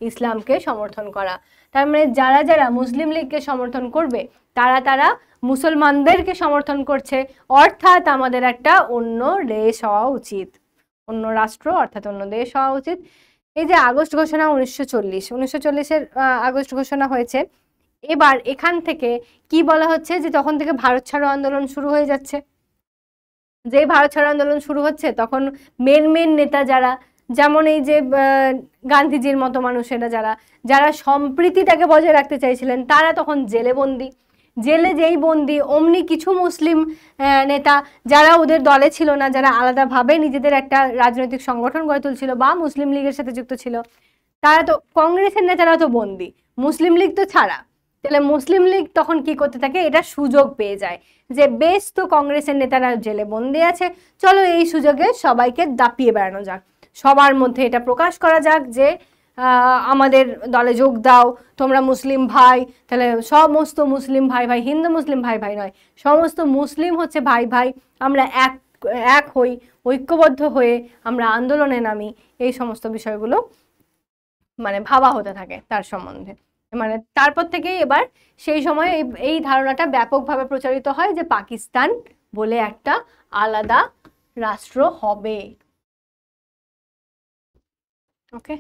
ইসলামকে সমর্থন করা। তার মানে যারা যারা মুসলিম লীগকে সমর্থন করবে তারা তারা মুসলমানদেরকে সমর্থন করছে, অর্থাৎ আমাদের একটা অন্য দেশ হওয়া উচিত, অন্য রাষ্ট্র অর্থাৎ অন্য দেশ হওয়া উচিত। এই যে আগস্ট ঘোষণা 1940-এর আগস্ট ঘোষণা হয়েছে। এবার এখান থেকে কি বলা হচ্ছে যে তখন থেকে ভারত ছাড়ো আন্দোলন শুরু হয়ে যাচ্ছে। যে ভারত ছাড়ো আন্দোলন শুরু হচ্ছে তখন মেন নেতা যারা, যেমন এই যে গান্ধীজির মতো মানুষেরা যারা যারা সম্প্রীতিটাকে বজায় রাখতে চাইছিলেন তারা তখন জেলে বন্দী। জেলে যেই বন্দী অমনি কিছু মুসলিম নেতা যারা ওদের দলে ছিল না, যারা আলাদাভাবে নিজেদের একটা রাজনৈতিক সংগঠন গড়ে তুলছিল বা মুসলিম লীগের সাথে যুক্ত ছিল, তারা তো কংগ্রেসের নেতারা তো বন্দী, মুসলিম লীগ তো ছাড়া। তাহলে মুসলিম লীগ তখন কি করতে থাকে, এটা সুযোগ পেয়ে যায় যে বেশ তো কংগ্রেসের নেতারা জেলে বন্দী আছে, চলো এই সুযোগে সবাইকে দাপিয়ে বেড়ানো যাক, সবার মধ্যে এটা প্রকাশ করা যাক যে আমাদের দলে যোগ দাও তোমরা মুসলিম ভাই। তাহলে সমস্ত মুসলিম ভাই ভাই, হিন্দু মুসলিম ভাই ভাই নয়, সমস্ত মুসলিম হচ্ছে ভাই ভাই, আমরা এক হই, ঐক্যবদ্ধ হয়ে আমরা আন্দোলনে নামি। এই সমস্ত বিষয়গুলো মানে ভাবা হতে থাকে তার সম্বন্ধে। মানে তারপর থেকেই এবার সেই সময় এই ধারণাটা ব্যাপকভাবে প্রচারিত হয় যে পাকিস্তান বলে একটা আলাদা রাষ্ট্র হবে। ওকে,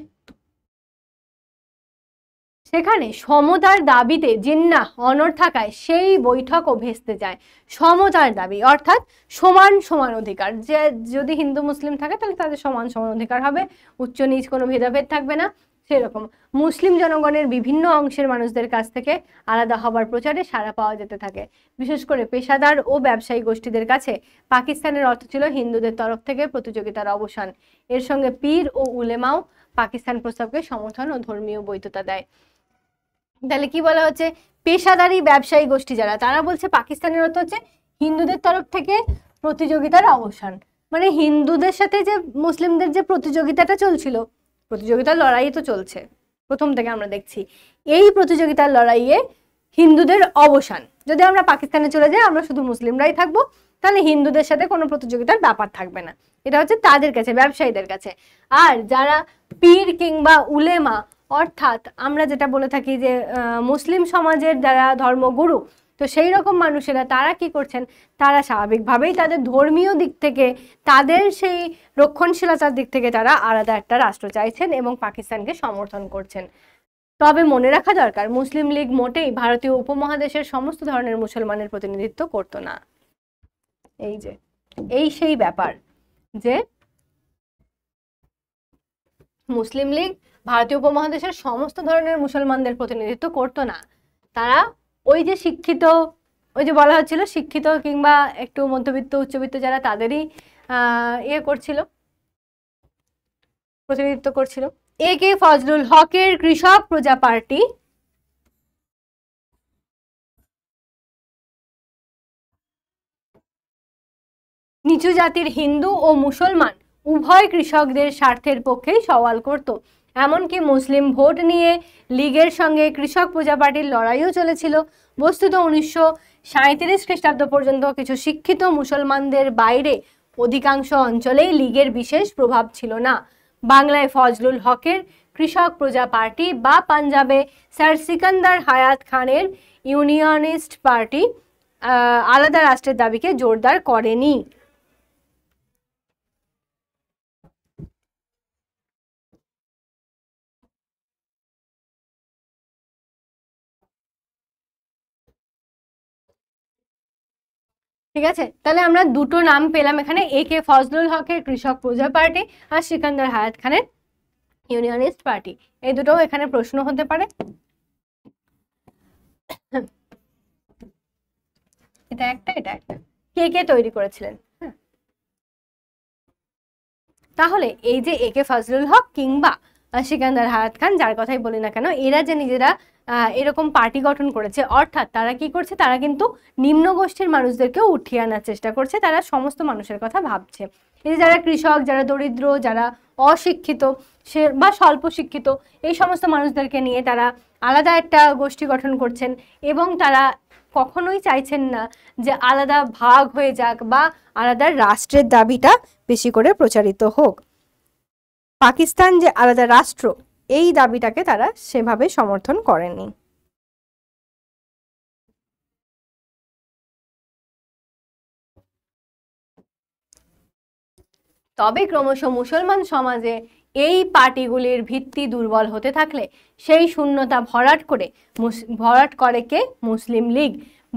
সেখানে সমতার দাবিতে জিন্নাহ অনড় থাকায় সেই বৈঠকও ভেস্তে যায়। সমতার দাবি অর্থাৎ সমান সমান অধিকার, যে যদি হিন্দু মুসলিম থাকে তাহলে তাদের সমান সমান অধিকার হবে, উচ্চ নিচ কোনো ভেদাভেদ থাকবে না। সেরকম মুসলিম জনগণের বিভিন্ন অংশের মানুষদের কাছ থেকে আলাদা হবার প্রচারে সাড়া পাওয়া যেতে থাকে। বিশেষ করে পেশাদার ও ব্যবসায়ী গোষ্ঠীদের কাছে পাকিস্তানের অর্থ ছিল হিন্দুদের তরফ থেকে প্রতিযোগিতার অবসান। এর সঙ্গে পীর ও উলেমাও পাকিস্তান প্রস্তাবকে সমর্থন ও ধর্মীয় বৈধতা দেয়। তাহলে কি বলা হচ্ছে, পেশাদারি ব্যবসায়ী গোষ্ঠী যারা, তারা বলছে পাকিস্তানের অর্থ হচ্ছে হিন্দুদের তরফ থেকে প্রতিযোগিতার অবসান। মানে হিন্দুদের সাথে যে মুসলিমদের যে প্রতিযোগিতাটা চলছিল, প্রতিযোগিতার লড়াই তো চলছে প্রথম থেকে আমরা দেখছি, এই প্রতিযোগিতার লড়াইয়ে হিন্দুদের অবসান। যদি আমরা পাকিস্তানে চলে যাই, আমরা শুধু মুসলিমরাই থাকবো, তাহলে হিন্দুদের সাথে কোনো প্রতিযোগিতার ব্যাপার থাকবে না। এটা হচ্ছে তাদের কাছে, ব্যবসায়ীদের কাছে। আর যারা পীর কিংবা উলেমা, অর্থাৎ আমরা যেটা বলে থাকি যে মুসলিম সমাজের যারা ধর্মগুরু, তো সেই রকম মানুষেরা তারা কি করছেন, তারা স্বাভাবিকভাবেই তাদের ধর্মীয় দিক থেকে, তাদের সেই রক্ষণশীলতার দিক থেকে তারা আলাদা একটা রাষ্ট্র চাইছেন এবং পাকিস্তানকে সমর্থন করছেন। তবে মনে রাখা দরকার, মুসলিম লীগ মোটেই ভারতীয় উপমহাদেশের সমস্ত ধরনের মুসলমানের প্রতিনিধিত্ব করতো না। এই সেই ব্যাপার যে মুসলিম লীগ ভারতীয় উপমহাদেশের সমস্ত ধরনের মুসলমানদের প্রতিনিধিত্ব করতো না। তারা ওই যে শিক্ষিত, ওই যে বলা হচ্ছিল শিক্ষিত কিংবা একটু মধ্যবিত্ত উচ্চবিত্ত যারা, তাদেরই করছিল, প্রতিনিধিত্ব করছিল। এ কে ফজলুল হকের কৃষক প্রজা পার্টি নিচু জাতির হিন্দু ও মুসলমান উভয় কৃষকদের স্বার্থের পক্ষেই সওয়াল করত। এমনকি মুসলিম ভোট নিয়ে লীগের সঙ্গে কৃষক প্রজা পার্টির লড়াইও চলেছিল। বস্তুত 1937 খ্রিস্টাব্দ পর্যন্ত কিছু শিক্ষিত মুসলমানদের বাইরে অধিকাংশ অঞ্চলেই লীগের বিশেষ প্রভাব ছিল না। বাংলায় ফজলুল হকের কৃষক প্রজা পার্টি বা পাঞ্জাবে স্যার সিকান্দার হায়াত খানের ইউনিয়নিস্ট পার্টি আলাদা রাষ্ট্রের দাবিকে জোরদার করেনি। ঠিক আছে, তাহলে আমরা দুটো নাম পেলাম এখানে, এ কে ফজলুল হকের কৃষক প্রজা পার্টি আর সিকান্দার হায়াত খানের ইউনিয়নিস্ট পার্টি। এই দুটো এখানে প্রশ্ন হতে পারে। এটা একটা, এটা একটা। কে কে তৈরি করেছিলেন? তাহলে এই যে এ কে ফজলুল হক কিংবা সিকান্দার হায়াত খান, যার কথাই বলি না কেন, এরা যে নিজেরা এরকম পার্টি গঠন করেছে, অর্থাৎ তারা কি করছে, তারা কিন্তু নিম্ন গোষ্ঠীর মানুষদেরকেও উঠিয়ে আনার চেষ্টা করছে। তারা সমস্ত মানুষের কথা ভাবছে। এই যে যারা কৃষক, যারা দরিদ্র, যারা অশিক্ষিত সে বা স্বল্প শিক্ষিত, এই সমস্ত মানুষদেরকে নিয়ে তারা আলাদা একটা গোষ্ঠী গঠন করছেন এবং তারা কখনোই চাইছেন না যে আলাদা ভাগ হয়ে যাক বা আলাদা রাষ্ট্রের দাবিটা বেশি করে প্রচারিত হোক। পাকিস্তান যে আলাদা রাষ্ট্র, এই দাবিটাকে তারা সেভাবে সমর্থন করেনি। তবে ক্রমশ মুসলমান সমাজে এই পার্টিগুলির ভিত্তি দুর্বল হতে থাকলে সেই শূন্যতা ভরাট করে কে? মুসলিম লীগ।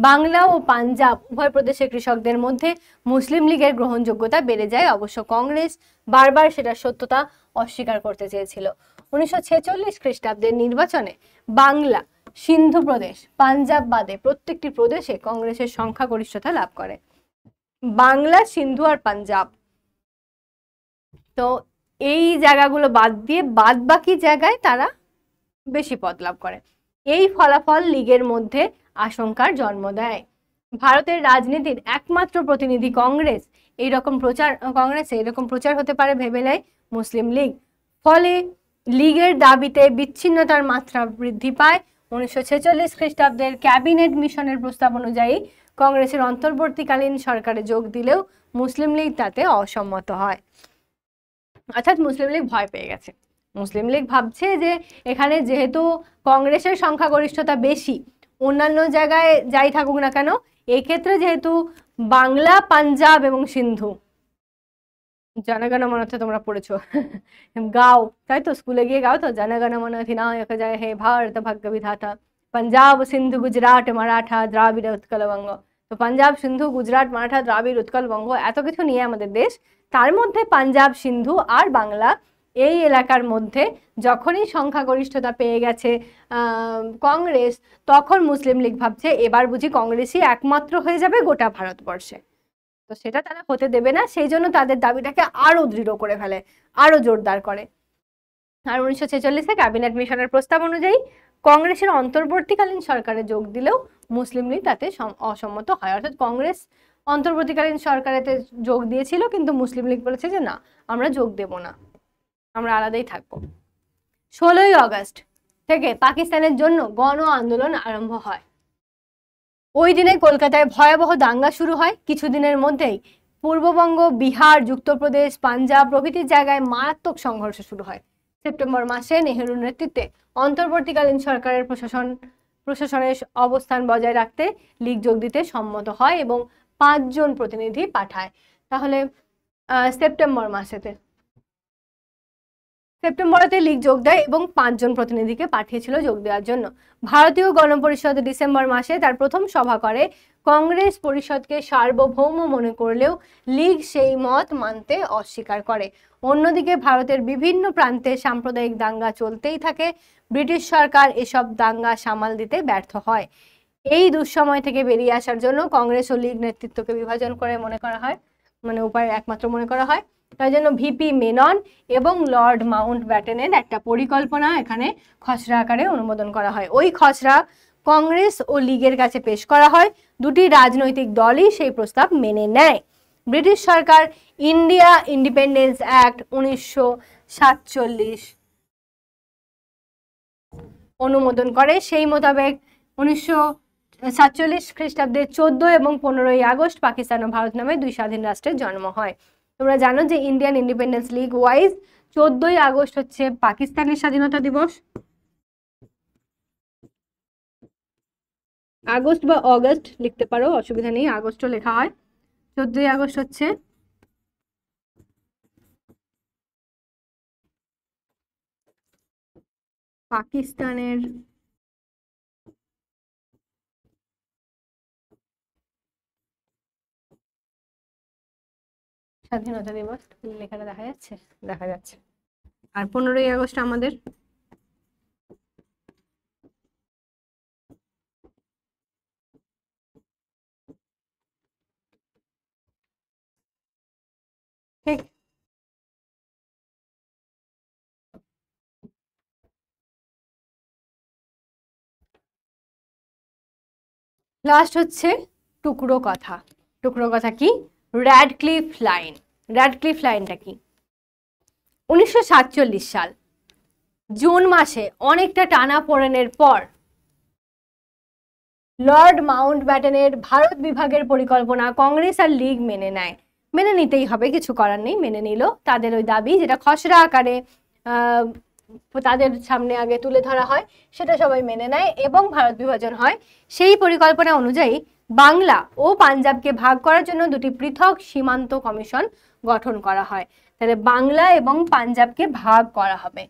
বাংলা ও পাঞ্জাব উভয় প্রদেশের কৃষকদের মধ্যে মুসলিম লীগের গ্রহণযোগ্যতা বেড়ে যায়। অবশ্য কংগ্রেস বারবার সেটার সত্যতা অস্বীকার করতে চেয়েছিল। 1946 খ্রিস্টাব্দের নির্বাচনে বাংলা, সিন্ধু প্রদেশ, পাঞ্জাব বাদে প্রত্যেকটি প্রদেশে কংগ্রেসের সংখ্যাগরিষ্ঠতা লাভ করে। বাংলা, সিন্ধু আর পাঞ্জাব, তো এই জায়গাগুলো বাদ দিয়ে বাদ বাকি জায়গায় তারা বেশি পদ লাভ করে। এই ফলাফল লীগের মধ্যে আশঙ্কার জন্ম দেয়। ভারতের রাজনীতির একমাত্র প্রতিনিধি কংগ্রেস, কংগ্রেসে এরকম প্রচার হতে পারে ভেবে নেয় মুসলিম লীগ। ফলে লীগের দাবিতে বিচ্ছিন্নতার মাত্রা বৃদ্ধি পায়। 1946 খ্রিস্টাব্দের ক্যাবিনেট মিশনের প্রস্তাব অনুযায়ী কংগ্রেসের অন্তর্বর্তীকালীন সরকারে যোগ দিলেও মুসলিম লীগ তাতে অসম্মত হয়। অর্থাৎ মুসলিম লীগ ভয় পেয়ে গেছে। মুসলিম লীগ ভাবছে যে এখানে যেহেতু কংগ্রেসের সংখ্যাগরিষ্ঠতা বেশি, অন্যান্য জায়গায় যাই থাকুক না কেন, এক্ষেত্রে যেহেতু বাংলা, পাঞ্জাব এবং সিন্ধু, জনগণ মন তোমরা পড়েছো, গাও তাই তো, স্কুলে গিয়ে গাও তো, জনগণ মন অধিনায়ক জয় হে ভারত ভাগ্য বিধাতা, পাঞ্জাব সিন্ধু গুজরাট মারাঠা দ্রাবিড় উৎকল বঙ্গ। তো পাঞ্জাব, সিন্ধু, গুজরাট, মারাঠা, দ্রাবিড়, উৎকল, বঙ্গ, এত কিছু নিয়ে আমাদের দেশ। তার মধ্যে পাঞ্জাব, সিন্ধু আর বাংলা, এই এলাকার মধ্যে যখনই সংখ্যাগরিষ্ঠতা পেয়ে গেছে কংগ্রেস, তখন মুসলিম লীগ ভাবছে এবার বুঝি কংগ্রেসই একমাত্র হয়ে যাবে গোটা ভারতবর্ষে। তো সেটা তারা হতে দেবে না, সেই জন্য তাদের দাবিটাকে আরো দৃঢ় করে ফেলে, আরো জোরদার করে। আর 1946-এ ক্যাবিনেট মিশনের প্রস্তাব অনুযায়ী কংগ্রেসের অন্তর্বর্তীকালীন সরকারে যোগ দিলেও মুসলিম লীগ তাতে অসম্মত হয়। অর্থাৎ কংগ্রেস অন্তর্বর্তীকালীন সরকারেতে যোগ দিয়েছিল, কিন্তু মুসলিম লীগ বলেছে যে না, আমরা যোগ দেব না, আমরা আলাদাই থাকবো। 16ই আগস্ট থেকে পাকিস্তানের জন্য গণ আন্দোলন আরম্ভ হয়। ওই দিনে কলকাতায় ভয়াবহ দাঙ্গা শুরু হয়। কিছুদিনের মধ্যেই পূর্ববঙ্গ, বিহার, যুক্তপ্রদেশ, পাঞ্জাব প্রভৃতি জায়গায় মারাত্মক সংঘর্ষ শুরু হয়। সেপ্টেম্বর মাসে নেহেরুর নেতৃত্বে অন্তর্বর্তীকালীন সরকারের প্রশাসনের অবস্থান বজায় রাখতে লীগ যোগ দিতে সম্মত হয় এবং 5 জন প্রতিনিধি পাঠায়। তাহলে সেপ্টেম্বরেতে লীগ যোগ দেয় এবং 5 জন প্রতিনিধিকে পাঠিয়েছিল যোগ দেওয়ার জন্য। ভারতীয় গণপরিষদ ডিসেম্বর মাসে তার প্রথম সভা করে। কংগ্রেস পরিষদকে সার্বভৌম মনে করলেও লীগ সেই মত মানতে অস্বীকার করে। অন্যদিকে ভারতের বিভিন্ন প্রান্তে সাম্প্রদায়িক দাঙ্গা চলতেই থাকে। ব্রিটিশ সরকার এসব দাঙ্গা সামাল দিতে ব্যর্থ হয়। এই দুঃসময় থেকে বেরিয়ে আসার জন্য কংগ্রেস ও লীগ নেতৃত্বকে বিভাজন করে মনে করা হয়, উপায় একমাত্র মনে করা হয়। তাই জন্য ভিপি মেনন এবং লর্ড মাউন্ট ব্যাটেনের একটা পরিকল্পনা এখানে খসড়া আকারে অনুমোদন করা হয়। ওই খসড়া কংগ্রেস ও লীগের কাছে পেশ করা হয়। দুটি রাজনৈতিক দলই সেই প্রস্তাব মেনে নেয়। ব্রিটিশ সরকার ইন্ডিয়া ইন্ডিপেন্ডেন্স অ্যাক্ট 1947 অনুমোদন করে। সেই মোতাবেক 1947 খ্রিস্টাব্দে 14 এবং 15ই আগস্ট পাকিস্তান ও ভারত নামে 2 স্বাধীন রাষ্ট্রের জন্ম হয়। তোমরা জানো যে ইন্ডিয়ান ইন্ডিপেন্ডেন্স লীগ ওয়াইজ 14ই আগস্ট হচ্ছে পাকিস্তানের স্বাধীনতা দিবস। আগস্ট বা অগস্ট লিখতে পারো, অসুবিধা নেই, আগস্টও লেখা হয়। 14ই আগস্ট হচ্ছে পাকিস্তানের স্বাধীনতা দিবস। লেখাটা দেখা যাচ্ছে? দেখা যাচ্ছে। আর 15ই আগস্ট আমাদের ঠিক। লাস্ট হচ্ছে টুকরো কথা। টুকরো কথা কি? Radcliffe line. র্যাডক্লিফ লাইনটা কি? 1947 সাল জুন মাসে অনেকটা টানাপোড়েনের পর লর্ড মাউন্ট ব্যাটেনের ভারত বিভাগের পরিকল্পনা কংগ্রেস আর লীগ মেনে নেয়। মেনে নিতেই হবে, কিছু করার নেই, মেনে নিল। তাদের ওই দাবি, যেটা খসড়া আকারে তাদের সামনে আগে তুলে ধরা হয়, সেটা সবাই মেনে নেয় এবং ভারত বিভাজন হয়। সেই পরিকল্পনা অনুযায়ী বাংলা ও পাঞ্জাবকে ভাগ করার জন্য 2টি পৃথক সীমান্ত কমিশন গঠন করা হয়। তাহলে বাংলা এবং পাঞ্জাবকে ভাগ করা হবে,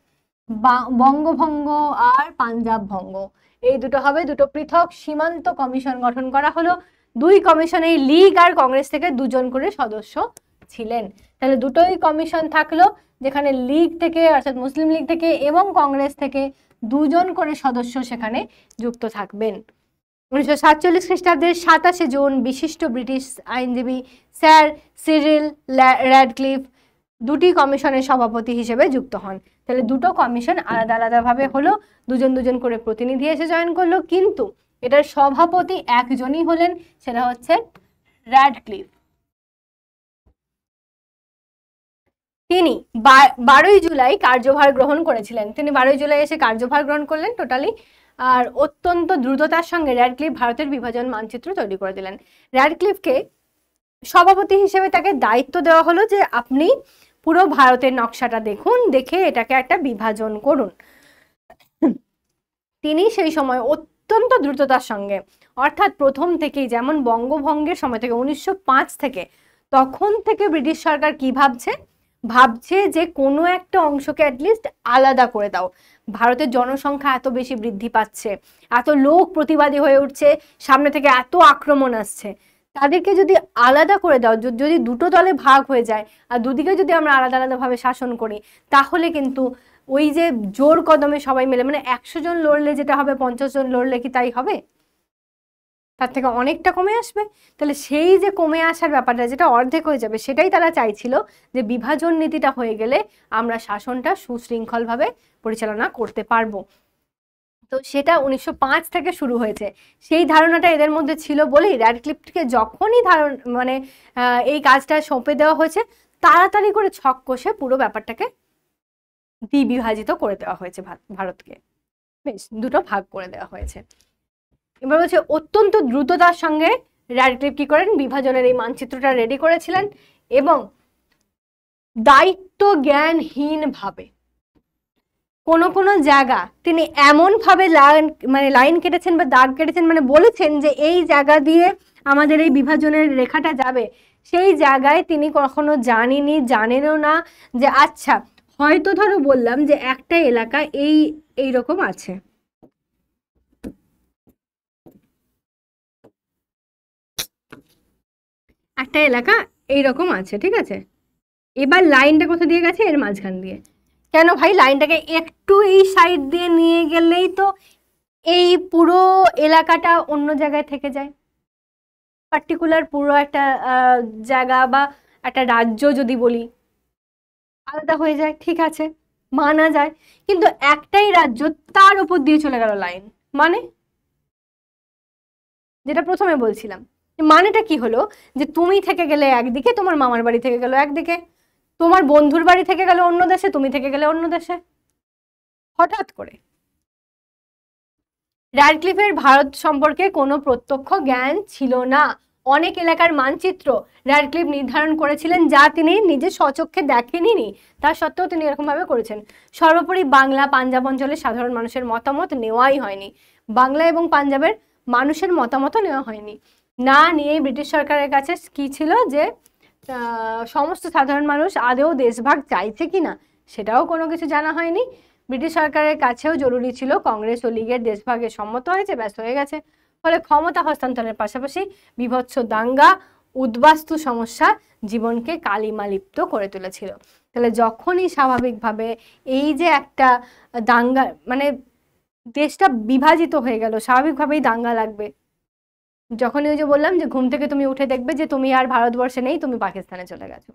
বঙ্গভঙ্গ আর পাঞ্জাব ভঙ্গ, এই দুটো হবে। 2টো পৃথক সীমান্ত কমিশন গঠন করা হলো। 2 কমিশনে লীগ আর কংগ্রেস থেকে 2 জন করে সদস্য ছিলেন। তাহলে দুটোই কমিশন থাকলো, যেখানে লীগ থেকে অর্থাৎ মুসলিম লীগ থেকে এবং কংগ্রেস থেকে 2 জন করে সদস্য সেখানে যুক্ত থাকবেন। 1947 খ্রিস্টাব্দের 27শে জুন বিশিষ্ট ব্রিটিশ আইনজীবী স্যার সিরিল র্যাডক্লিফ 2টি কমিশনের সভাপতি হিসেবে যুক্ত হন। তাহলে 2টো কমিশন আলাদা আলাদাভাবে হলো, 2 জন করে প্রতিনিধি এসে জয়েন করলো, কিন্তু এটার সভাপতি একজনই হলেন, সেটা হচ্ছে র্যাডক্লিফ। তিনি 12ই জুলাই কার্যভার গ্রহণ করেছিলেন। তিনি 12ই জুলাই এসে কার্যভার গ্রহণ করলেন টোটালি। আর অত্যন্ত দ্রুততার সঙ্গে র্যাডক্লিফ ভারতের বিভাজন মানচিত্র তৈরি করে দিলেন। র্যাডক্লিফকে সভাপতি হিসেবে তাকে দায়িত্ব দেওয়া হলো যে আপনি পুরো ভারতের নকশাটা দেখুন, দেখে এটাকে একটা বিভাজন করুন। তিনি সেই সময় অত্যন্ত দ্রুততার সঙ্গে, অর্থাৎ প্রথম থেকেই, যেমন বঙ্গভঙ্গের সময় থেকে 1905 থেকে, তখন থেকে ব্রিটিশ সরকার কি ভাবছে যে কোনো একটা অংশকে অ্যাটলিস্ট আলাদা করে দাও। ভারতের জনসংখ্যা এত বেশি বৃদ্ধি পাচ্ছে, এত লোক প্রতিবাদী হয়ে উঠছে, সামনে থেকে এত আক্রমণ আসছে, তাদেরকে যদি আলাদা করে দাও, যদি দুটো দলে ভাগ হয়ে যায় আর দুদিকে যদি আমরা আলাদা আলাদাভাবে শাসন করি, তাহলে কিন্তু ওই যে জোর কদমে সবাই মিলে, মানে 100 জন লড়লে যেটা হবে 50 জন লড়লে কি তাই হবে? তার থেকে অনেকটা কমে আসবে। তাহলে সেই যে কমে আসার ব্যাপারটা, যেটা অর্ধেক হয়ে যাবে, সেটাই তারা চাইছিল, যে বিভাজন নীতিটা হয়ে গেলে আমরা শাসনটা সুশৃঙ্খলভাবে পরিচালনা করতে পারবো। তো সেটা 1905 থেকে শুরু হয়েছে। সেই ধারণাটা এদের মধ্যে ছিল বলেই র্যাডক্লিফকে যখনই মানে এই কাজটা সঁপে দেওয়া হয়েছে, তাড়াতাড়ি করে ছক কষে পুরো ব্যাপারটাকে দ্বিবিভাজিত করে দেওয়া হয়েছে ভারতকে, বেশ দুটো ভাগ করে দেওয়া হয়েছে। এবার বলছে অত্যন্ত দ্রুততার সঙ্গে র্যাডক্লিফ কি করেন, বিভাজনের এই মানচিত্রটা রেডি করেছিলেন এবং দায়িত্ব জ্ঞানহীন ভাবে কোনো কোনো জায়গা তিনি এমন ভাবে লাইন কেটেছেন বা দাগ কেটেছেন, মানে বলেছেন যে এই জায়গা দিয়ে আমাদের এই বিভাজনের রেখাটা যাবে, সেই জায়গায় তিনি কখনো জানেনও না যে আচ্ছা হয়তো ধরো বললাম যে একটা এলাকা এইরকম আছে, একটা এলাকা এইরকম আছে, ঠিক আছে, এবার লাইনটা কোথা দিয়ে গেছে, এর মাঝখান দিয়ে। কেন ভাই, লাইনটাকে একটু এই সাইড দিয়ে নিয়ে গেলেই তো এই পুরো এলাকাটা অন্য জায়গায় থেকে যায়, পার্টিকুলার পুরো একটা জায়গা বা একটা রাজ্য যদি বলি আলাদা হয়ে যায়, ঠিক আছে, মানা যায়। কিন্তু একটাই রাজ্য, তার উপর দিয়ে চলে গেল লাইন, মানে যেটা প্রথমে বলছিলাম, মানেটা কি হলো, যে তুমি থেকে গেলে একদিকে, তোমার মামার বাড়ি থেকে গেল একদিকে, তোমার বন্ধুর বাড়ি থেকে গেল অন্য দেশে, তুমি থেকে গেলে অন্য দেশে, হঠাৎ করে। র্যাডক্লিফের ভারত সম্পর্কে কোনো প্রত্যক্ষ জ্ঞান ছিল না। অনেক এলাকার মানচিত্র র্যাডক্লিফ নির্ধারণ করেছিলেন যা তিনি নিজে স্বচক্ষে দেখেননি, তা সত্ত্বেও তিনি এরকমভাবে করেছেন। সর্বোপরি বাংলা পাঞ্জাব অঞ্চলের সাধারণ মানুষের মতামত নেওয়াই হয়নি, বাংলা এবং পাঞ্জাবের মানুষের মতামতও নেওয়া হয়নি। না নিয়েই ব্রিটিশ সরকারের কাছে কি ছিল, যে সমস্ত সাধারণ মানুষ আদৌ দেশভাগ চাইছে কিনা সেটাও কোনো কিছু জানা হয়নি। ব্রিটিশ সরকারের কাছেও জরুরি ছিল কংগ্রেস ও লীগের দেশভাগে সম্মত হয়েছে, ব্যাস হয়ে গেছে। ফলে ক্ষমতা হস্তান্তরের পাশাপাশি বিভৎস দাঙ্গা, উদ্বাস্তু সমস্যা জীবনকে কালিমালিপ্ত করে তুলেছিল। তাহলে যখনই স্বাভাবিকভাবে এই যে একটা দাঙ্গা, মানে দেশটা বিভাজিত হয়ে গেল, স্বাভাবিকভাবেই দাঙ্গা লাগবে। যখনই ওই যে বললাম যে ঘুম থেকে তুমি উঠে দেখবে যে তুমি আর ভারতবর্ষে নেই, তুমি পাকিস্তানে চলে গেছো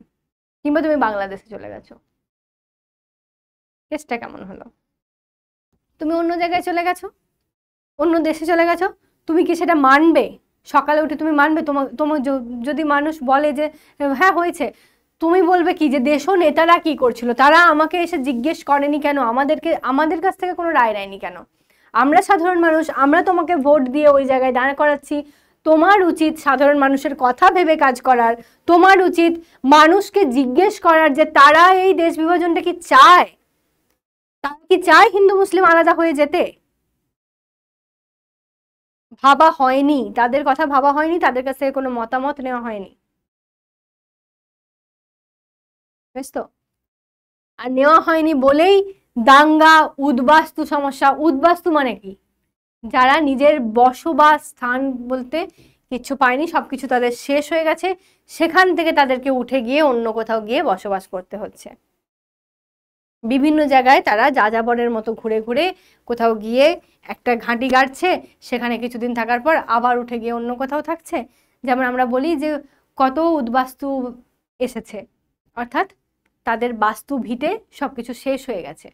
কিংবা তুমি বাংলাদেশে চলে গেছো, কেসটা কেমন হলো? তুমি অন্য জায়গায় চলে গেছো, অন্য দেশে চলে গেছো, তুমি কি সেটা মানবে? সকালে উঠে তুমি মানবে? তোমার তোমার যদি মানুষ বলে যে হ্যাঁ হয়েছে, তুমি বলবে কি যে দেশও নেতারা কি করছিল, তারা আমাকে এসে জিজ্ঞেস করেনি কেন, আমাদের কাছ থেকে কোনো রায় নেয়নি কেন? আমরা সাধারণ মানুষ, আমরা তোমাকে ভোট দিয়ে ওই জায়গায় দাঁড় করাচ্ছি, তোমার উচিত সাধারণ মানুষের কথা ভেবে কাজ করার, তোমার উচিত মানুষকে জিজ্ঞেস করার যে তারা এই দেশ বিভাজনটা কি চায়, তারা কি চায় হিন্দু মুসলিম আলাদা হয়ে যেতে? ভাবা হয়নি, তাদের কথা ভাবা হয়নি, তাদের কাছ থেকে কোনো মতামত নেওয়া হয়নি, বেশ তো। আর নেওয়া হয়নি বলেই দাঙ্গা, উদ্বাস্তু সমস্যা। উদ্বাস্তু মানে কি? যারা নিজের বসবাস স্থান বলতে কিছু পায়নি, সবকিছু তাদের শেষ হয়ে গেছে, সেখান থেকে তাদেরকে উঠে গিয়ে অন্য কোথাও গিয়ে বসবাস করতে হচ্ছে। বিভিন্ন জায়গায় তারা যাযাবরের মতো ঘুরে ঘুরে কোথাও গিয়ে একটা ঘাঁটি গাড়ছে, সেখানে কিছুদিন থাকার পর আবার উঠে গিয়ে অন্য কোথাও থাকছে। যেমন আমরা বলি যে কত উদ্বাস্তু এসেছে, অর্থাৎ তাদের বাস্তু ভিটে সবকিছু শেষ হয়ে গেছে,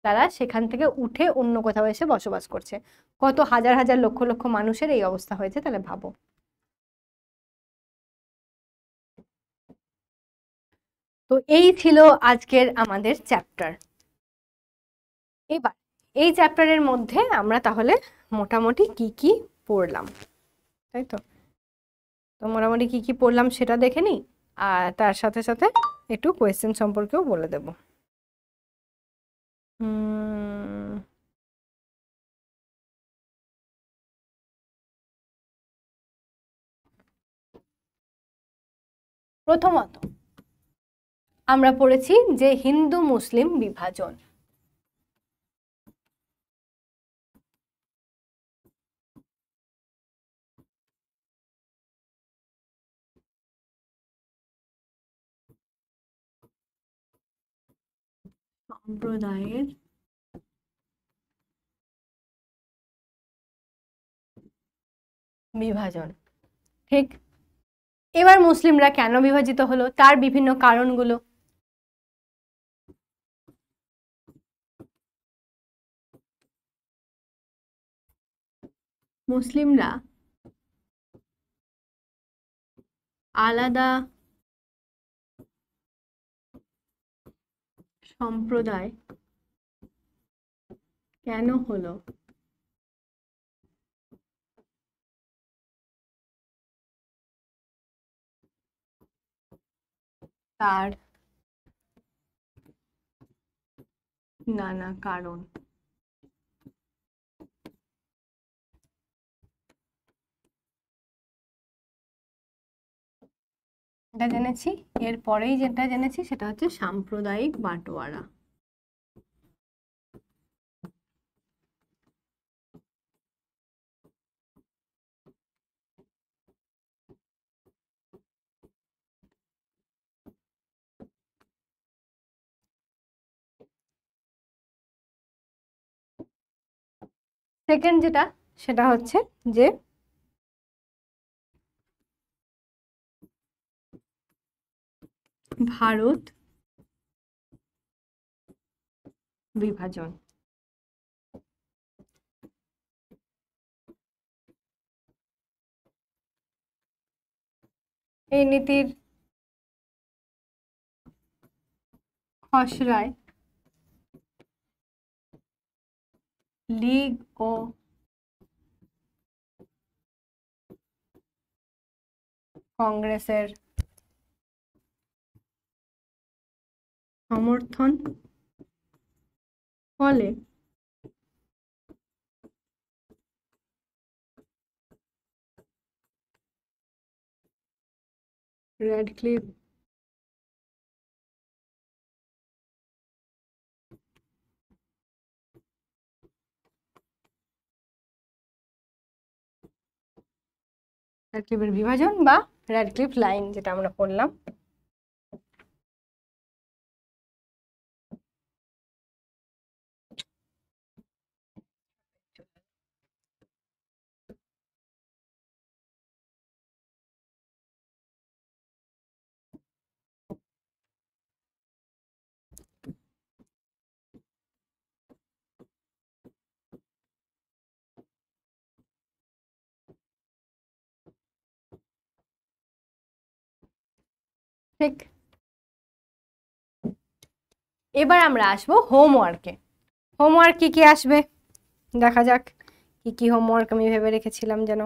তারা সেখান থেকে উঠে অন্য কোথাও এসে বসবাস করছে। কত হাজার হাজার লক্ষ লক্ষ মানুষের এই অবস্থা হয়েছে, তাহলে ভাবো। তো এই ছিল আজকের আমাদের চ্যাপ্টার। এবার এই চ্যাপ্টারের মধ্যে আমরা তাহলে মোটামুটি কি কি পড়লাম, তাই তো? তো মোটামুটি কি কি পড়লাম সেটা দেখে নিই, আর তার সাথে সাথে একটু কোয়েশ্চেন সম্পর্কেও বলে দেব। প্রথমত আমরা পড়েছি যে হিন্দু মুসলিম বিভাজন। সম্প্রদায়ের বিভাজন। ঠিক। এবার মুসলিমরা কেন বিভাজিত হলো তার বিভিন্ন কারণগুলো। মুসলিমরা আলাদা সম্প্রদায় কেন হলো তার নানা কারণ। এটা জেনেছি। এরপরেই যেটা জেনেছি সেটা হচ্ছে সাম্প্রদায়িক বাটোয়ারা। সেকেন্ড যেটা সেটা হচ্ছে যে ভারত বিভাজন। এই নীতির খসড়ায় লীগ ও কংগ্রেসের সমর্থন ফলে র্যাডক্লিফ র্যাডক্লিফের বিভাজন বা র্যাডক্লিফ লাইন যেটা আমরা পড়লাম। ঠিক। এবার আমরা আসবো হোমওয়ার্কে। হোমওয়ার্ক কি কি আসবে দেখা যাক। কি কি হোমওয়ার্ক আমি ভেবে রেখেছিলাম যেন।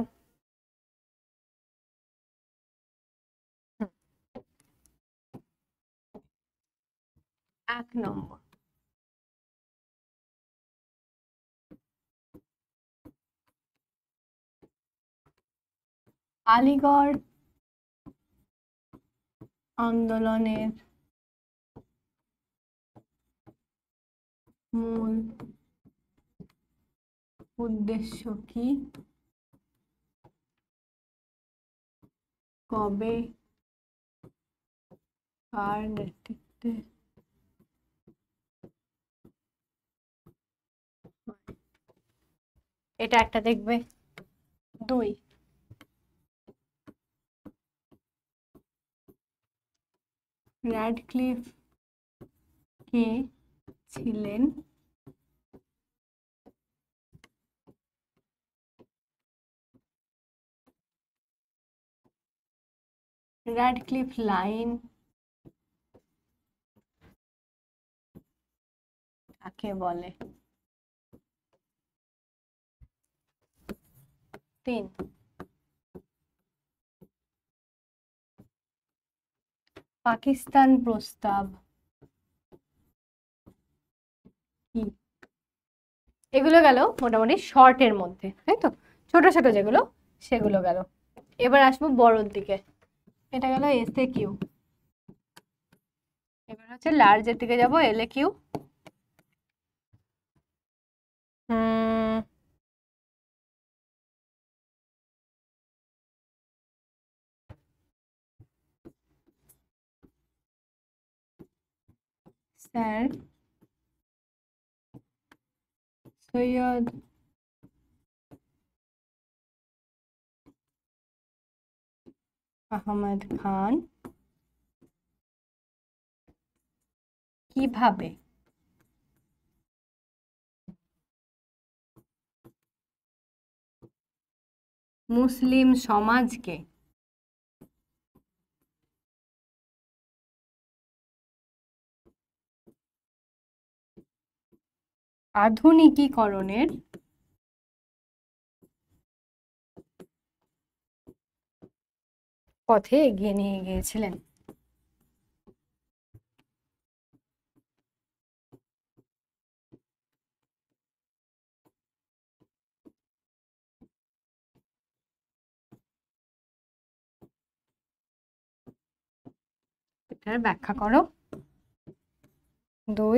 1 নম্বর, আলিগড় আন্দোলনের মূল উদ্দেশ্য কি, কবে, কার নেতৃত্বে এটা একটা দেখবে। 2, র্যাডক্লিফ কে ছিলেন র্যাডক্লিফ লাইন কাকে বলে। 3, পাকিস্তান প্রস্তাব কি। এগুলো গেল মোটামুটি শর্টের মধ্যে, তাই তো, ছোট ছোট যেগুলো সেগুলো গেল। এবার আসবো বড়র দিকে। এটা গেল এসএ কিউ। এবার হচ্ছে লার্জের দিকে যাব, L A Q. Sir Syed Ahmad Khan কিভাবে মুসলিম সমাজকে আধুনিকীকরণের পথে এগিয়ে নিয়ে গিয়েছিলেন। এটার ব্যাখ্যা করো। 2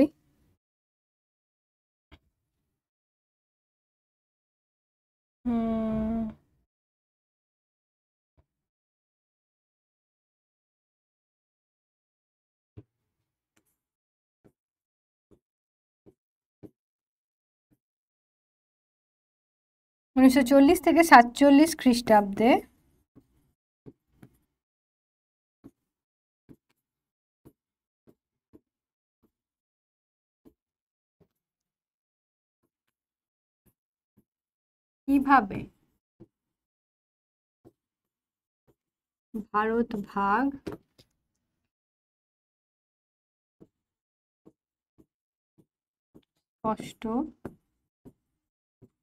1940 থেকে 47 খ্রিস্টাব্দে কিভাবে ভারত ভাগ স্পষ্ট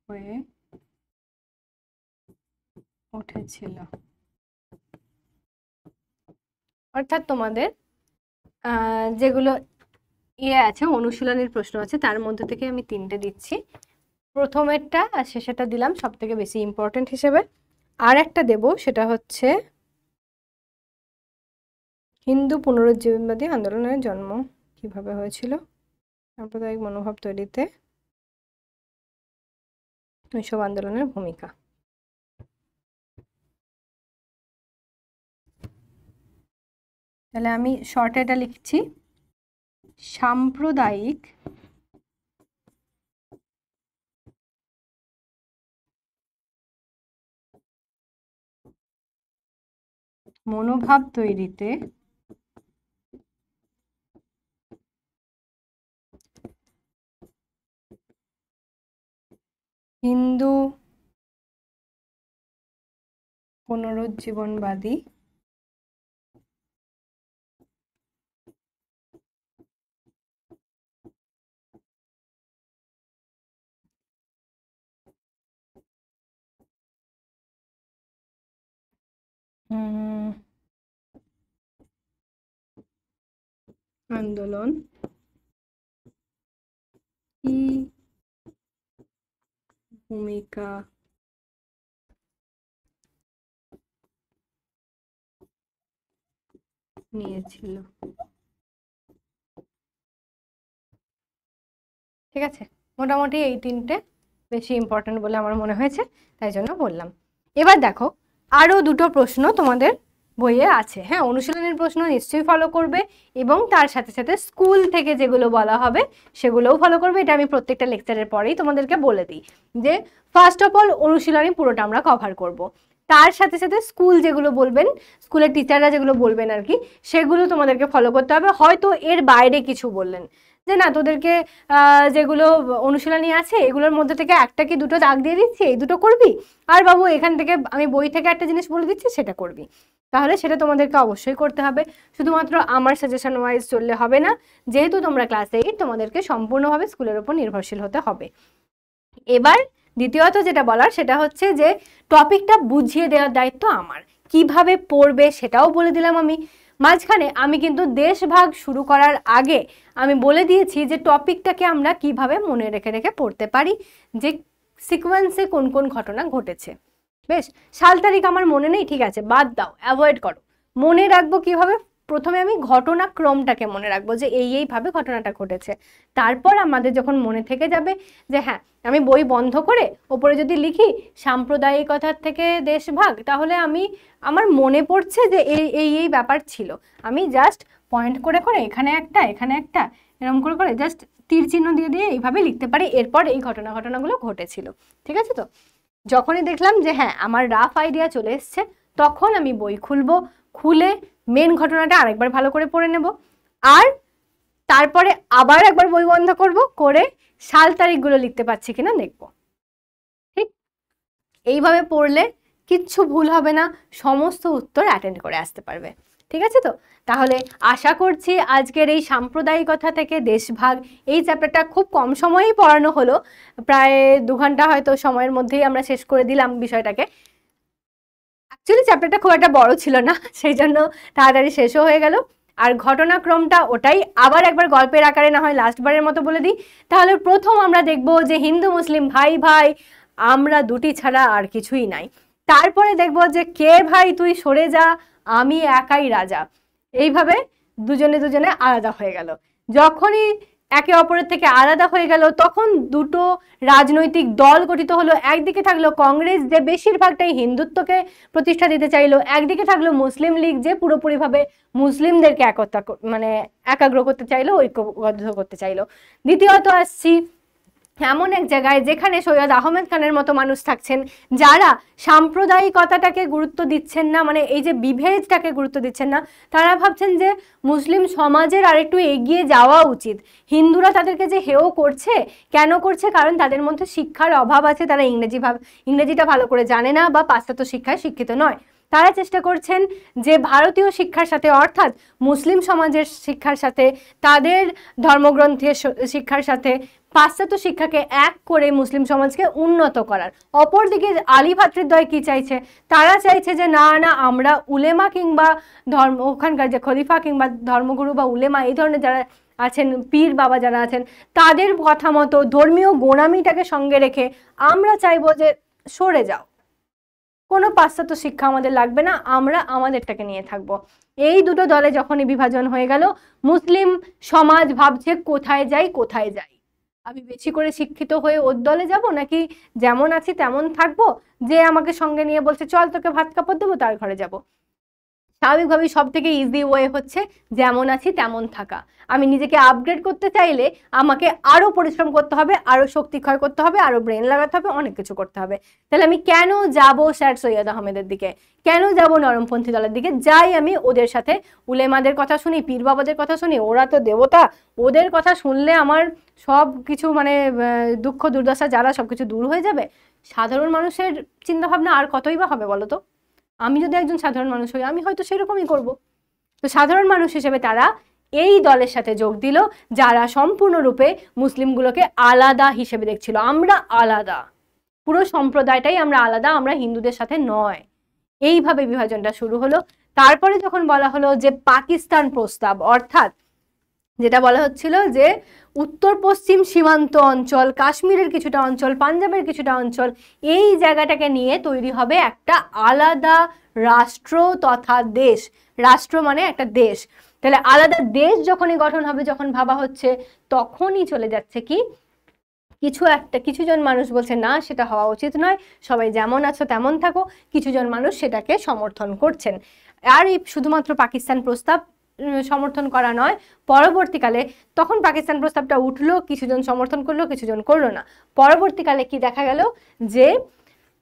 হয়ে উঠেছিল। অর্থাৎ তোমাদের যেগুলো আছে অনুশীলনের প্রশ্ন আছে তার মধ্যে থেকে আমি 3টে দিচ্ছি। প্রথমেরটা আর শেষেরটা দিলাম সব থেকে বেশি ইম্পর্টেন্ট হিসেবে। আর একটা দেব, সেটা হচ্ছে হিন্দু পুনরুজ্জীবনবাদী আন্দোলনের জন্ম কিভাবে হয়েছিল, সাম্প্রদায়িক মনোভাব তৈরিতে এইসব আন্দোলনের ভূমিকা। তাহলে আমি শর্টে এটা লিখছি, সাম্প্রদায়িক মনোভাব তৈরিতে হিন্দু পুনরুজ্জীবনবাদী আন্দোলন কি ভূমিকা নিয়েছিল। ঠিক আছে, মোটামুটি এই 3টে বেশি ইম্পর্টেন্ট বলে আমার মনে হয়েছে, তাই জন্য বললাম। এবার দেখো আরও 2টো প্রশ্ন তোমাদের বইয়ে আছে। হ্যাঁ, অনুশীলনের প্রশ্ন নিশ্চয়ই ফলো করবে এবং তার সাথে সাথে স্কুল থেকে যেগুলো বলা হবে সেগুলোও ফলো করবে। এটা আমি প্রত্যেকটা লেকচারের পরেই তোমাদেরকে বলে দিই যে ফার্স্ট অফ অল অনুশীলনী পুরোটা আমরা কভার করব। তার সাথে সাথে স্কুল যেগুলো বলবেন, স্কুলের টিচাররা যেগুলো বলবেন আর কি, সেগুলো তোমাদেরকে ফলো করতে হবে। হয়তো এর বাইরে কিছু বললেন যে না তোদেরকে যেগুলো অনুশীলনী আছে এগুলোর মধ্যে থেকে একটা কি দুটো দাগ দিয়ে দিচ্ছি, এই দুটো করবি, আর বাবু এখান থেকে আমি বই থেকে একটা জিনিস বলে দিচ্ছি সেটা করবি, তাহলে সেটা তোমাদেরকে অবশ্যই করতে হবে। শুধুমাত্র আমার সাজেশন ওয়াইজ চললে হবে না, যেহেতু তোমরা ক্লাস 8 তোমাদেরকে সম্পূর্ণভাবে স্কুলের উপর নির্ভরশীল হতে হবে। এবার দ্বিতীয়ত যেটা বলার সেটা হচ্ছে যে টপিকটা বুঝিয়ে দেওয়ার দায়িত্ব আমার, কিভাবে পড়বে সেটাও বলে দিলাম আমি। মাঝখানে আমি কিন্তু দেশভাগ শুরু করার আগে আমি বলে দিয়েছি যে টপিকটাকে আমরা কিভাবে মনে রেখে রেখে পড়তে পারি, যে সিকোয়েন্সে কোন কোন ঘটনা ঘটেছে। বেশ, সাল তারিখ আমার মনে নেই, ঠিক আছে, বাদ দাও, অ্যাভয়েড করো। মনে রাখবো কিভাবে? প্রথমে আমি ঘটনাক্রমটাকে মনে রাখবো যে এইভাবে ঘটনাটা ঘটেছে। তারপর আমাদের যখন মনে থেকে যাবে যে হ্যাঁ আমি বই বন্ধ করে ওপরে যদি লিখি সাম্প্রদায়িকতার থেকে দেশভাগ, তাহলে আমার মনে পড়ছে যে এই ব্যাপার ছিল। আমি জাস্ট পয়েন্ট করে করে এখানে একটা এখানে একটা এরকম করে করে জাস্ট তীর চিহ্ন দিয়ে দিয়ে এইভাবে লিখতে পারি এরপর এই ঘটনাগুলো ঘটেছিল। ঠিক আছে? তো যখনই দেখলাম যে হ্যাঁ আমার রাফ আইডিয়া চলে এসছে, তখন আমি বই খুলবো, খুলে মেন ঘটনাটা আরেকবার ভালো করে পড়ে নেব, আর তারপরে আবার একবার বই বন্ধ করব, করে সাল তারিখগুলো লিখতে পারছি কিনা দেখব। ঠিক এইভাবে পড়লে কিচ্ছু ভুল হবে না, সমস্ত উত্তর অ্যাটেন্ড করে আসতে পারবে। ঠিক আছে? তো তাহলে আশা করছি আজকের এই সাম্প্রদায়িকতা থেকে দেশভাগ এই চ্যাপ্টারটা খুব কম সময়েই পড়ানো হলো, প্রায় 2 ঘন্টা হয়তো সময়ের মধ্যেই আমরা শেষ করে দিলাম বিষয়টাকে। অ্যাকচুয়ালি চ্যাপ্টারটা খুব একটা বড় ছিল না, সেই জন্য তাড়াতাড়ি শেষও হয়ে গেল। আর ঘটনাক্রমটা ওটাই আবার একবার গল্পের আকারে না হয় লাস্টবারের মতো বলে দিই। তাহলে প্রথম আমরা দেখব যে হিন্দু মুসলিম ভাই ভাই, আমরা দুটি ছাড়া আর কিছুই নাই। তারপরে দেখব যে কে ভাই তুই সরে যা, আমি একাই রাজা। এইভাবে দুজনে দুজনে আলাদা হয়ে গেল। যখনই একে অপরের থেকে আলাদা হয়ে গেল তখন দুটো রাজনৈতিক দল গঠিত হলো। একদিকে থাকলো কংগ্রেস, যে বেশিরভাগটাই হিন্দুত্বকে প্রতিষ্ঠা দিতে চাইলো, একদিকে থাকলো মুসলিম লীগ, যে পুরোপুরিভাবে মুসলিমদেরকে একাগ্র করতে চাইলো, ঐক্যবদ্ধ করতে চাইলো। দ্বিতীয়ত আসছি এমন এক জায়গায় যেখানে সৈয়দ আহমেদ খানের মতো মানুষ থাকছেন যারা সাম্প্রদায়িকতাটাকে গুরুত্ব দিচ্ছেন না, মানে এই যে বিভেদটাকে গুরুত্ব দিচ্ছেন না। তারা ভাবছেন যে মুসলিম সমাজের আরেকটু এগিয়ে যাওয়া উচিত। হিন্দুরা তাদেরকে যে হেয় করছে, কেন করছে? কারণ তাদের মধ্যে শিক্ষার অভাব আছে, তারা ইংরেজিটা ভালো করে জানে না বা পাশ্চাত্য শিক্ষায় শিক্ষিত নয়। তারা চেষ্টা করছেন যে ভারতীয় শিক্ষার সাথে, অর্থাৎ মুসলিম সমাজের শিক্ষার সাথে, তাদের ধর্মগ্রন্থের শিক্ষার সাথে পাশ্চাত্য শিক্ষাকে এক করে মুসলিম সমাজকে উন্নত করার। অপরদিকে আলী ভ্রাতৃদ্বয় কি চাইছে? তারা চাইছে যে না না, আমরা উলেমা কিংবা ওখানকার যে খলিফা কিংবা ধর্মগুরু বা উলেমা এই ধরনের যারা আছেন, পীর বাবা যারা আছেন, তাদের কথা মতো ধর্মীয় গোঁড়ামিটাকে সঙ্গে রেখে আমরা চাইবো যে সরে যাও, কোনো পাশ্চাত্য শিক্ষা আমাদের লাগবে না, আমরা আমাদেরটাকে নিয়ে থাকবো। এই দুটো দলে যখনই বিভাজন হয়ে গেল, মুসলিম সমাজ ভাবছে কোথায় যাই কোথায় যাই, আমি বেশি করে শিক্ষিত হয়ে ওর দলে যাব, নাকি যেমন আছি তেমন থাকবো, যে আমাকে সঙ্গে নিয়ে বলছে চল তোকে ভাত কাপড় দেবো তার ঘরে যাব। স্বাভাবিকভাবেই সব থেকে ইজি ওয়ে হচ্ছে যেমন আছি তেমন থাকা। আমি নিজেকে আপগ্রেড করতে চাইলে আমাকে আরো পরিশ্রম করতে হবে, আরো শক্তি ক্ষয় করতে হবে, আরো ব্রেন লাগাতে হবে, অনেক কিছু করতে হবে। তাহলে আমি কেন যাব স্যার সৈয়দ আহমেদের দিকে, কেন যাব নরমপন্থী দলের দিকে? যাই আমি ওদের সাথে উলেমাদের কথা শুনি, পীর বাবাদের কথা শুনি, ওরা তো দেবতা, ওদের কথা শুনলে আমার সব কিছু দুঃখ দুর্দশা জ্বালা সবকিছু দূর হয়ে যাবে। সাধারণ মানুষের চিন্তাভাবনা আর কতই বা হবে বলো তো? আমি যদি একজন সাধারণ মানুষ হই, আমি হয়তো সেরকমই করব। তো সাধারণ মানুষ হিসেবে তারা এই দলের সাথে যোগ দিল যারা সম্পূর্ণরূপে মুসলিমগুলোকে আলাদা হিসেবে দেখছিল। আমরা আলাদা, পুরো সম্প্রদায়টাই আমরা আলাদা, আমরা হিন্দুদের সাথে নয়। এইভাবে বিভাজনটা শুরু হলো। তারপরে যখন বলা হলো যে পাকিস্তান প্রস্তাব, অর্থাৎ যেটা বলা হচ্ছিল যে উত্তর পশ্চিম সীমান্ত অঞ্চল, কাশ্মীরের কিছুটা অঞ্চল, পাঞ্জাবের কিছুটা অঞ্চল, এই জায়গাটাকে নিয়ে তৈরি হবে একটা আলাদা রাষ্ট্র তথা দেশ। রাষ্ট্র মানে একটা দেশ। তাহলে আলাদা দেশ যখনই গঠন হবে, যখন ভাবা হচ্ছে, তখনই চলে যাচ্ছে কি কিছুজন মানুষ বলছে না সেটা হওয়া উচিত নয়, সবাই যেমন আছো তেমন থাকো। কিছুজন মানুষ সেটাকে সমর্থন করছেন। আর এই শুধুমাত্র পাকিস্তান প্রস্তাব সমর্থন করা নয়, পরবর্তীকালে তখন পাকিস্তান প্রস্তাবটা উঠলো, কিছুজন সমর্থন করলো, কিছুজন করলো না। পরবর্তীকালে কি দেখা গেল যে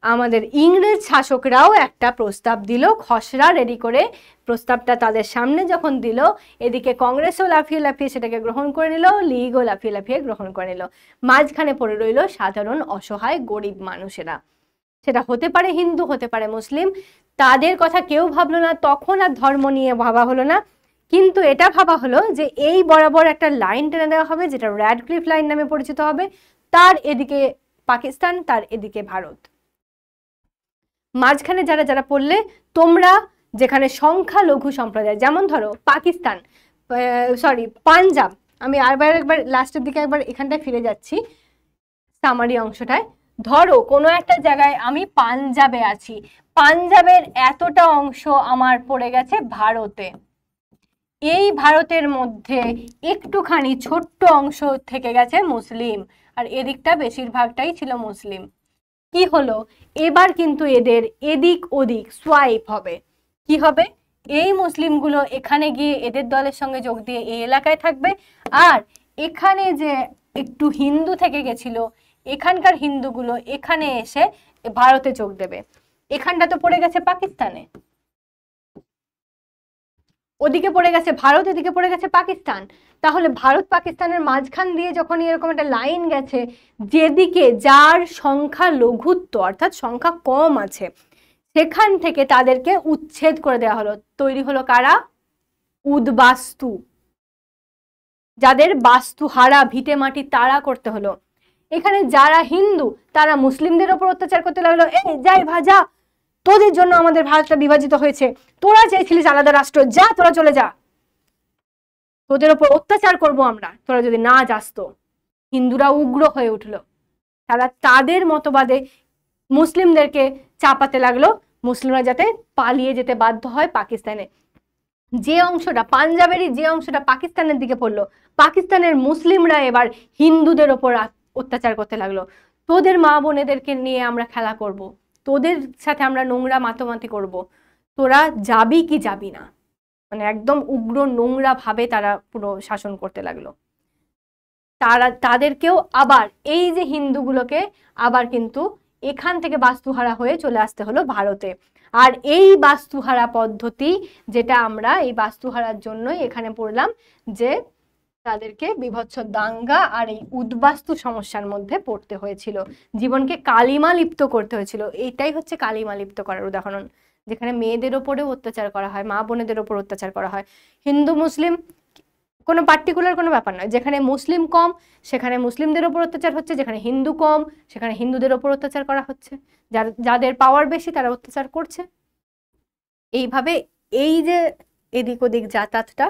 আমাদের ইংরেজ শাসকরাও একটা প্রস্তাব দিল, খসড়া রেডি করে প্রস্তাবটা তাদের সামনে যখন দিল, এদিকে কংগ্রেসও লাফিয়ে লাফিয়ে সেটাকে গ্রহণ করে নিল, লীগও লাফিয়ে লাফিয়ে গ্রহণ করে নিল। মাঝখানে পড়ে রইল সাধারণ অসহায় গরিব মানুষেরা। সেটা হতে পারে হিন্দু, হতে পারে মুসলিম, তাদের কথা কেউ ভাবলো না। তখন আর ধর্ম নিয়ে ভাবা হলো না, কিন্তু এটা ভাবা হলো যে এই বরাবর একটা লাইন টেনে দেওয়া হবে, যেটা র্যাডক্লিফ লাইন নামে পরিচিত হবে। তার এদিকে পাকিস্তান, তার এদিকে ভারত। মাঝখানে যারা যারা পড়লে, তোমরা যেখানে সংখ্যালঘু সম্প্রদায়, যেমন ধরো পাকিস্তান, পাঞ্জাব, আমি একবার লাস্টের দিকে একবার এখানটায় ফিরে যাচ্ছি সামারি অংশটায়। ধরো কোনো একটা জায়গায় আমি পাঞ্জাবে আছি, পাঞ্জাবের এতটা অংশ আমার পড়ে গেছে ভারতে। এই ভারতের মধ্যে একটুখানি ছোট্ট অংশ থেকে গেছে মুসলিম, আর এদিকটা বেশিরভাগটাই ছিল মুসলিম। কি হলো, এবার কিন্তু এদের এদিক ওদিক সোয়াইপ হবে। কি হবে, এই মুসলিমগুলো এখানে গিয়ে এদের দলের সঙ্গে যোগ দিয়ে এই এলাকায় থাকবে, আর এখানে যে একটু হিন্দু থেকে গেছিল, এখানকার হিন্দুগুলো এখানে এসে ভারতে যোগ দেবে। এখানটা তো পড়ে গেছে পাকিস্তানে, ওদিকে পড়ে গেছে ভারত, এদিকে পড়ে গেছে পাকিস্তান। তাহলে ভারত পাকিস্তানের মাঝখান দিয়ে যখন এরকম একটা লাইন গেছে, যেদিকে যার সংখ্যা লঘুত্ব অর্থাৎ সংখ্যা কম আছে, সেখান থেকে তাদেরকে উচ্ছেদ করে দেওয়া হলো। তৈরি হলো কারা? উদ্বাস্তু, যাদের বাস্তু হারা ভিটে মাটি তারা করতে হলো। এখানে যারা হিন্দু তারা মুসলিমদের ওপর অত্যাচার করতে লাগলো, এই যাই ভাজা, তোদের জন্য আমাদের ভারতটা বিভাজিত হয়েছে, তোরা চেয়েছিলিস আলাদা রাষ্ট্র, যা তোরা চলে যা, তোদের ওপর অত্যাচার করব আমরা, তোরা যদি না যাস। তো হিন্দুরা উগ্র হয়ে উঠলো, তারা তাদের মতবাদে মুসলিমদেরকে চাপাতে লাগলো, মুসলিমরা যাতে পালিয়ে যেতে বাধ্য হয় পাকিস্তানে। যে অংশটা পাঞ্জাবেরই যে অংশটা পাকিস্তানের দিকে পড়লো, পাকিস্তানের মুসলিমরা এবার হিন্দুদের ওপর অত্যাচার করতে লাগলো। তোদের মা বোনেদেরকে নিয়ে আমরা খেলা করব, তোদের সাথে আমরা নোংরা মাতামাতি করব, তোরা যাবি কি যাবি না, মানে একদম উগ্র নোংরা ভাবে তারা পুরো শাসন করতে লাগলো। তাদেরকেও আবার এই যে হিন্দুগুলোকে আবার কিন্তু এখান থেকে বাস্তুহারা হয়ে চলে আসতে হলো ভারতে। আর এই বাস্তুহারা পদ্ধতি, যেটা আমরা এই বাস্তুহারার জন্যই এখানে পড়লাম যে তাদেরকে বীভৎস দাঙ্গা আর এই উদ্বাস্তু সমস্যার মধ্যে পড়তে হয়েছিল, জীবনকে কালিমা লিপ্ত করতে হয়েছিল। এইটাই হচ্ছে কালিমা লিপ্ত করার উদাহরণ, যেখানে মেয়েদের ওপরেও অত্যাচার করা হয়, মা বোনেদের ওপর অত্যাচার করা হয়। হিন্দু মুসলিম কোনো পার্টিকুলার কোনো ব্যাপার নয়, যেখানে মুসলিম কম সেখানে মুসলিমদের ওপর অত্যাচার হচ্ছে, যেখানে হিন্দু কম সেখানে হিন্দুদের ওপর অত্যাচার করা হচ্ছে, যাদের পাওয়ার বেশি তারা অত্যাচার করছে। এইভাবে এই যে এদিক ওদিক যাতায়াতটা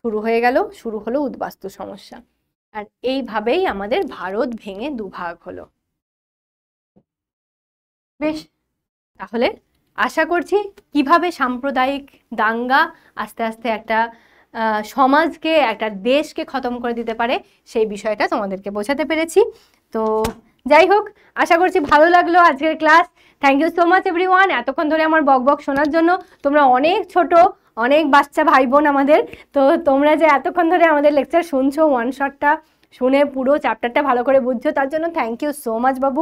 শুরু হয়ে গেল, শুরু হলো উদ্বাস্তু সমস্যা। আর এইভাবেই আমাদের ভারত ভেঙে দুভাগ হলো। বেশ, তাহলে আশা করছি কিভাবে সাম্প্রদায়িক দাঙ্গা আস্তে আস্তে একটা সমাজকে, একটা দেশকে খতম করে দিতে পারে, সেই বিষয়টা তোমাদেরকে বোঝাতে পেরেছি। তো যাই হোক, আশা করছি ভালো লাগলো আজকের class. Thank you so much everyone, এতক্ষণ ধরে আমার বক বক শোনার জন্য। তোমরা অনেক ছোট, অনেক বাচ্চা ভাই বোন আমাদের, তো তোমরা যে এতক্ষণ ধরে আমাদের লেকচার শুনছো, ওয়ান শটটা শুনে পুরো চ্যাপ্টারটা ভালো করে বুঝছো, তার জন্য থ্যাংক ইউ সো মাচ বাবু।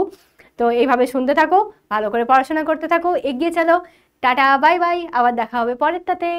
তো এইভাবে শুনতে থাকো, ভালো করে পড়াশোনা করতে থাকো, এগিয়ে চলো। টাটা, বাই বাই, আবার দেখা হবে পরেরটাতে।